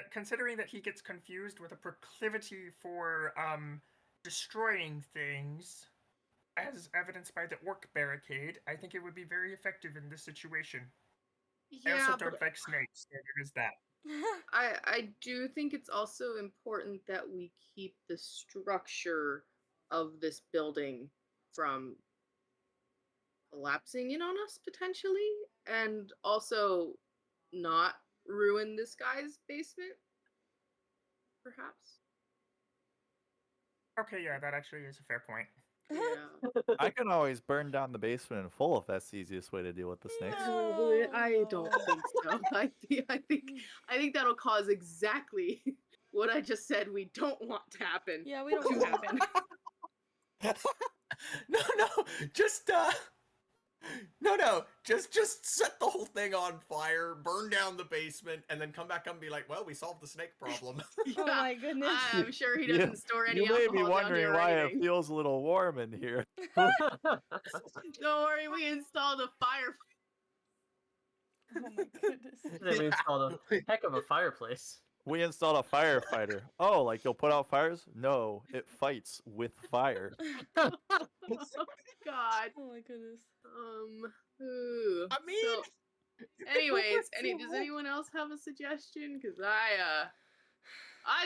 Considering that he gets confused with a proclivity for destroying things, as evidenced by the orc barricade, I think it would be very effective in this situation. I Yeah, also don't but like snakes, so there is that. I do think it's also important that we keep the structure of this building from collapsing in on us potentially, and also not ruin this guy's basement, perhaps. Okay, yeah, that actually is a fair point. Yeah. I can always burn down the basement in full if that's the easiest way to deal with the snakes. No, I don't think so. I think that'll cause exactly what I just said we don't want to happen. Yeah, we don't to want happen. No, just just set the whole thing on fire, burn down the basement, and then come back up and be like, well, we solved the snake problem. Oh my goodness. I'm sure he doesn't store any You may alcohol be down wondering here or why anything. it feels a little warm in here. Don't worry, we installed a fire. Oh my goodness. Then we installed a heck of a fireplace. We installed a firefighter. Oh, like you'll put out fires? No, it fights with fire. Oh God. Oh my goodness. Ooh. I mean, So, anyways, does anyone else have a suggestion? Because I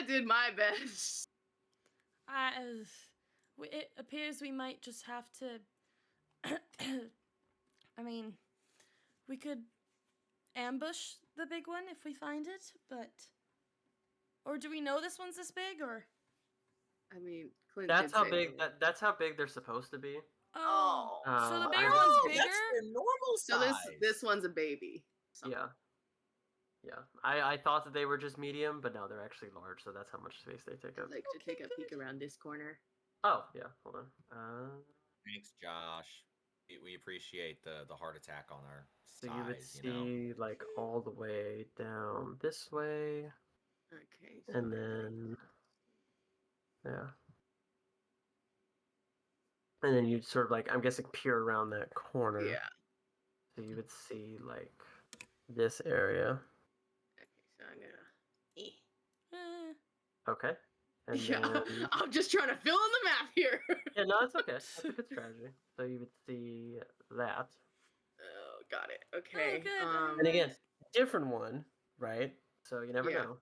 did my best. It appears we might just have to. I mean, we could ambush the big one if we find it, but. Or do we know this one's this big, or? I mean, Clint That's did how say big. so. That's how big they're supposed to be. Oh. So the I bigger don't- one's that's bigger? their normal So size. this one's a baby. So. Yeah. Yeah. I thought that they were just medium, but no, they're actually large. So that's how much space they take up. I'd like to take a peek around this corner. Oh yeah. Hold on. Thanks, Josh. We appreciate the heart attack on our So you would size, see like all the way down this way, Okay. and then yeah, and then you'd sort of like I'm guessing peer around that corner. Yeah. So you would see like this area. Okay, so I'm gonna. Okay. And Yeah, then... I'm just trying to fill in the map here. Yeah, no, it's okay. That's a good strategy. So you would see that. Oh, got it. Okay. good. And again, different one, right? So you never Yeah. know.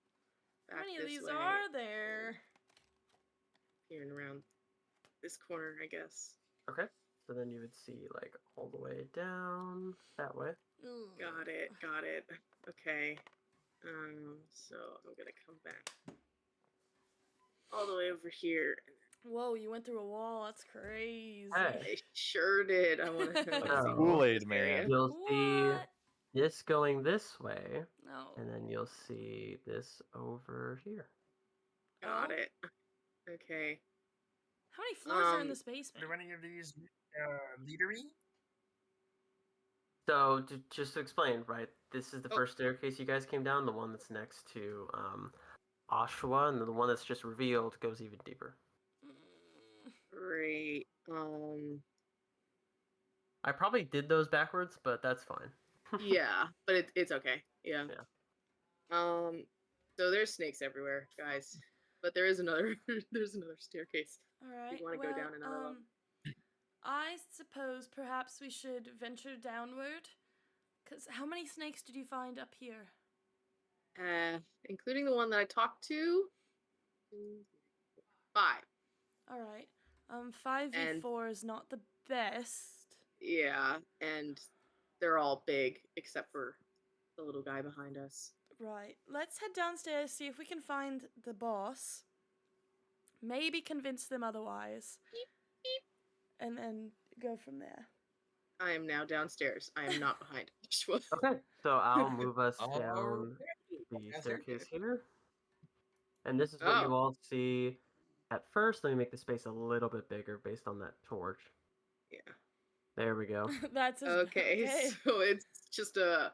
How back many of this these way, are there? peering around this corner, I guess. Okay. So then you would see like all the way down that way. Got it. Got it. Okay. So I'm gonna come back all the way over here. Whoa, you went through a wall. That's crazy. Hey. I sure did. I want to see Oh. Kool-Aid this area. man. You'll see What? this going this way, No. and then you'll see this over here. Got Oh. it. Okay. How many floors are in Um, this basement? Do any of these leadery? So, just to explain, right, this is the Oh. first staircase you guys came down, the one that's next to Oshawa, and the one that's just revealed goes even deeper. Mm, Great. I probably did those backwards, but that's fine. Yeah, but it's okay. Yeah. Yeah. So there's snakes everywhere, guys. But there is another there's another staircase. all right. You want to go down another level? I suppose perhaps we should venture downward. Because how many snakes did you find up here? Including the one that I talked to. 5. All right. 5v4 is not the best. Yeah, and they're all big except for the little guy behind us. Right. Let's head downstairs, see if we can find the boss. Maybe convince them otherwise. Beep, beep. And then go from there. I am now downstairs. I am not behind Joshua. Okay, so I'll move us down Alright. the Downstairs. staircase here. And this is what you Oh. all see at first. Let me make the space a little bit bigger based on that torch. Yeah. There we go. That's his, Okay, so it's just a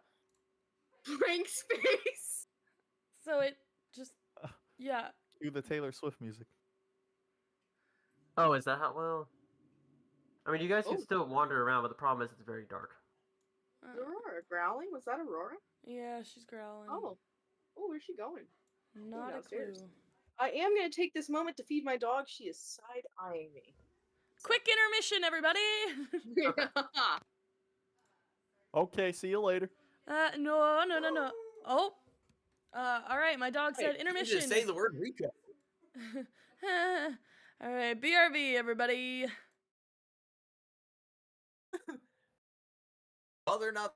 blank space. So it just, yeah. Cue the Taylor Swift music. Oh, is that how? Well, I mean, you guys can Oh. still wander around, but the problem is it's very dark. Aurora growling? Was that Aurora? Yeah, she's growling. Oh, where's she going? Not a downstairs. clue. I am gonna take this moment to feed my dog. She is side eyeing me. Quick intermission, everybody! Okay, see you later. No. Oh. All right, my dog said You intermission. just say the word recap. All right, BRB, everybody. Well, they're not.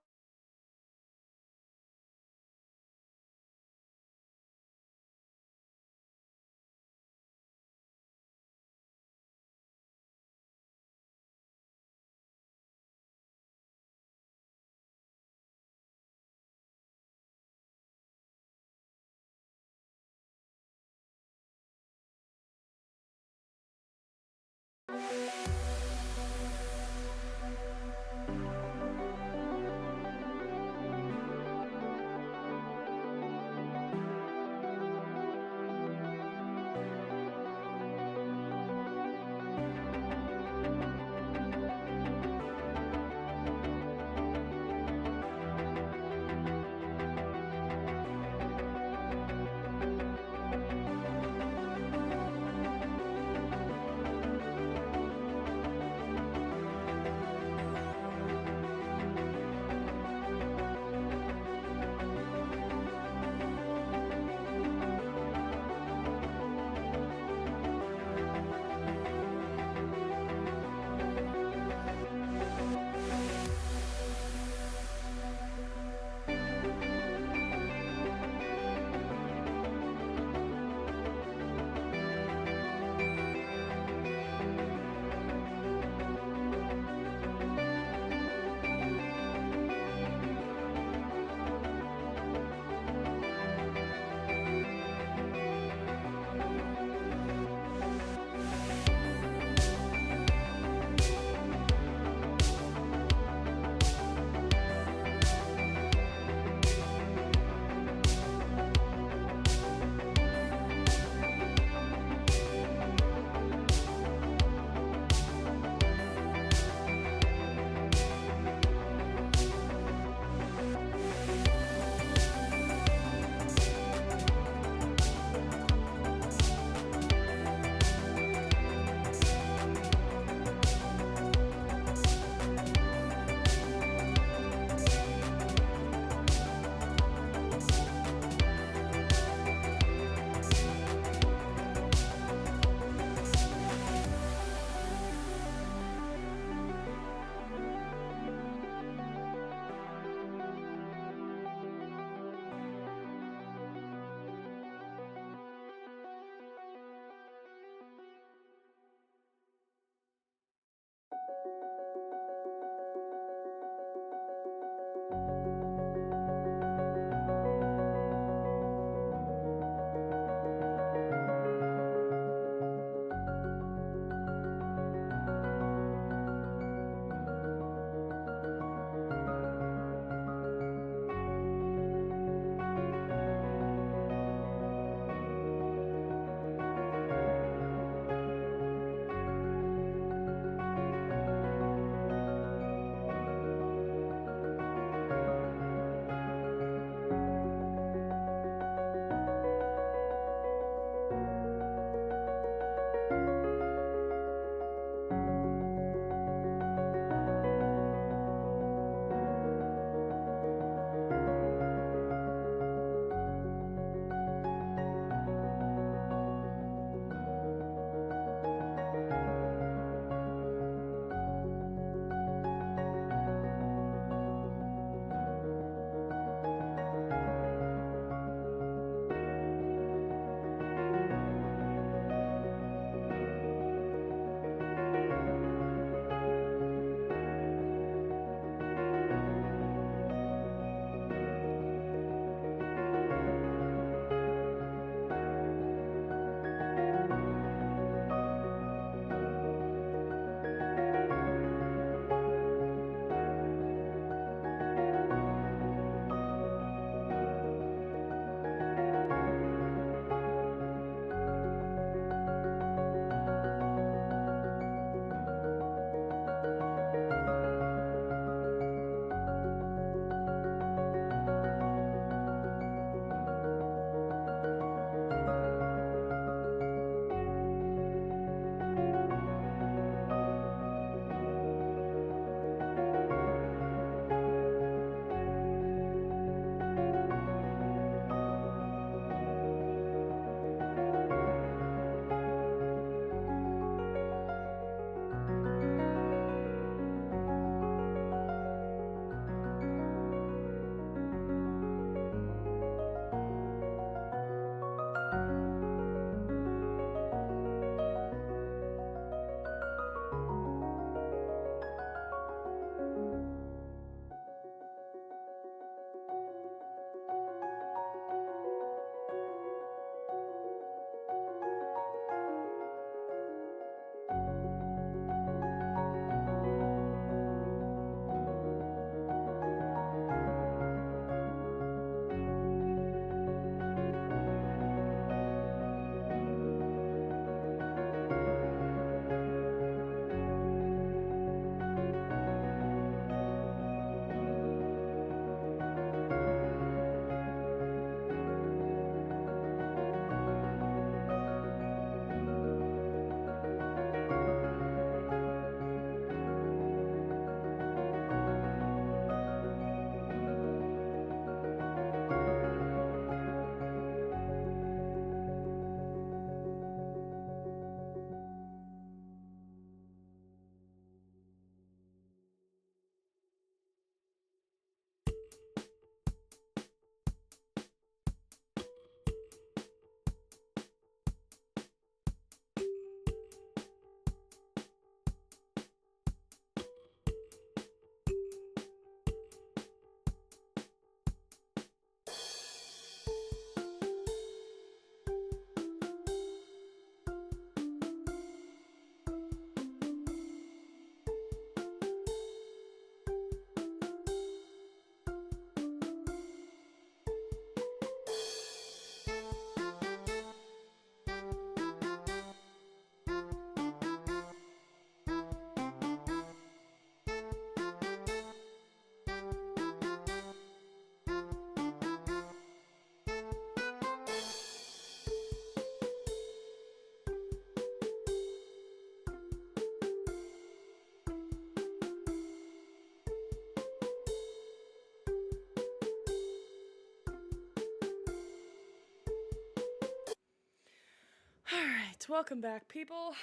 welcome back, people.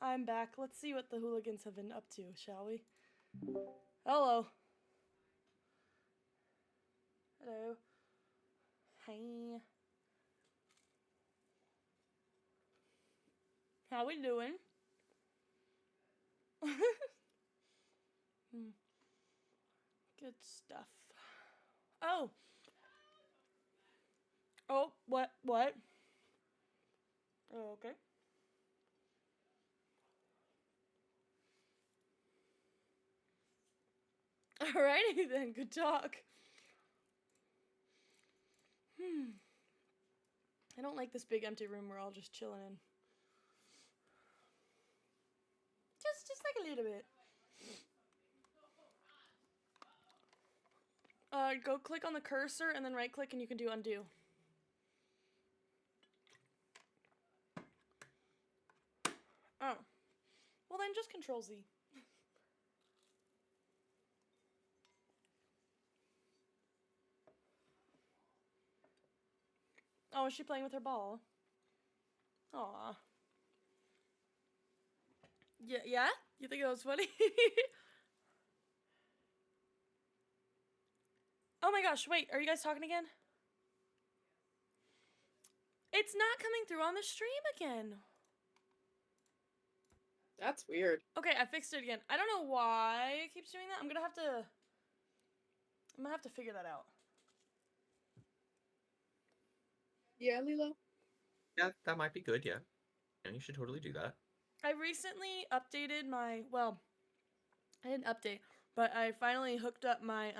I'm back. Let's see what the hooligans have been up to, shall we? Hello. Hello. Hey. How we doing? Good stuff. Oh. Oh, what? Oh, okay. Alrighty then, good talk. I don't like this big empty room we're all just chilling in. Just like a little bit. Go click on the cursor and then right click and you can do undo. Oh. Well then just Control Z. Oh, is she playing with her ball? Aw. Yeah? You think it was funny? Oh my gosh, wait, are you guys talking again? It's not coming through on the stream again. That's weird. Okay, I fixed it again. I don't know why it keeps doing that. I'm gonna have to figure that out. Yeah, Lilo. Yeah, that might be good. Yeah, you should totally do that. I recently updated my, well, I didn't update, but I finally hooked up my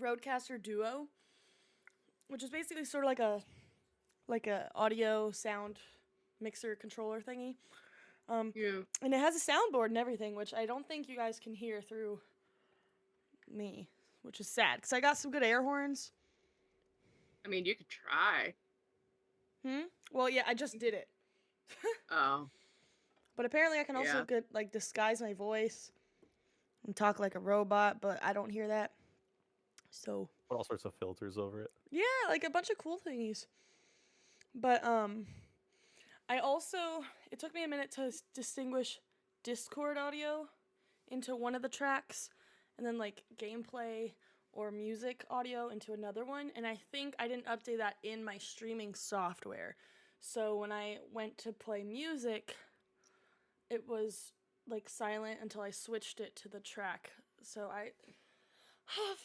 Rodecaster Duo, which is basically sort of like a audio sound mixer controller thingy. Yeah. And it has a soundboard and everything, which I don't think you guys can hear through me, which is sad because I got some good air horns. I mean, you could try. Well, yeah, I just did it. Oh. But apparently I can also disguise my voice and talk like a robot, but I don't hear that. So Put all sorts of filters over it. yeah, like a bunch of cool thingies. But I also, it took me a minute to distinguish Discord audio into one of the tracks and then like gameplay or music audio into another one, and I think I didn't update that in my streaming software. So when I went to play music, it was like silent until I switched it to the track. So I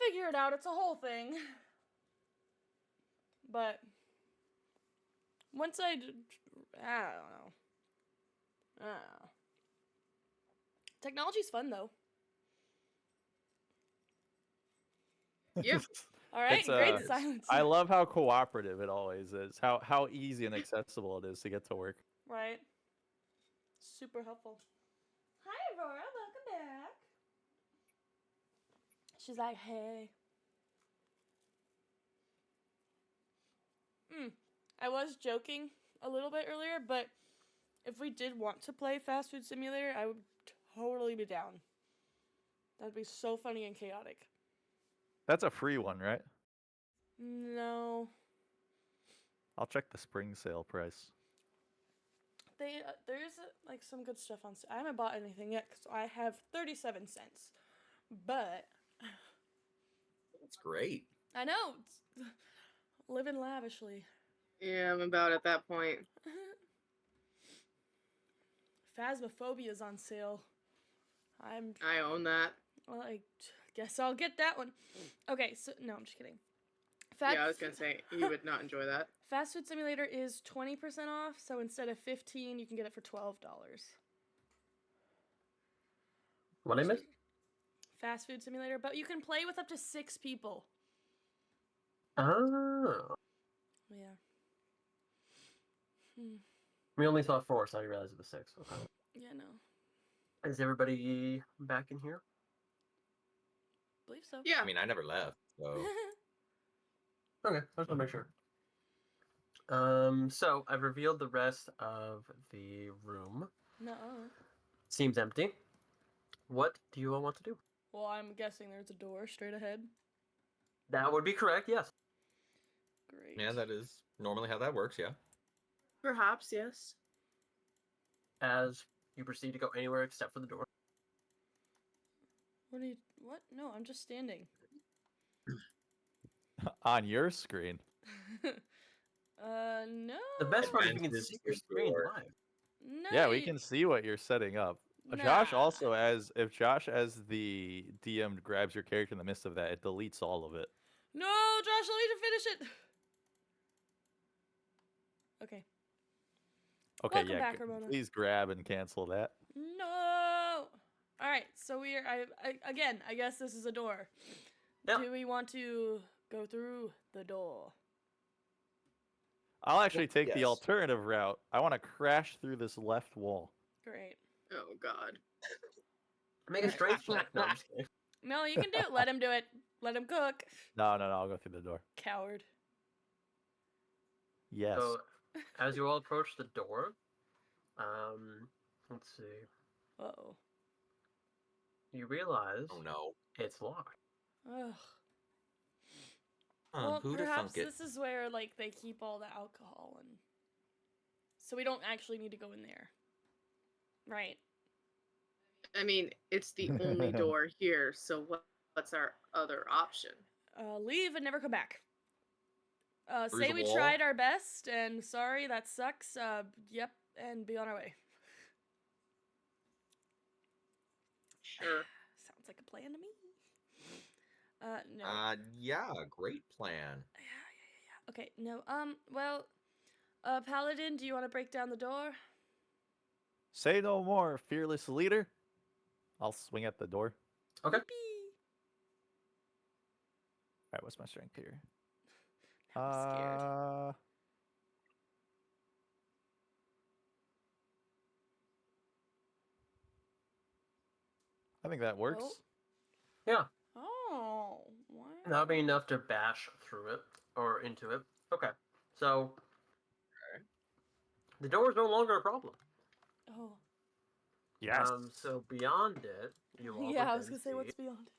figure it out. It's a whole thing. But once I don't know. Technology's fun though. Yeah. All right, It's, great silence. I love how cooperative it always is. How easy and accessible it is to get to work. Right. Super helpful. Hi, Aurora. Welcome back. She's like, hey. I was joking a little bit earlier, but if we did want to play Fast Food Simulator, I would totally be down. That'd be so funny and chaotic. That's a free one, right? No. I'll check the spring sale price. There's like some good stuff on. I haven't bought anything yet because I have 37 cents. But That's great. I know, it's living lavishly. Yeah, I'm about at that point. Phasmophobia's on sale. I own that. Well, I guess I'll get that one. Okay, so no, I'm just kidding. Yeah, I was gonna say you would not enjoy that. Fast Food Simulator is 20% off, so instead of $15, you can get it for $12. What name is? Fast Food Simulator, but you can play with up to 6 people. Oh. Yeah. We only saw 4, so I realized it was 6. Okay. Yeah, no. Is everybody back in here? Believe so. Yeah. I mean, I never left, so Okay, I just want to make sure. So I've revealed the rest of the room. No. Seems empty. What do you all want to do? Well, I'm guessing there's a door straight ahead. That would be correct, yes. Great. yeah, that is normally how that works. Yeah. Perhaps, yes. As you proceed to go anywhere except for the door. What? No, I'm just standing. On your screen. No. The best part is you can Advances see your the screen door. live. No. Yeah, we can see what you're setting up. Josh Nah. also, if Josh as the DM grabs your character in the midst of that, it deletes all of it. No, Josh, let me to finish it. Okay. Okay, Welcome yeah. back, Ramona. Please grab and cancel that. No. All right. So we're again. I guess this is a door. Yeah. Do we want to go through the door? I'll actually take the Yes. alternative route. I want to crash through this left wall. Great. Oh God. Make a Alright. strength check. No, I'm just kidding. No, you can do it. Let him do it. Let him cook. No, I'll go through the door. Coward. Yes. So, as you all approach the door, let's see. Uh-oh. You realize Oh no. it's locked. Ugh. Huh, Well, who'd have perhaps thunk it? this is where like they keep all the alcohol and so we don't actually need to go in there. Right. I mean, it's the only door here, so what's our other option? Leave and never come back. Through Say the we wall? tried our best and sorry, that sucks. Yep, and be on our way. Sure. Sounds like a plan to me. No. Yeah, great plan. Yeah. Okay, no. Well, Paladin, do you want to break down the door? Say no more, fearless leader. I'll swing at the door. Okay. Yippee. All right, what's my strength here? I'm scared. I think that works. Oh. Yeah, Oh, wow. that'll be enough to bash through it or into it. Okay, so the door is no longer a problem. Oh. Yes. So beyond it, you all Yeah, I would was then gonna say what's see- beyond.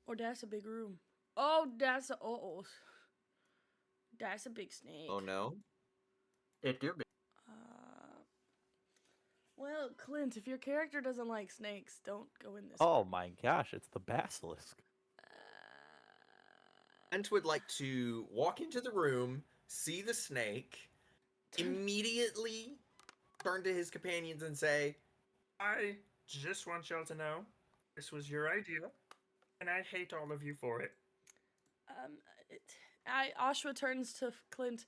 Oh, that's a big room. Oh, that's a that's a big snake. Oh no. It do be. Well, Clint, if your character doesn't like snakes, don't go in this. Oh my gosh, it's the basilisk. Ent would like to walk into the room, see the snake, immediately turn to his companions and say, I just want y'all to know this was your idea, and I hate all of you for it. Ashwa turns to Clint.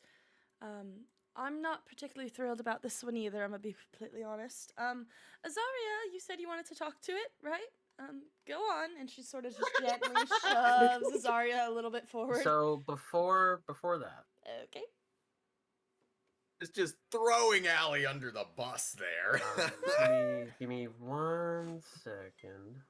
I'm not particularly thrilled about this one either. I'm gonna be completely honest. Azaria, you said you wanted to talk to it, right? Go on. And she sort of just gently shoves Azaria a little bit forward. So before that, Okay. "It's just throwing Allie under the bus there." give me 1 second.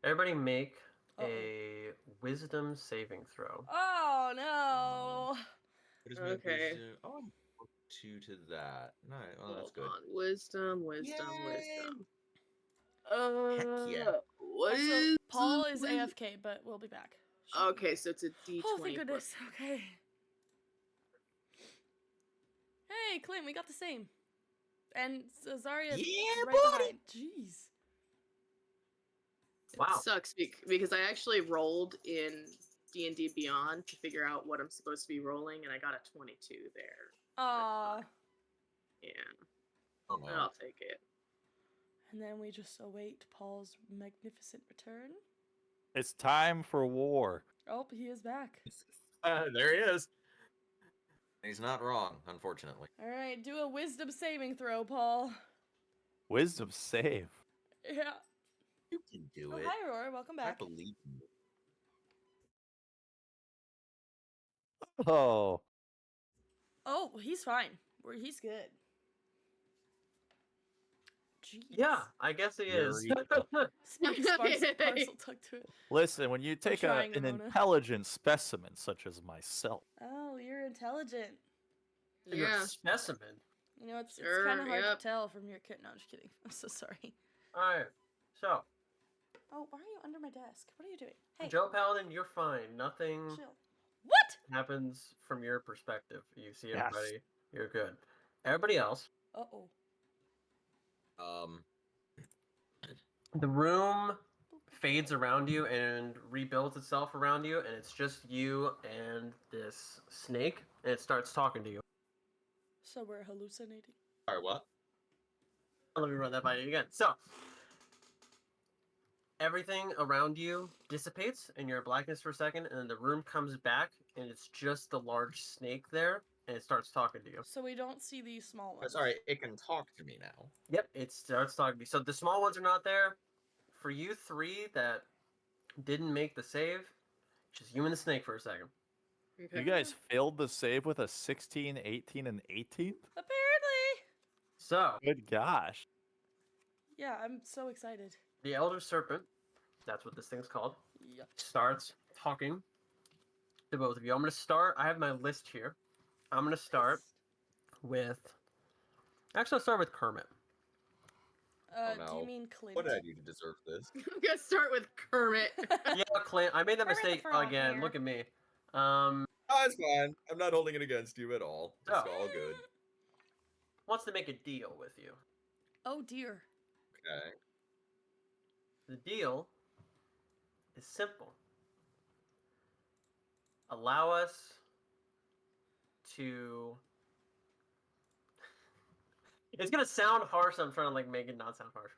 Everybody make a wisdom saving throw. Oh no. What is my Okay. wisdom? Oh, I'm +2 to that. No, oh, that's good. Hold on. Wisdom. Yay! What Also, is Paul is wis- AFK, but we'll be back. Okay, so it's a D20. Oh, thank goodness. Okay. Hey, Clint, we got the same. And Azaria's Yeah, right buddy! behind. Jeez. It Wow. sucks because I actually rolled in D&D Beyond to figure out what I'm supposed to be rolling, and I got a 22 there. Aw. Yeah, Oh no. I'll take it. And then we just await Paul's magnificent return. It's time for war. Oh, he is back. There he is. He's not wrong, unfortunately. All right, do a wisdom saving throw, Paul. Wisdom save. Yeah. You can do Oh, it. hi, Aurora. Welcome I back. believe in you. Oh. Oh, he's fine. He's good. Jeez. Yeah, I guess he is. Eureka. Speak parcel tucked to it. Listen, when you take trying, an Ramona. intelligent specimen such as myself, Oh, you're intelligent. You're Yeah. a specimen. You know, it's Sure, kind of hard yep. to tell from your kit. No, I'm just kidding. I'm so sorry. All right. So, Oh, why are you under my desk? What are you doing? Hey, Joe Paladin, you're fine. Nothing chill. What? happens from your perspective. You see Yes. everybody. You're good. Everybody else, Uh-oh. the room fades around you and rebuilds itself around you, and it's just you and this snake, and it starts talking to you. So we're hallucinating. Sorry, what? Let me run that by you again. So, everything around you dissipates, and you're in blackness for a second, and then the room comes back, and it's just the large snake there, and it starts talking to you. So we don't see these small Oh, ones. sorry, it can talk to me now. Yep, it starts talking to you. So the small ones are not there. For you three that didn't make the save, just you and the snake for a second. Okay. You guys failed the save with a 16, 18, and 18? Apparently. So, Good gosh. Yeah, I'm so excited. the Elder Serpent, that's what this thing's called, Yep. starts talking to both of you. I'm going to start, I have my list here. I'm going to start with, actually, I'll start with Kermit. Oh, Do no. you mean Clint? What did I do to deserve this? I'm gonna start with Kermit. Yeah, Clint, I made that Kermit the mistake Frog again. here. Look at me. Oh, it's fine. I'm not holding it against you at all. It's Oh. all good. Wants to make a deal with you. Oh dear. Okay. The deal is simple. Allow us to. It's gonna sound harsh. I'm trying to make it not sound harsh.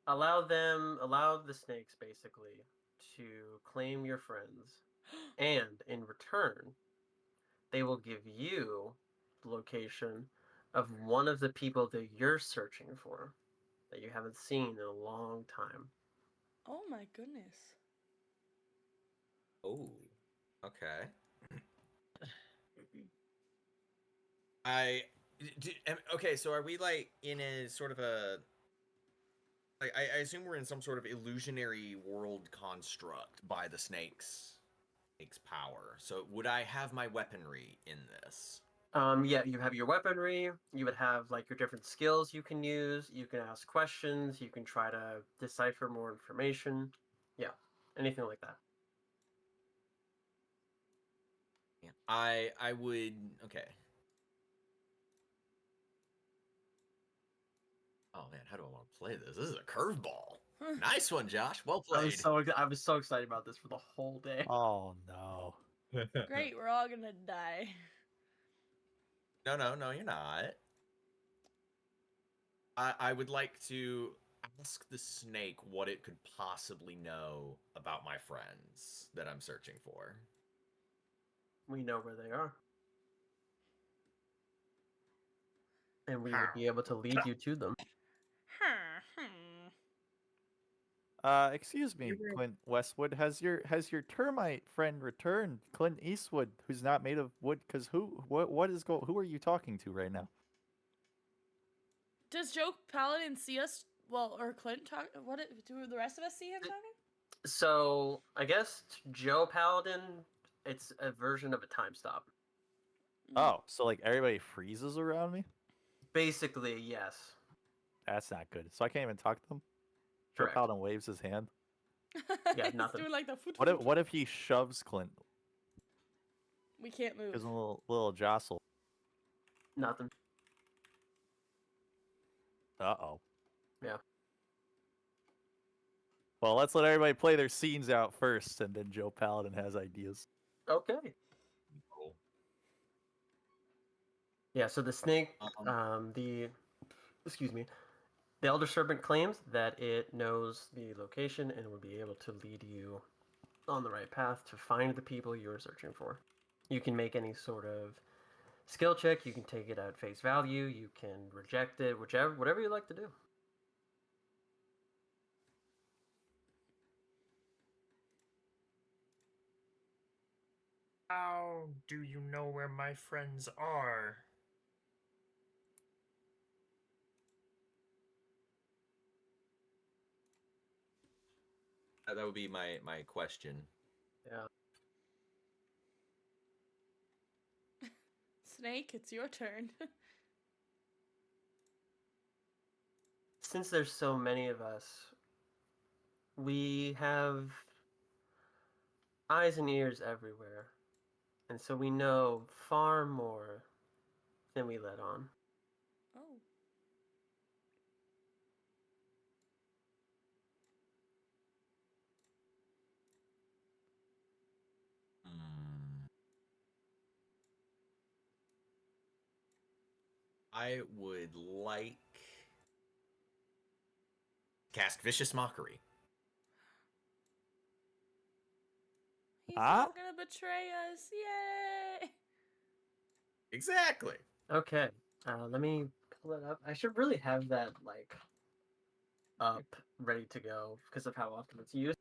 Allow the snakes basically to claim your friends, and in return, they will give you the location of one of the people that you're searching for, that you haven't seen in a long time. Oh my goodness. Oh. Okay. Okay, so are we in a sort of a I assume we're in some sort of illusionary world construct by the snake's power. So would I have my weaponry in this? Yeah, you have your weaponry. You would have your different skills you can use. You can ask questions. You can try to decipher more information. Yeah, anything like that. Yeah. I would okay. Oh man, how do I want to play this? This is a curveball. Nice one, Josh. Well I played. was so excited about this for the whole day. Oh no. Great, we're all gonna die. No, you're not. I would like to ask the snake what it could possibly know about my friends that I'm searching for. We know where they are. And we How? would be able to lead you to them. Excuse me, You were- Clint Westwood. Has your termite friend returned? Clint Eastwood, who's not made of wood. Because who are you talking to right now? Does Joe Paladin see us? Well, or Clint talk? Do the rest of us see him talking? So I guess Joe Paladin, it's a version of a time stop. Oh, so everybody freezes around me? Basically, yes. That's not good. So I can't even talk to them? Joe Correct. Paladin waves his hand. Yeah, He's nothing. doing the foot. What if he shoves Clint? We can't move. Gives him a little jostle. Nothing. Uh-oh. Yeah. Well, let's let everybody play their scenes out first, and then Joe Paladin has ideas. Okay. Cool. Yeah, so the snake, excuse me, the Elder Serpent claims that it knows the location and would be able to lead you on the right path to find the people you're searching for. You can make any sort of skill check, you can take it at face value, you can reject it, whatever you like to do. How do you know where my friends are? That would be my question. Yeah. Snake, it's your turn. Since there's so many of us, we have eyes and ears everywhere, and so we know far more than we let on. Oh. I would like cast Vicious Mockery. He's Huh? not gonna betray us. Yay! Exactly. Okay, let me pull it up. I should really have that like up, ready to go because of how often it's used.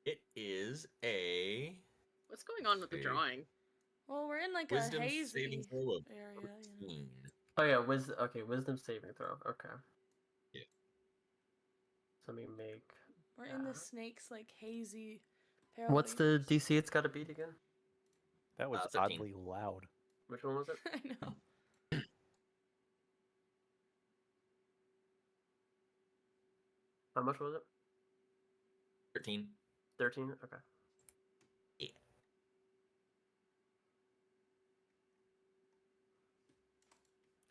It is a What's going on with the Okay. drawing? Well, we're in like Wisdom a saving hazy throw of area, you know. 13. Oh yeah, wisdom. Okay, wisdom saving throw. Okay. Yeah. So let me make. We're in the that. snake's like hazy. What's parallel the DC it's got to beat again? That was 13. oddly loud. Which one was it? I know. How much was it? 13. 13? Okay. Yeah.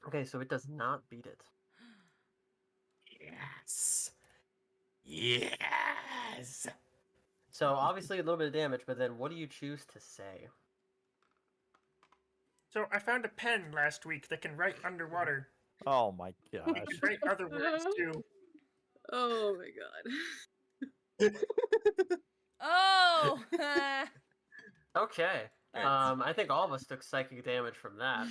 Okay, so it does not beat it. Yes. Yes. So obviously a little bit of damage, but then what do you choose to say? So I found a pen last week that can write underwater. Oh my It gosh. can write other words too. Oh my god. Oh! Okay. That's I think all of us took psychic damage from that.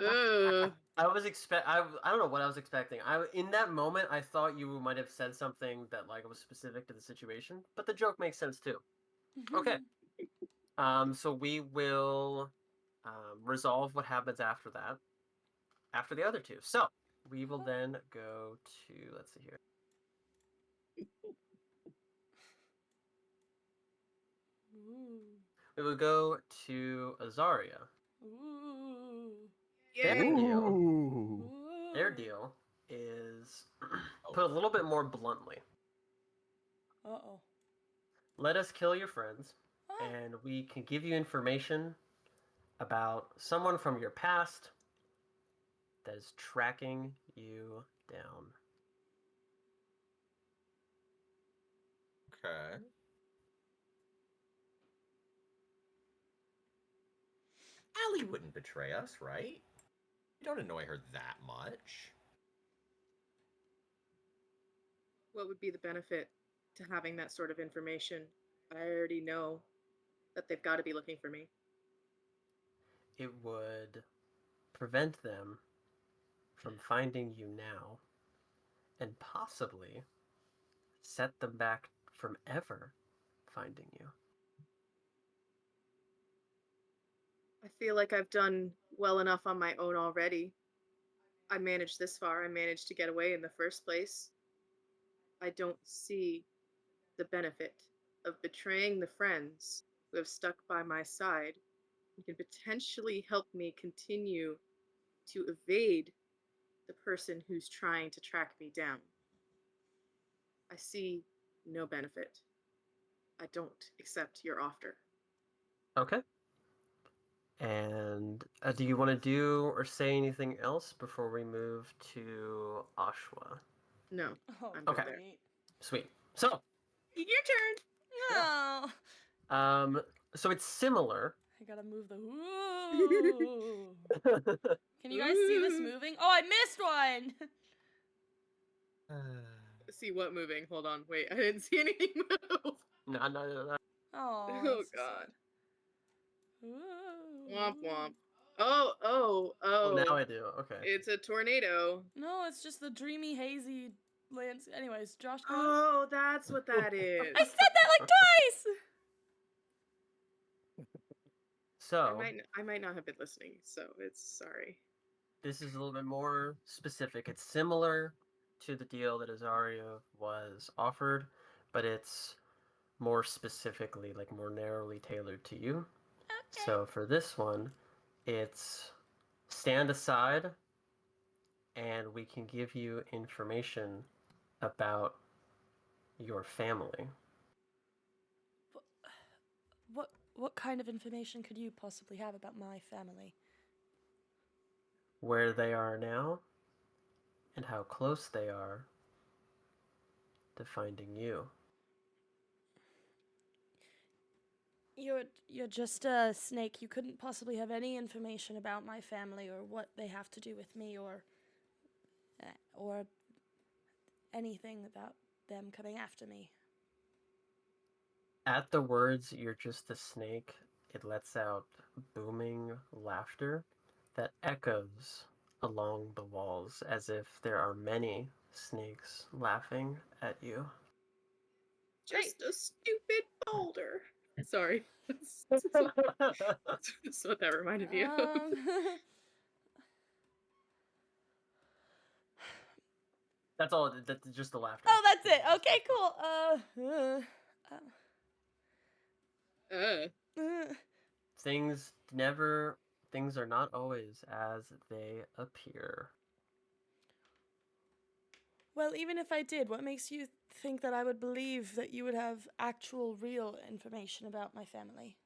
Ugh. I don't know what I was expecting. In that moment I thought you might have said something that like was specific to the situation, but the joke makes sense too. Okay. So we will resolve what happens after that, after the other two. So we will then go to, let's see here. Ooh. We will go to Azaria. Ooh. Their Yay. deal, Ooh. their deal is put a little bit more bluntly. Uh-oh. Let us kill your friends, and we can give you information about someone from your past that is tracking you down. Okay. Allie wouldn't betray us, right? We don't annoy her that much. What would be the benefit to having that sort of information? I already know that they've got to be looking for me. It would prevent them from finding you now, and possibly set them back from ever finding you. I feel like I've done well enough on my own already. I managed this far. I managed to get away in the first place. I don't see the benefit of betraying the friends who have stuck by my side and can potentially help me continue to evade the person who's trying to track me down. I see no benefit. I don't accept your offer. Okay. And do you want to do or say anything else before we move to Ashwa? No. Oh, I'm Okay. great. Sweet. So, Your turn. No. so it's similar. I gotta move the. Ooh. Can you guys see this moving? Oh, I missed one. See what moving? Hold on. Wait, I didn't see anything move. No. Oh. Oh that's so god. sad. Ooh. Womp womp. Oh. Well, now I do. Okay. It's a tornado. No, it's just the dreamy, hazy landscape. Anyways, Josh, go on. Oh, that's what that is. I said that like twice. So, I might not have been listening, so it's sorry. this is a little bit more specific. It's similar to the deal that Azaria was offered, but it's more specifically, like more narrowly tailored to you. Okay. So for this one, it's stand aside and we can give you information about your family. What kind of information could you possibly have about my family? Where they are now and how close they are to finding you. You're just a snake. You couldn't possibly have any information about my family or what they have to do with me or anything about them coming after me. At the words, "you're just a snake," it lets out booming laughter that echoes along the walls as if there are many snakes laughing at you. Just a stupid boulder. Sorry. That's what that reminded me of. That's all. That's just the laughter. Oh, that's it. Okay, cool. Things are not always as they appear. Well, even if I did, what makes you think that I would believe that you would have actual, real information about my family?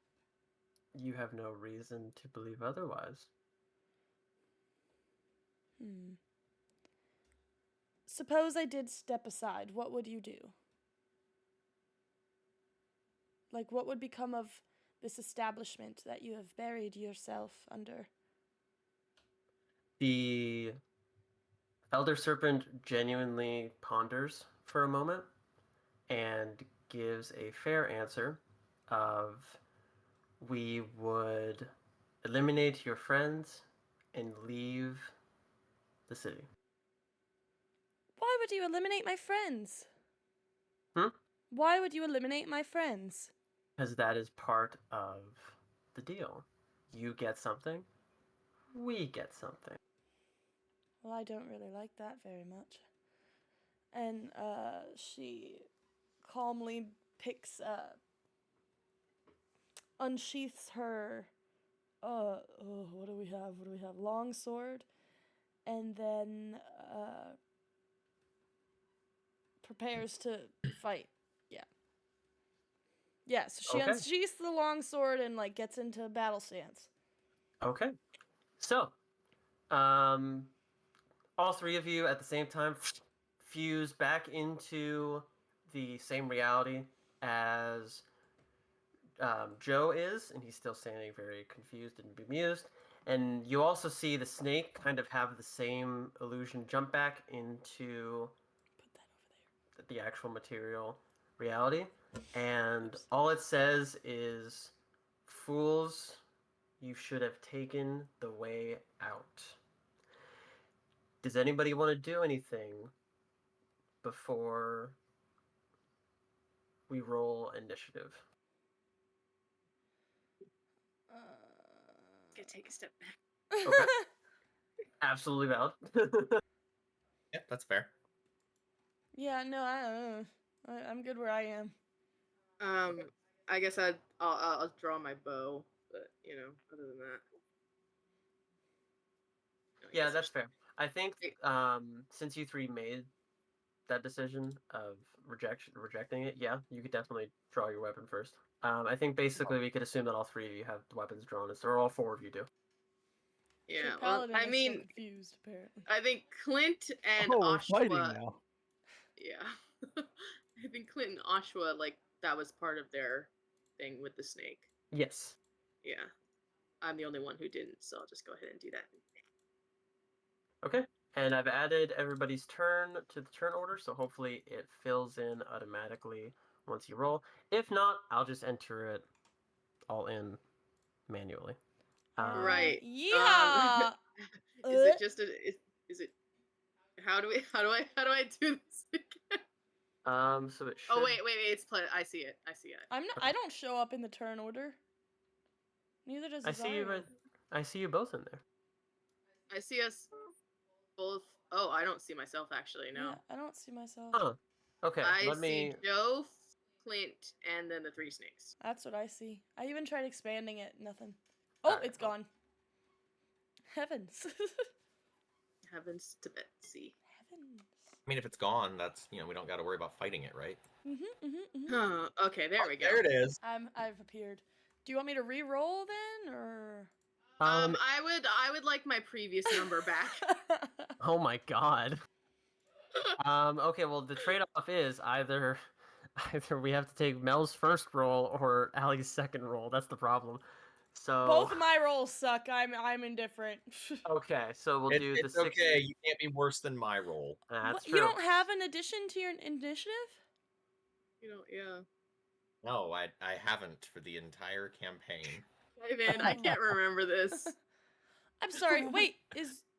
You have no reason to believe otherwise. Suppose I did step aside, what would you do? Like, what would become of this establishment that you have buried yourself under? The Elder Serpent genuinely ponders for a moment and gives a fair answer of, we would eliminate your friends and leave the city. Why would you eliminate my friends? Hmm? Why would you eliminate my friends? Because that is part of the deal. You get something, we get something. Well, I don't really like that very much. And she calmly unsheaths her, what do we have? Long sword, and then prepares to fight. Yeah, so she Okay. unsheaths the long sword and like gets into battle stance. Okay. So, all three of you at the same time fuse back into the same reality as Joe is, and he's still standing very confused and bemused. And you also see the snake kind of have the same illusion jump back into Put that over there. the actual material reality. And all it says is, "Fools, you should have taken the way out." Does anybody want to do anything before we roll initiative? Gonna take a step back. Okay. Absolutely valid. Yeah, that's fair. Yeah, no, I'm good where I am. I guess I'll draw my bow, but other than that. Yeah, that's fair. I think since you three made that decision of rejecting it, yeah, you could definitely draw your weapon first. I think basically we could assume that all three of you have weapons drawn, or all four of you do. Yeah, So well, Paladin I is mean, so confused apparently. I think Clint and Oh, we're fighting Oshwa. now. Yeah, I think Clint and Oshwa, like, that was part of their thing with the snake. Yes. Yeah, I'm the only one who didn't, so I'll just go ahead and do that. Okay. And I've added everybody's turn to the turn order, so hopefully it fills in automatically once you roll. If not, I'll just enter it all in manually. Right. Yeah. Is it just is it? How do I do this again? So it should. Oh wait, it's play. I see it. I'm not. I don't show up in the turn order. Neither does I see you. Zarya. I see you both in there. I see us both. Oh, I don't see myself actually. No. Yeah, I don't see myself. Huh. Okay. I let me. see Joe, Clint, and then the 3 snakes. That's what I see. I even tried expanding it. Nothing. Oh, Alright, it's well. gone. Heavens. Heavens to Betsy. Heavens. I mean, if it's gone, that's, we don't got to worry about fighting it, right? Okay, there we go. There it is. I've appeared. Do you want me to re-roll then, or? I would like my previous number back. Oh my god. Okay, well the trade-off is either we have to take Mel's first roll or Allie's second roll. That's the problem. So Both of my rolls suck. I'm indifferent. okay, so we'll do the It's 6. okay. You can't be worse than my roll. That's What, true. you don't have an addition to your initiative? Yeah. No, I haven't for the entire campaign. Hey man, I can't remember this. I'm sorry. Wait,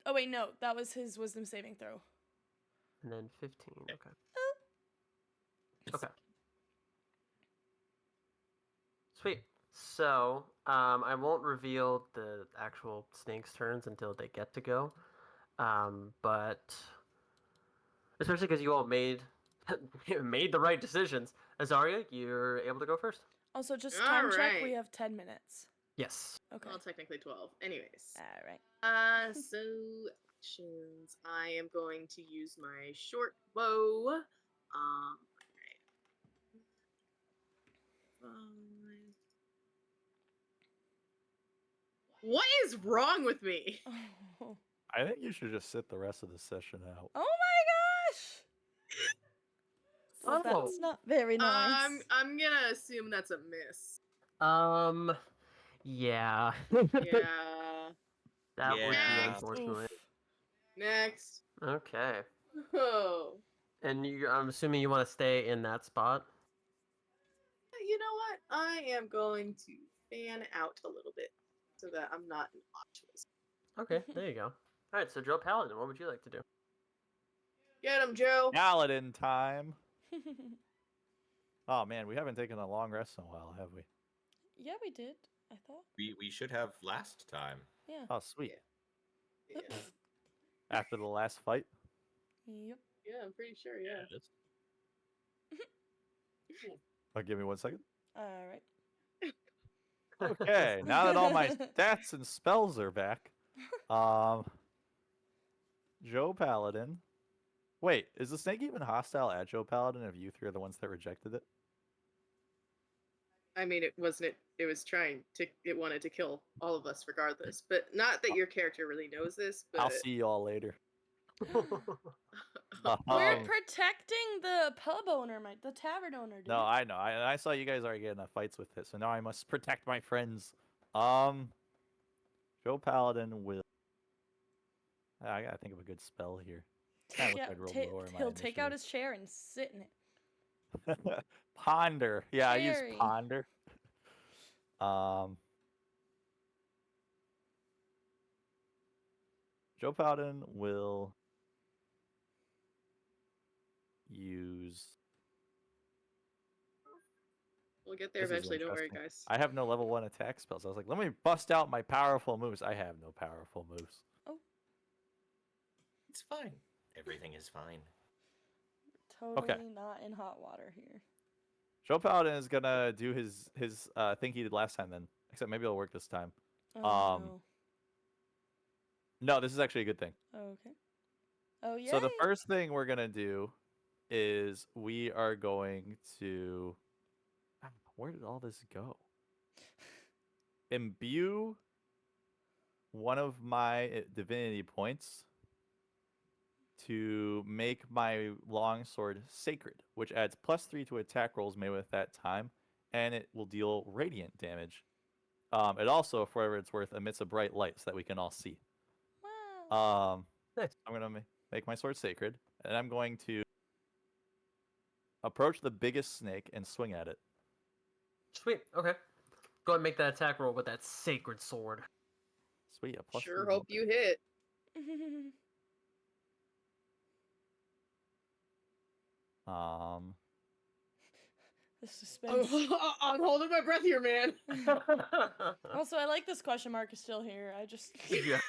oh wait, no, that was his wisdom saving throw. And then 15. Okay. Okay. Sweet. So, I won't reveal the actual snake's turns until they get to go. But especially because you all made the right decisions. Azaria, you're able to go first. Also, just time check. Alright. We have 10 minutes. Yes. Okay. Well, technically 12. Anyways. All right. So actions. I am going to use my short bow. Right. What is wrong with me? Oh. I think you should just sit the rest of the session out. Oh my gosh! Oh. That's not very nice. I'm gonna assume that's a miss. Yeah. Yeah. That would be Yeah. unfortunately. Oof. Next. Okay. Oh. And I'm assuming you want to stay in that spot. You know what? I am going to fan out a little bit so that I'm not an optimist. Okay, there you go. All right, so Joe Paladin, what would you like to do? Get him, Joe. Paladin time. Oh man, we haven't taken a long rest in a while, have we? Yeah, we did. I thought. We should have last time. Yeah. Oh sweet. Yeah. After the last fight. Yep. Yeah, I'm pretty sure. Yeah. Oh, give me 1 second. All right. Okay, now that all my stats and spells are back, Joe Paladin. Wait, is the snake even hostile at Joe Paladin if you three are the ones that rejected it? I mean, it wasn't. It was trying to. It wanted to kill all of us, regardless. But not that your character really knows this. But I'll see you all later. We're Um, protecting the pub owner, the tavern owner. Dude. No, I know. I saw you guys already getting in fights with it, so now I must protect my friends. Joe Paladin will. I gotta think of a good spell here. Kinda wish Yeah, I'd rolled lower in my he'll take out initiative. his chair and sit in it. Ponder. Yeah, I use Cherry. ponder. Joe Paladin will use. we'll get there This is eventually. Don't worry, interesting. guys. I have no level 1 attack spells. I was like, let me bust out my powerful moves. I have no powerful moves. It's fine. Everything is fine. Totally not in hot water here. Joe Paladin is gonna do his thing he did last time then. Except maybe it'll work this time. Oh, No, this is actually a good thing. no. Okay. Oh yeah. So the first thing we're gonna do is we are going to. Where did all this go? Imbue one of my divinity points to make my longsword sacred, which adds +3 to attack rolls made with that time, and it will deal radiant damage. It also, for whatever it's worth, emits a bright light so that we can all see. Wow. Nice. I'm gonna make my sword sacred, and I'm going to approach the biggest snake and swing at it. Sweet. Okay. Go ahead and make that attack roll with that sacred sword. Sweet. A +3 Sure hope bonus. you hit. The suspense. I'm holding my breath here, man. Also, I like this question mark is still here. I just. Yeah.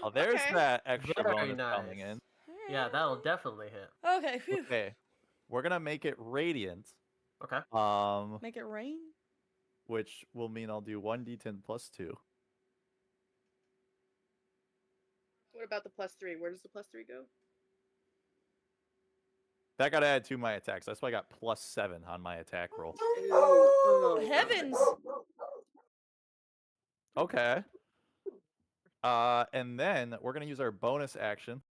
Oh, there's Okay. that extra Very bonus coming nice. in. Yeah, that'll definitely hit. Okay. Phew. Okay, we're gonna make it radiant, Okay. Make it rain. Which will mean I'll do 1d10 plus 2. What about the +3? Where does the +3 go? That got added to my attacks. That's why I got +7 on my attack roll. Oh, Heavens! Okay. And then we're gonna use our bonus action,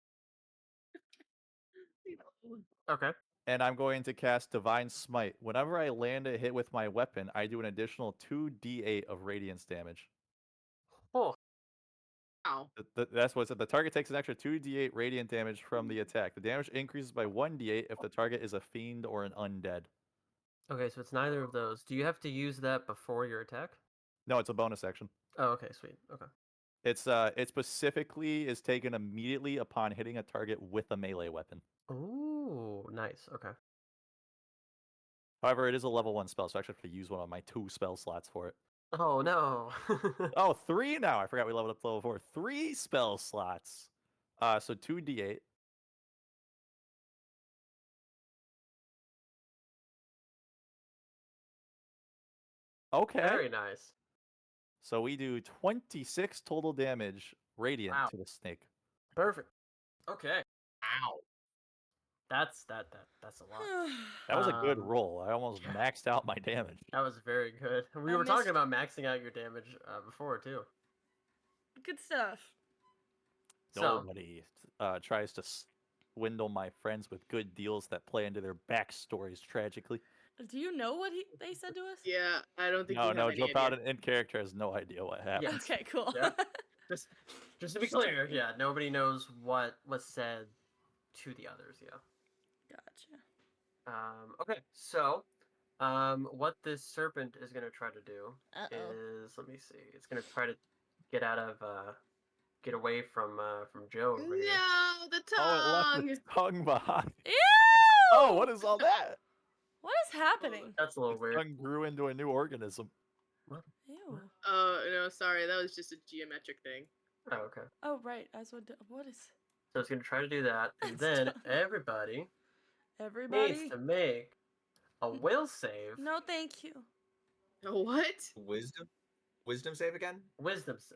Okay. and I'm going to cast Divine Smite. Whenever I land a hit with my weapon, I do an additional 2d8 of radiance damage. Oh. Wow. That's what it said. The target takes an extra 2d8 radiant damage from the attack. The damage increases by 1d8 if the target is a fiend or an undead. Okay, so it's neither of those. Do you have to use that before your attack? No, it's a bonus action. Oh, okay, sweet. Okay. It specifically is taken immediately upon hitting a target with a melee weapon. Ooh, nice. Okay. However, it is a level 1 spell, so I actually have to use one of my 2 spell slots for it. Oh no. Oh, 3 now. I forgot we leveled up to level 4. 3 spell slots. So 2d8. Okay. Very nice. So we do 26 total damage radiant Wow. to the snake. Perfect. Okay. Ow. That's a lot. That was a good Um, roll. I almost maxed out my damage. That was very good. We I were talking missed- about maxing out your damage before too. Good stuff. So, Nobody tries to swindle my friends with good deals that play into their backstories tragically. Do you know what they said to us? Yeah, I don't think No, we have any Joe idea. Paladin in character has no idea what happened. Okay, cool. Yeah. just to be clear, yeah, nobody knows what was said to the others. Yeah. Gotcha. Okay, so what this serpent is gonna try to do Uh-oh. is, let me see, it's gonna try to get away from Joe over here. No, the Oh, it left tongue. its tongue behind. Ew! Oh, what is all that? What is happening? That's a little Its weird. tongue grew into a new organism. Ew. Oh no, sorry, that was just a geometric thing. Oh, okay. Oh, right. What is... So it's gonna try to do that, and That's then dumb. everybody needs Everybody? to make a will save. No, thank you. What? Wisdom save again? Wisdom's.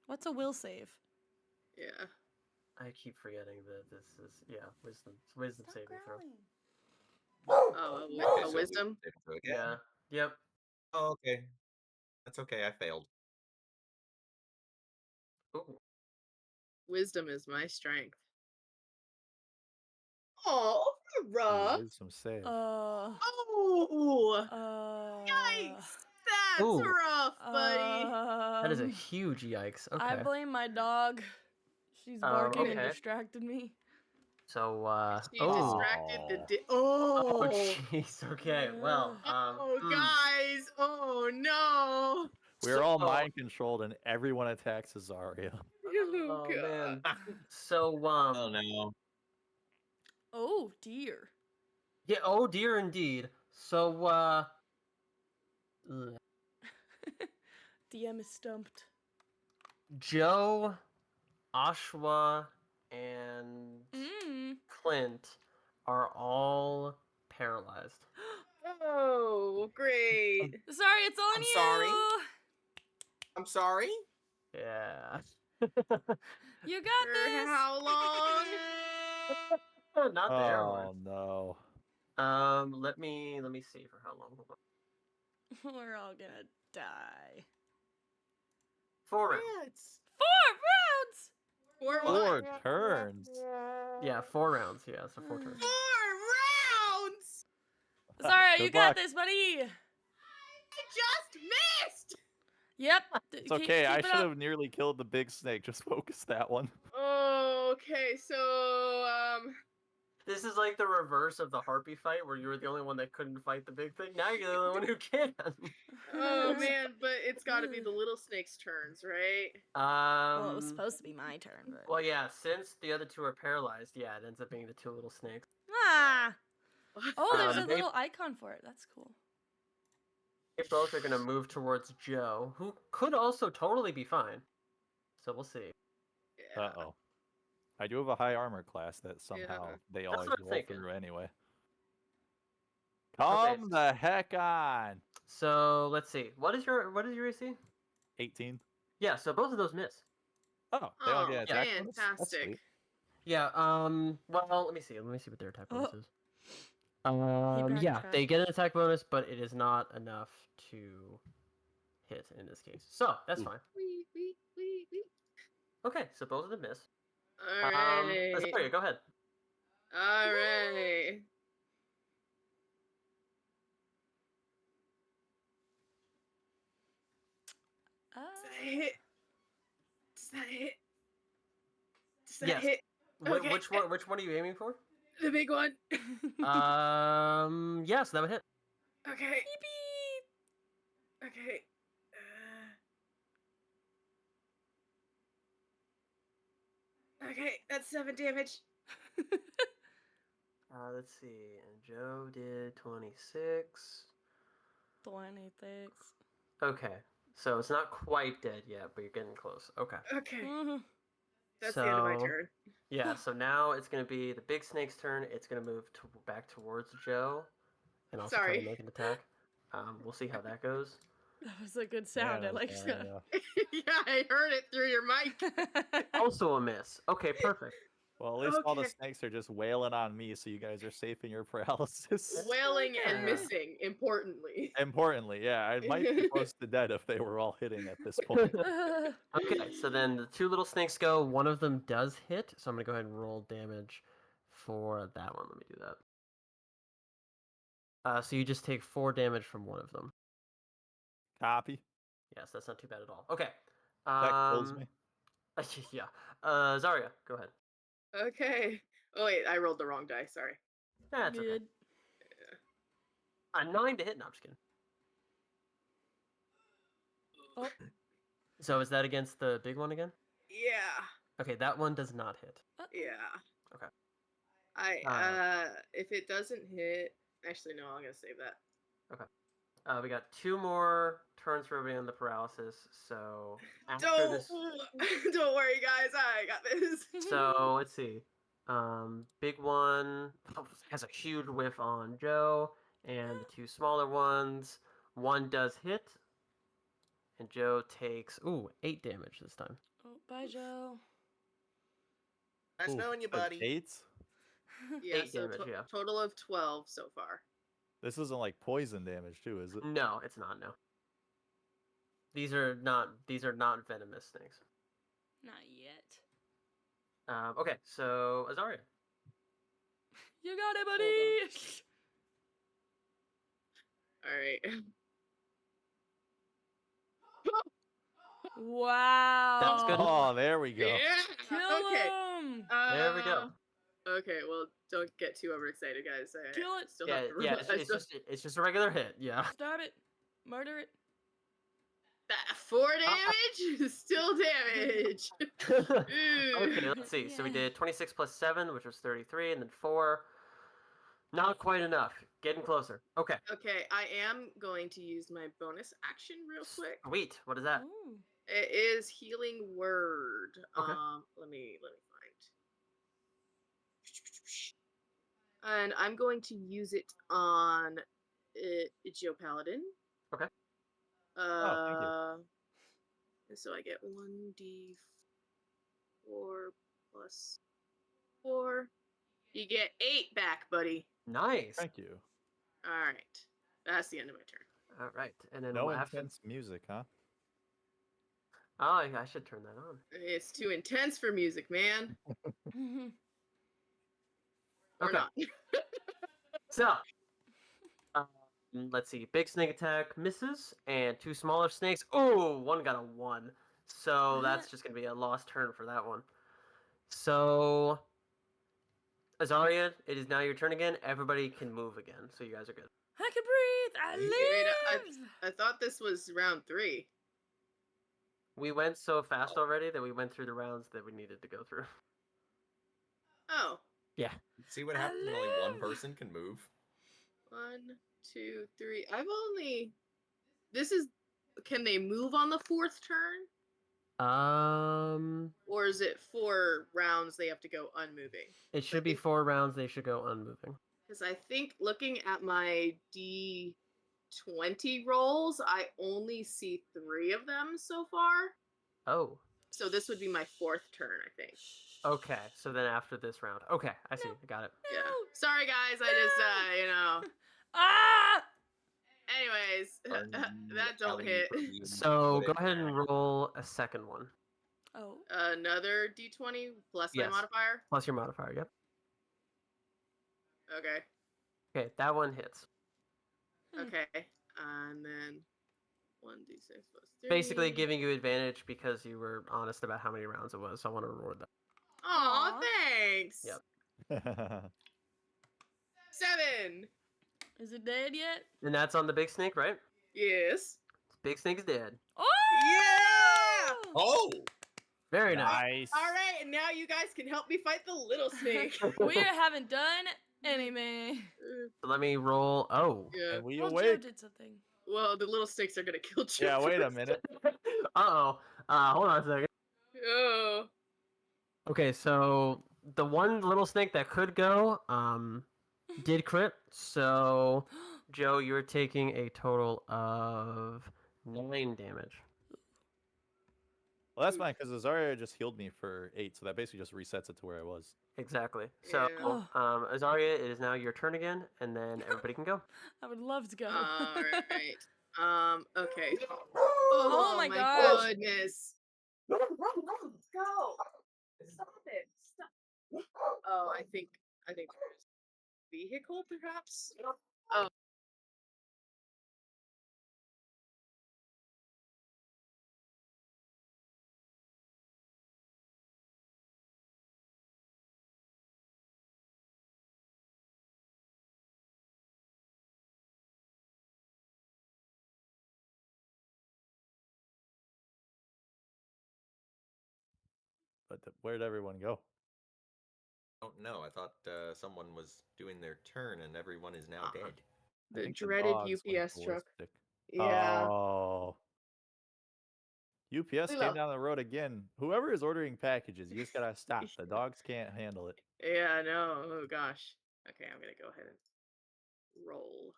What's a will save? Yeah. I keep forgetting that this is wisdom. It's wisdom Stop saving throw. growling. Oh, Okay, a so wisdom. save throw again. Yeah. Yep. Oh, okay. That's okay. I failed. Ooh. Wisdom is my strength. Oh, rough. Wisdom save. Oh, Yikes. yikes! That's Ooh. rough, buddy. That is a huge yikes. Okay. I blame my dog. She's barking and okay. distracted me. So She distracted the. Oh Oh. jeez. Okay. Well. Oh, guys. Oh no. We're all so- mind controlled and everyone attacks Azaria. Oh God. man. So Oh no. Oh, dear. Yeah. Oh dear, indeed. So ugh. DM is stumped. Joe, Ashwa, and Clint are all paralyzed. Oh, great. Sorry, it's on I'm you. sorry. I'm sorry. Yeah. You got For this. how long? Not the airline. Oh no. Let me see for how long. Hold on. We're all gonna die. 4 rounds. It's 4 rounds. 4 4 turns. Yeah, 4 rounds. Yeah, so 4 turns. 4 rounds. Sorry, you Good got luck. this, buddy. I just missed. Yep. It's okay. I should have nearly killed the big snake. Just focus that one. Okay, so This is like the reverse of the harpy fight, where you were the only one that couldn't fight the big thing. Now you're the only one who can. oh man, but it's got to be the little snake's turns, right? Well, it was supposed to be my turn, but. Well, yeah. Since the other two are paralyzed, yeah, it ends up being the two little snakes. Ah. Oh, there's a They- little icon for it. That's cool. They both are gonna move towards Joe, who could also totally be fine. So we'll see. Yeah. Uh-oh. I do have a high armor class that somehow they That's always what I'm roll thinking. through anyway. Come the heck on. So let's see. What is your AC? 18. Yeah. So both of those miss. Oh, they all get Oh, attack bonus? That's fantastic. sweet. Yeah. Well, let me see. Let me see what their attack bonus is. Yeah, backtracked. they get an attack bonus, but it is not enough to hit in this case. So that's Ooh. fine. Wee. Okay, so both of them miss. All right. Sorry, go ahead. All right. Does that hit? Does that hit? Does that Yes. hit? Okay. Which one? Which one are you aiming for? The big one. Yes, that would hit. Okay. Okay. Okay, that's 7 damage. Let's see. And Joe did 26. 26. Okay, so it's not quite dead yet, but you're getting close. Okay. Okay. Mhm. That's the end of my So- turn. Yeah, so now it's going to be the big snake's turn. It's going to move back towards Joe and also try Sorry. to make an attack. We'll see how that goes. That was a good sound. Man, I like that's, that. Yeah, I heard it through your mic. Also a miss. Okay, perfect. Well, at least all the Okay. snakes are just wailing on me, so you guys are safe in your paralysis. Wailing and Yeah. missing, importantly. Importantly, yeah, I might be close to dead if they were all hitting at this point. Okay, so then the two little snakes go. One of them does hit, so I'm going to go ahead and roll damage for that one. Let me do that. So you just take 4 damage from one of them. Copy. Yes, that's not too bad at all. Okay. That kills me. Yeah. Zarya, go ahead. Okay. Oh wait, I rolled the wrong die. Sorry. That's okay. Good. A 9 to hit. No, I'm just kidding. Oh. So is that against the big one again? Yeah. Okay, that one does not hit. Yeah. Okay. If it doesn't hit, actually no, I'm gonna save that. We got 2 more turns for everybody on the paralysis. So after Don't this, don't worry, guys. I got this. so let's see. Big one has a huge whiff on Joe, and the 2 smaller ones. One does hit, and Joe takes 8 damage this time. Oh, bye, Joe. Nice Ooh, knowing you, says buddy. 8? Yeah, 8 so damage, yeah. total of 12 so far. This isn't like poison damage, too, is it? No, it's not. No. These are not venomous snakes. Not yet. Okay, so Azaria. You got it, Hold buddy. All right. Wow. That's good. Oh, there we go. Yeah. Kill Okay. him. There we go. Okay, well, don't get too overexcited, guys. I Kill it. Still Yeah, have to yeah. roll. It's just a regular hit. Yeah. Stab it. Murder it. 4 damage, still damage. Okay, let's see. So we Yeah. did 26 plus 7, which was 33, and then 4. Not quite enough. Getting closer. Okay. Okay, I am going to use my bonus action real quick. Sweet. What is that? Ooh. It is healing word. Okay. Let me find. And I'm going to use it on Joe Paladin. Okay. thank you. So I get 1d4 plus 4. You get 8 back, buddy. Nice. Thank you. All right, that's the end of my turn. All right, and then No after. intense music, huh? Oh, I should turn that on. It's too intense for music, man. Or Okay. not. So, let's see. Big snake attack misses, and 2 smaller snakes. Oh, one got a 1. So that's just gonna be a lost turn for that one. So, Azaria, it is now your turn again. Everybody can move again, so you guys are good. I can breathe. I Wait, live. I thought this was round 3. We went so fast already that we went through the rounds that we needed to go through. Oh. Yeah. See what I happens when only one live. person can move? 1, 2, 3. Can they move on the 4th turn? Or is it 4 rounds they have to go unmoving? It should be 4 rounds. They should go unmoving. Because I think looking at my D20 rolls, I only see 3 of them so far. Oh, So this would be my 4th turn, I think. okay. So then after this round. Okay, I see. I got it. Yeah. Sorry, guys. I just, Ah! Anyways, that don't hit. So go ahead and roll a second one. Oh. Another D20 plus my Yes. modifier. Plus your modifier, yep. Okay. Okay, that one hits. Okay. And then 1d6 plus 3. Basically giving you advantage because you were honest about how many rounds it was, so I want to reward that. Aw, Aw. thanks. Yep. 7. Is it dead yet? And that's on the big snake, right? Yes. Big snake's dead. Oh! Yeah! Oh! Very nice. Nice. All right, and now you guys can help me fight the little snake. We haven't done anything. So let me roll. Oh. Yeah. And we Well, Joe awake. did something. Well, the little snakes are gonna kill Joe. Yeah, wait a first. minute. Uh-oh. Hold on a second. Oh. Okay, so the one little snake that could go, did crit. So, Joe, you're taking a total of 9 damage. Well, that's fine because Azaria just healed me for 8, so that basically just resets it to where I was. Exactly. So, Yeah. Azaria, it is now your turn again, and then everybody can go. I would love to go. All right. Okay. Oh my gosh. goodness. Go. Stop it. Stop. Oh, I think there's vehicle perhaps. Oh. But where'd everyone go? Oh no, I thought someone was doing their turn and everyone is now dead. I The think dreaded dogs went UPS truck. ballistic. Yeah. Oh. UPS Lilo. came down the road again. Whoever is ordering packages, you just gotta stop. The dogs can't handle it. Yeah, no. Oh gosh. Okay, I'm gonna go ahead and roll.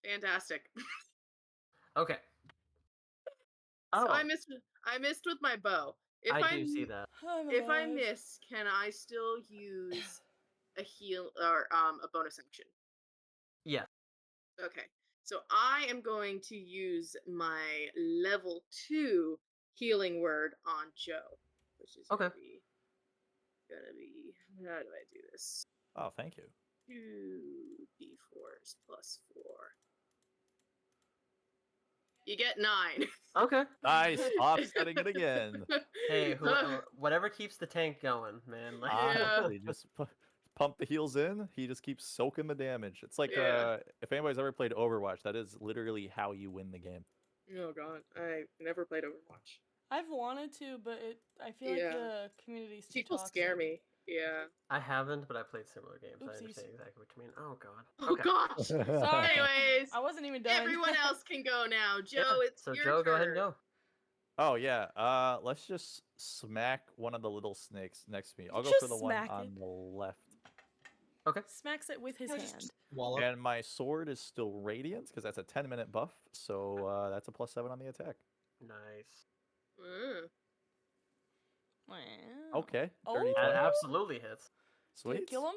Fantastic. Okay. So Oh, I missed with my bow. If I do see that. I'm If I alive. miss, can I still use a heal or a bonus action? Yeah. Okay. So I am going to use my level 2 healing word on Joe, which is Okay. gonna be how do I do this? Oh, thank you. 2d4s plus 4. You get 9. Okay. Nice. Offsetting it again. Hey, whatever keeps the tank going, man. Like, Honestly, just pump the heals in. He just keeps soaking the damage. It's like Yeah. if anybody's ever played Overwatch, that is literally how you win the game. Oh god, I never played Overwatch. I've wanted to, but I feel like Yeah. the community's too People toxic. scare me. Yeah. I haven't, but I played similar games. I Oopsies. understand exactly what you mean. Oh god. Oh Okay. gosh. Sorry. Anyways, I wasn't even done. everyone else can go now. Joe, Yeah, it's so your Joe, turn. go ahead and go. Oh yeah. Let's just smack one of the little snakes next to me. I'll go Just for the one smack on it. the left. Okay. Smacks it with his Yeah, hand. just wallop. And my sword is still radiant because that's a 10-minute buff, so that's a +7 on the attack. Nice. Mm. Wow. Okay. Oh. Dirty That 20. absolutely hits. Can you Sweet. kill him?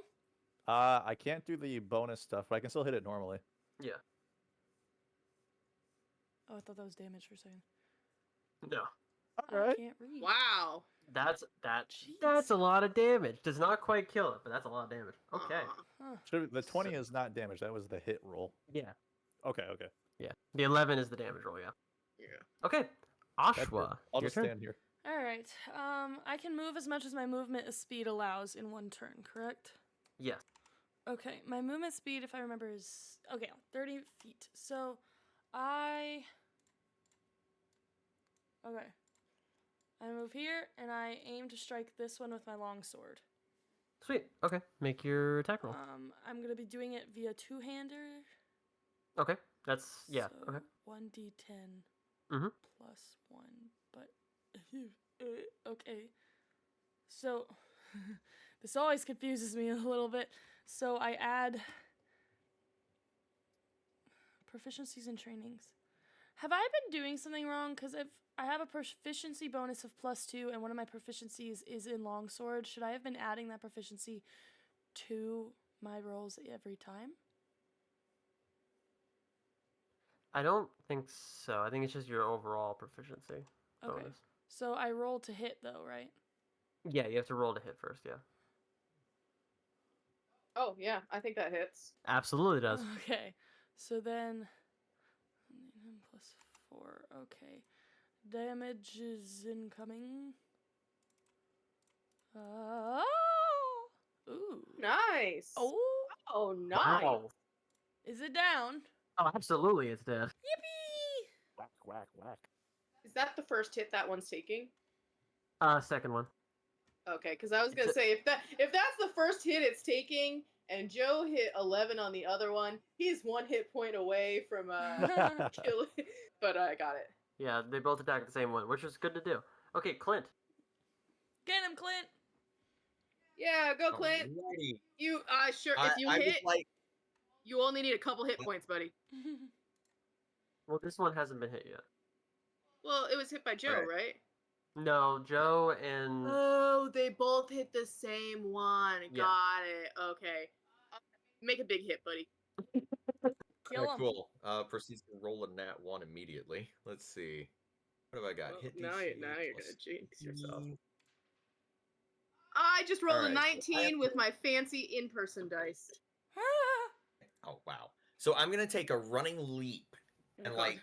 I can't do the bonus stuff, but I can still hit it normally. Yeah. Oh, I thought that was damage for a second. No. I Alright. can't read. Wow. That's Jeez. a lot of damage. Does not quite kill it, but that's a lot of damage. Okay. Aw. Huh. The 20 is not damage. That was the hit roll. Yeah. Okay. Yeah. The 11 is the damage roll, yeah. Yeah. Okay. That's it. Ashwa. I'll your just turn. stand here. All right. I can move as much as my movement speed allows in one turn, correct? Yes. Okay, my movement speed, if I remember, is 30 feet. So I move here and I aim to strike this one with my longsword. Sweet. Okay. Make your attack roll. I'm gonna be doing it via two-hander. Okay. That's yeah. So Okay. 1d10 Mhm. plus 1, but okay. So This always confuses me a little bit. So I add proficiencies and trainings. Have I been doing something wrong? Because if I have a proficiency bonus of +2 and one of my proficiencies is in longsword, should I have been adding that proficiency to my rolls every time? I don't think so. I think it's just your overall proficiency Okay. bonus. So I roll to hit though, right? Yeah, you have to roll to hit first, yeah. Oh yeah, I think that hits. Absolutely does. Okay. So then +4. Okay. Damage is incoming. Ooh. Nice. Oh. Nice. Wow. Is it down? Oh, absolutely, it's dead. Yippee! Whack, whack, whack. Is that the first hit that one's taking? Second one. Okay, because I was gonna It's say if that's the first hit it's taking, and Joe hit 11 on the other one, he's 1 hit point away from killing. But I got it. Yeah, they both attack the same one, which is good to do. Okay, Clint. Get him, Clint! Yeah, go Clint. Alrighty. You sure if you I was hit, like, you only need a couple hit points, buddy. Well, this one hasn't been hit yet. Well, it was hit by Joe, right? No, Joe and Oh, they both hit the same one. Yeah. Got it. Okay. Make a big hit, buddy. Kill him. cool. Proceeds to roll a nat 1 immediately. Let's see. What have I got? Well, Hit now DC you're plus gonna jinx yourself. 3. I just rolled a Alright, so I have 19 with my fancy in-person dice. Oh wow. So I'm gonna take a running leap and God. like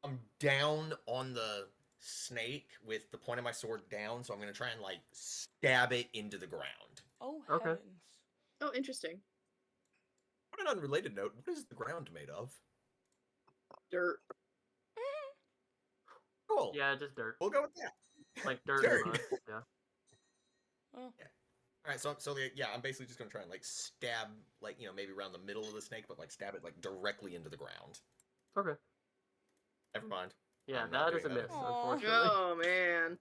I'm down on the snake with the point of my sword down, so I'm gonna try and like stab it into the ground. Oh, Okay. heavens. Oh, interesting. On an unrelated note, what is the ground made of? Dirt. Cool. yeah, just dirt. We'll go with that. Like dirt Dirt. and mud. Yeah. Oh. All right, so yeah, I'm basically just gonna try and like stab, like maybe around the middle of the snake, but like stab it like directly into the ground. Okay. Never mind. Yeah, I'm not that is a doing miss, that. Aw. unfortunately. Oh man.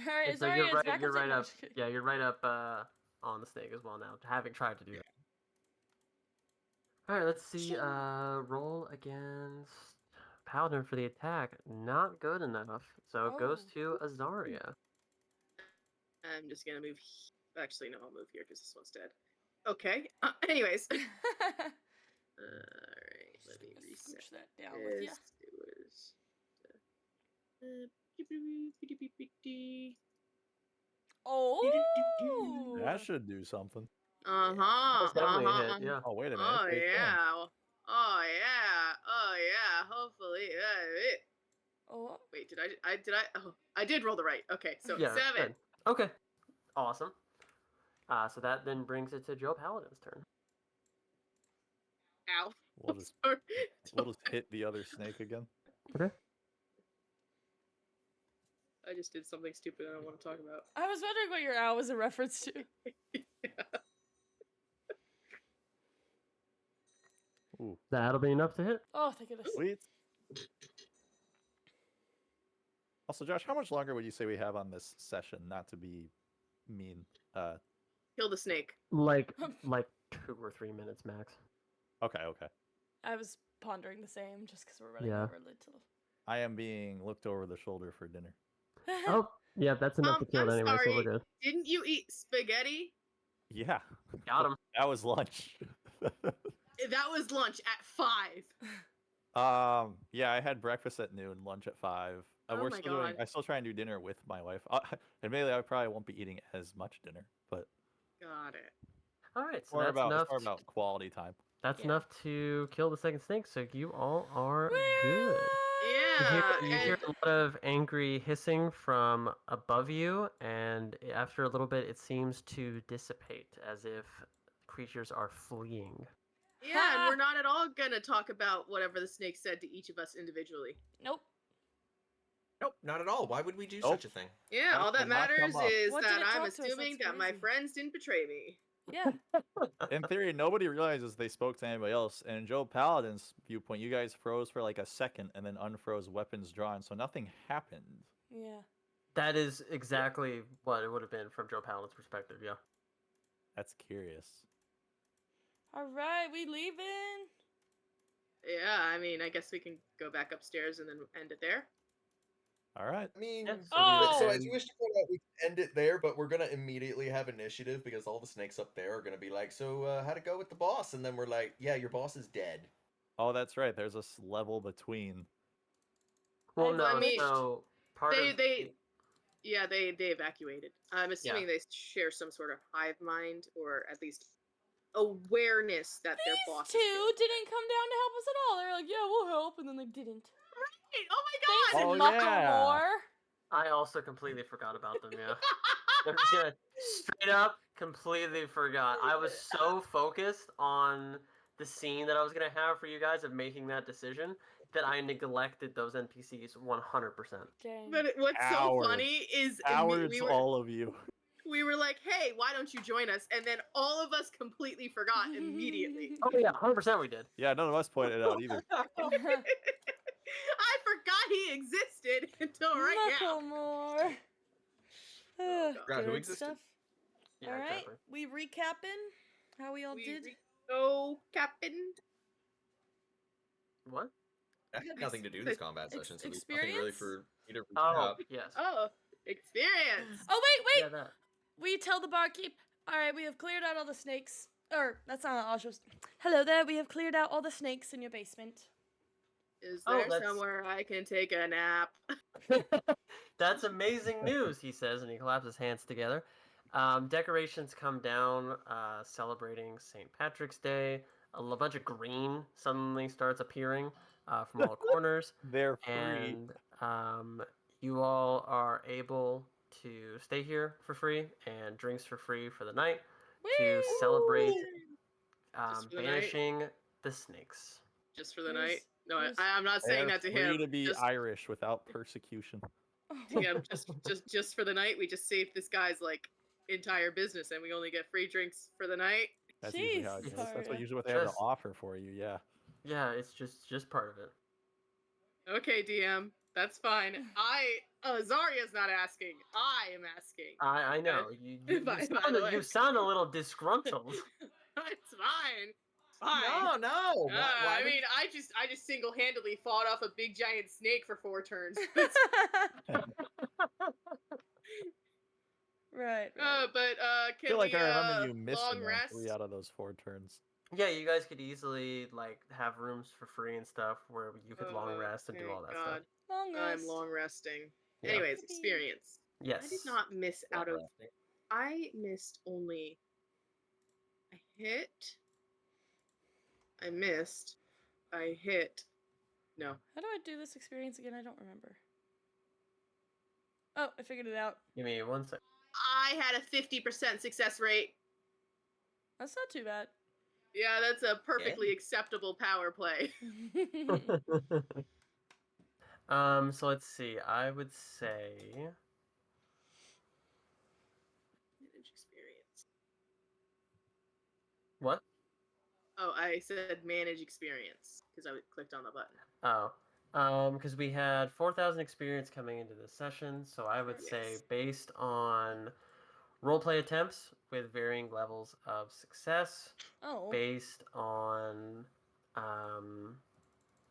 Alright, And so sorry, you're it's right. back You're on right no, up. just kidding. Yeah, you're right up on the snake as well now, having tried to do that. All right, let's see. Roll against Paladin for the attack. Not good enough. So it goes to Azaria. I'm just gonna move. Actually, no, I'll move here because this one's dead. Okay. Anyways. All right. Let me reset. Scooch that down with ya. Oh! That should do something. Uh-huh. That's definitely a Uh-huh. hit. Yeah. Oh, wait a minute. Oh it's 8 points. yeah. Oh yeah. Oh yeah. Hopefully. Oh. Wait, did I? Oh, I did roll the right. Okay, so Yeah. 7. Good. Okay. Awesome. So that then brings it to Joe Paladin's turn. Ow. We'll just Sorry. hit the other snake again. Okay. I just did something stupid I don't want to talk about. I was wondering what your owl was a reference to. Ooh, That'll be enough to hit. Oh, thank goodness. sweet. Also, Josh, how much longer would you say we have on this session? Not to be mean. Kill the snake. Like 2 or 3 minutes max. Okay. I was pondering the same just because we're running Yeah. over little. I am being looked over the shoulder for dinner. Oh, yeah, that's enough to kill I'm it anyway, so sorry. we're good. Didn't you eat spaghetti? Yeah. Got him. That was lunch. That was lunch at 5. Yeah, I had breakfast at noon, lunch at 5. Oh We're my still doing. God. I still try and do dinner with my wife. Admittedly, I probably won't be eating as much dinner, but Got it. All right, so more that's about enough. it's more about quality time. That's Yeah. enough to kill the second snake. So you all are good. Yeah. You hear a lot of angry hissing from above you, and after a little bit, it seems to dissipate as if creatures are fleeing. Yeah, and we're not at all gonna talk about whatever the snake said to each of us individually. Nope. Nope, not at all. Why would we do Nope. such a thing? Yeah, all that Will not come matters up. is What did that it I'm talk to us? assuming That's that my crazy. friends didn't betray me. Yeah. In theory, nobody realizes they spoke to anybody else. And in Joe Paladin's viewpoint, you guys froze for like a second and then unfroze, weapons drawn, so nothing happened. Yeah. That is exactly what it would have been from Joe Paladin's perspective, yeah. That's curious. All right, we leaving. Yeah, I mean, I guess we can go back upstairs and then end it there. All right. I mean, Yeah, so Oh! I do wish to point out we can end it there, but we're gonna immediately have initiative because all the snakes up there are gonna be like, "So, how'd it go with the boss?" And then we're like, "Yeah, your boss is dead." Oh, that's right. There's a level between. Well, I've- no. I mean, So part of they evacuated. I'm assuming Yeah. they share some sort of hive mind, or at least awareness that their These boss two is dead. didn't come down to help us at all. They were like, "Yeah, we'll help," and then they didn't. Right. Oh my Thanks, god! Oh, Mucklemore. I also completely forgot about them. Yeah. I'm just gonna straight up completely forgot. I was so focused on the scene that I was gonna have for you guys of making that decision that I neglected those NPCs 100%. Dang. But what's so Cowards. funny is Cowards, all of you. we were like, "Hey, why don't you join us?" And then all of us completely forgot immediately. Oh yeah, 100% we did. Yeah, none of us pointed it out either. I forgot he existed until right now. Mucklemore. Oh, God. Forgot who Good existed. stuff. Yeah, All right, exactly. we recapping how we all did. Go, Captain. What? That had nothing to do with this combat Ex- session, so there's nothing really experience? for you to Oh recap. yes. Oh, experience. Oh wait. Yeah, that. We tell the barkeep. All right, we have cleared out all the snakes. Or that's not all. Hello there. We have cleared out all the snakes in your basement. Is Oh, there that's- somewhere I can take a nap? That's amazing news, he says, and he claps his hands together. Decorations come down, celebrating St. Patrick's Day. A bunch of green suddenly starts appearing from all corners, They're free. and you all are able to stay here for free and drinks for free for the night to celebrate Just for the night? banishing the snakes. Just for the Here's- night? No, here's- I'm not saying They're that to free him. to be just, Irish without persecution. yeah, just for the night. We just saved this guy's like entire business, and we only get free drinks for the night. That's usually how it Jeez, goes. That's Daria. what usually what they have to Just- offer for you. Yeah. Yeah, it's just part of it. Okay, DM, that's fine. Zarya's not asking. I am asking. I know. By the way. You sound a little disgruntled. It's fine. Fine. No. I mean, I just single-handedly fought off a big giant snake for 4 turns. Right. But I can feel like we I remember you missing long on rest? 3 out of those 4 turns. Yeah, you guys could easily like have rooms for free and stuff where you could long Oh, rest and do thank all that God. stuff. Long rest. I'm long resting. Yeah. Anyways, Yippee. experience. Yes. I did not miss out of. I missed only. I hit. I missed. I hit. No. How do I do this experience again? I don't remember. Oh, I figured it out. Give me 1 sec. I had a 50% success rate. That's not too bad. Yeah, that's a perfectly acceptable power play. So let's see. I would say Manage experience. what? Oh, I said manage experience because I clicked on the button. Oh. Because we had 4,000 experience coming into this session, so I would say Yes. based on roleplay attempts with varying levels of success, Oh. based on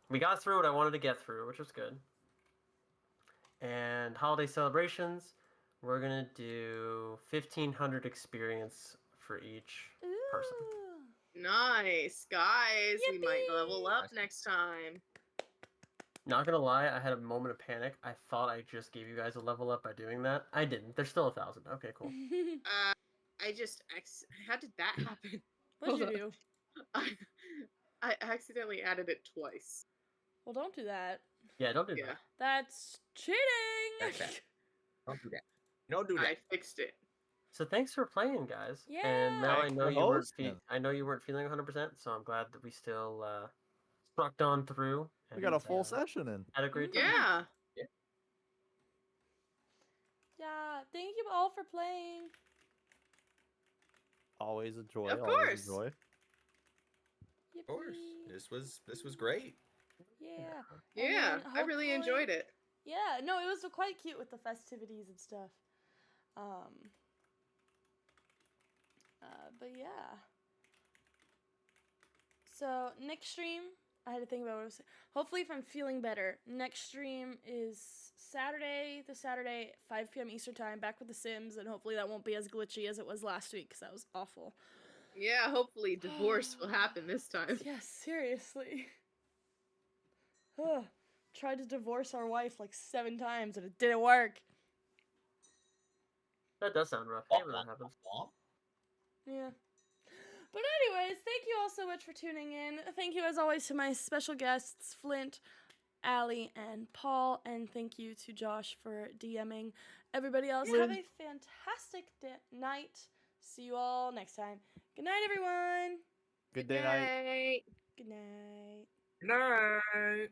we got through what I wanted to get through, which was good. And holiday celebrations, we're gonna do 1,500 experience for each person. Ooh. Nice, guys. We might level Yippee! up next time. Not gonna lie, I had a moment of panic. I thought I just gave you guys a level up by doing that. I didn't. There's still 1,000. Okay, cool. How did that happen? What'd you Hold do? I accidentally added it twice. Well, don't do that. Yeah, don't do Yeah, that. That's cheating. That's bad. Don't do that. Don't do that. I fixed it. So thanks for playing, guys. And now I Thanks know for you weren't. hosting. I know you weren't feeling 100%. So I'm glad that we still struck on through. We got a and, full session in. Had a great time. Yeah. Yeah. Thank you all for playing. Always a joy. Of Always course. a joy. Of course. Yippee. This was great. Yeah. Yeah, then I really hopefully- enjoyed it. Yeah, no, it was quite cute with the festivities and stuff. But yeah. So next stream, I had to think about what I was saying. Hopefully, if I'm feeling better, next stream is Saturday, 5 p.m. Eastern time, back with The Sims, and hopefully that won't be as glitchy as it was last week, because that was awful. Yeah, hopefully divorce will happen this time. Yes, seriously. Ugh. Tried to divorce our wife like 7 times, and it didn't work. That does sound rough. Hey, when that happens. Yeah. But anyways, thank you all so much for tuning in. Thank you as always to my special guests, Flint, Allie, and Paul. And thank you to Josh for DMing. Everybody else, have a fantastic night. See you all next time. Good night, everyone. Good day, night. Night. Good night. Night.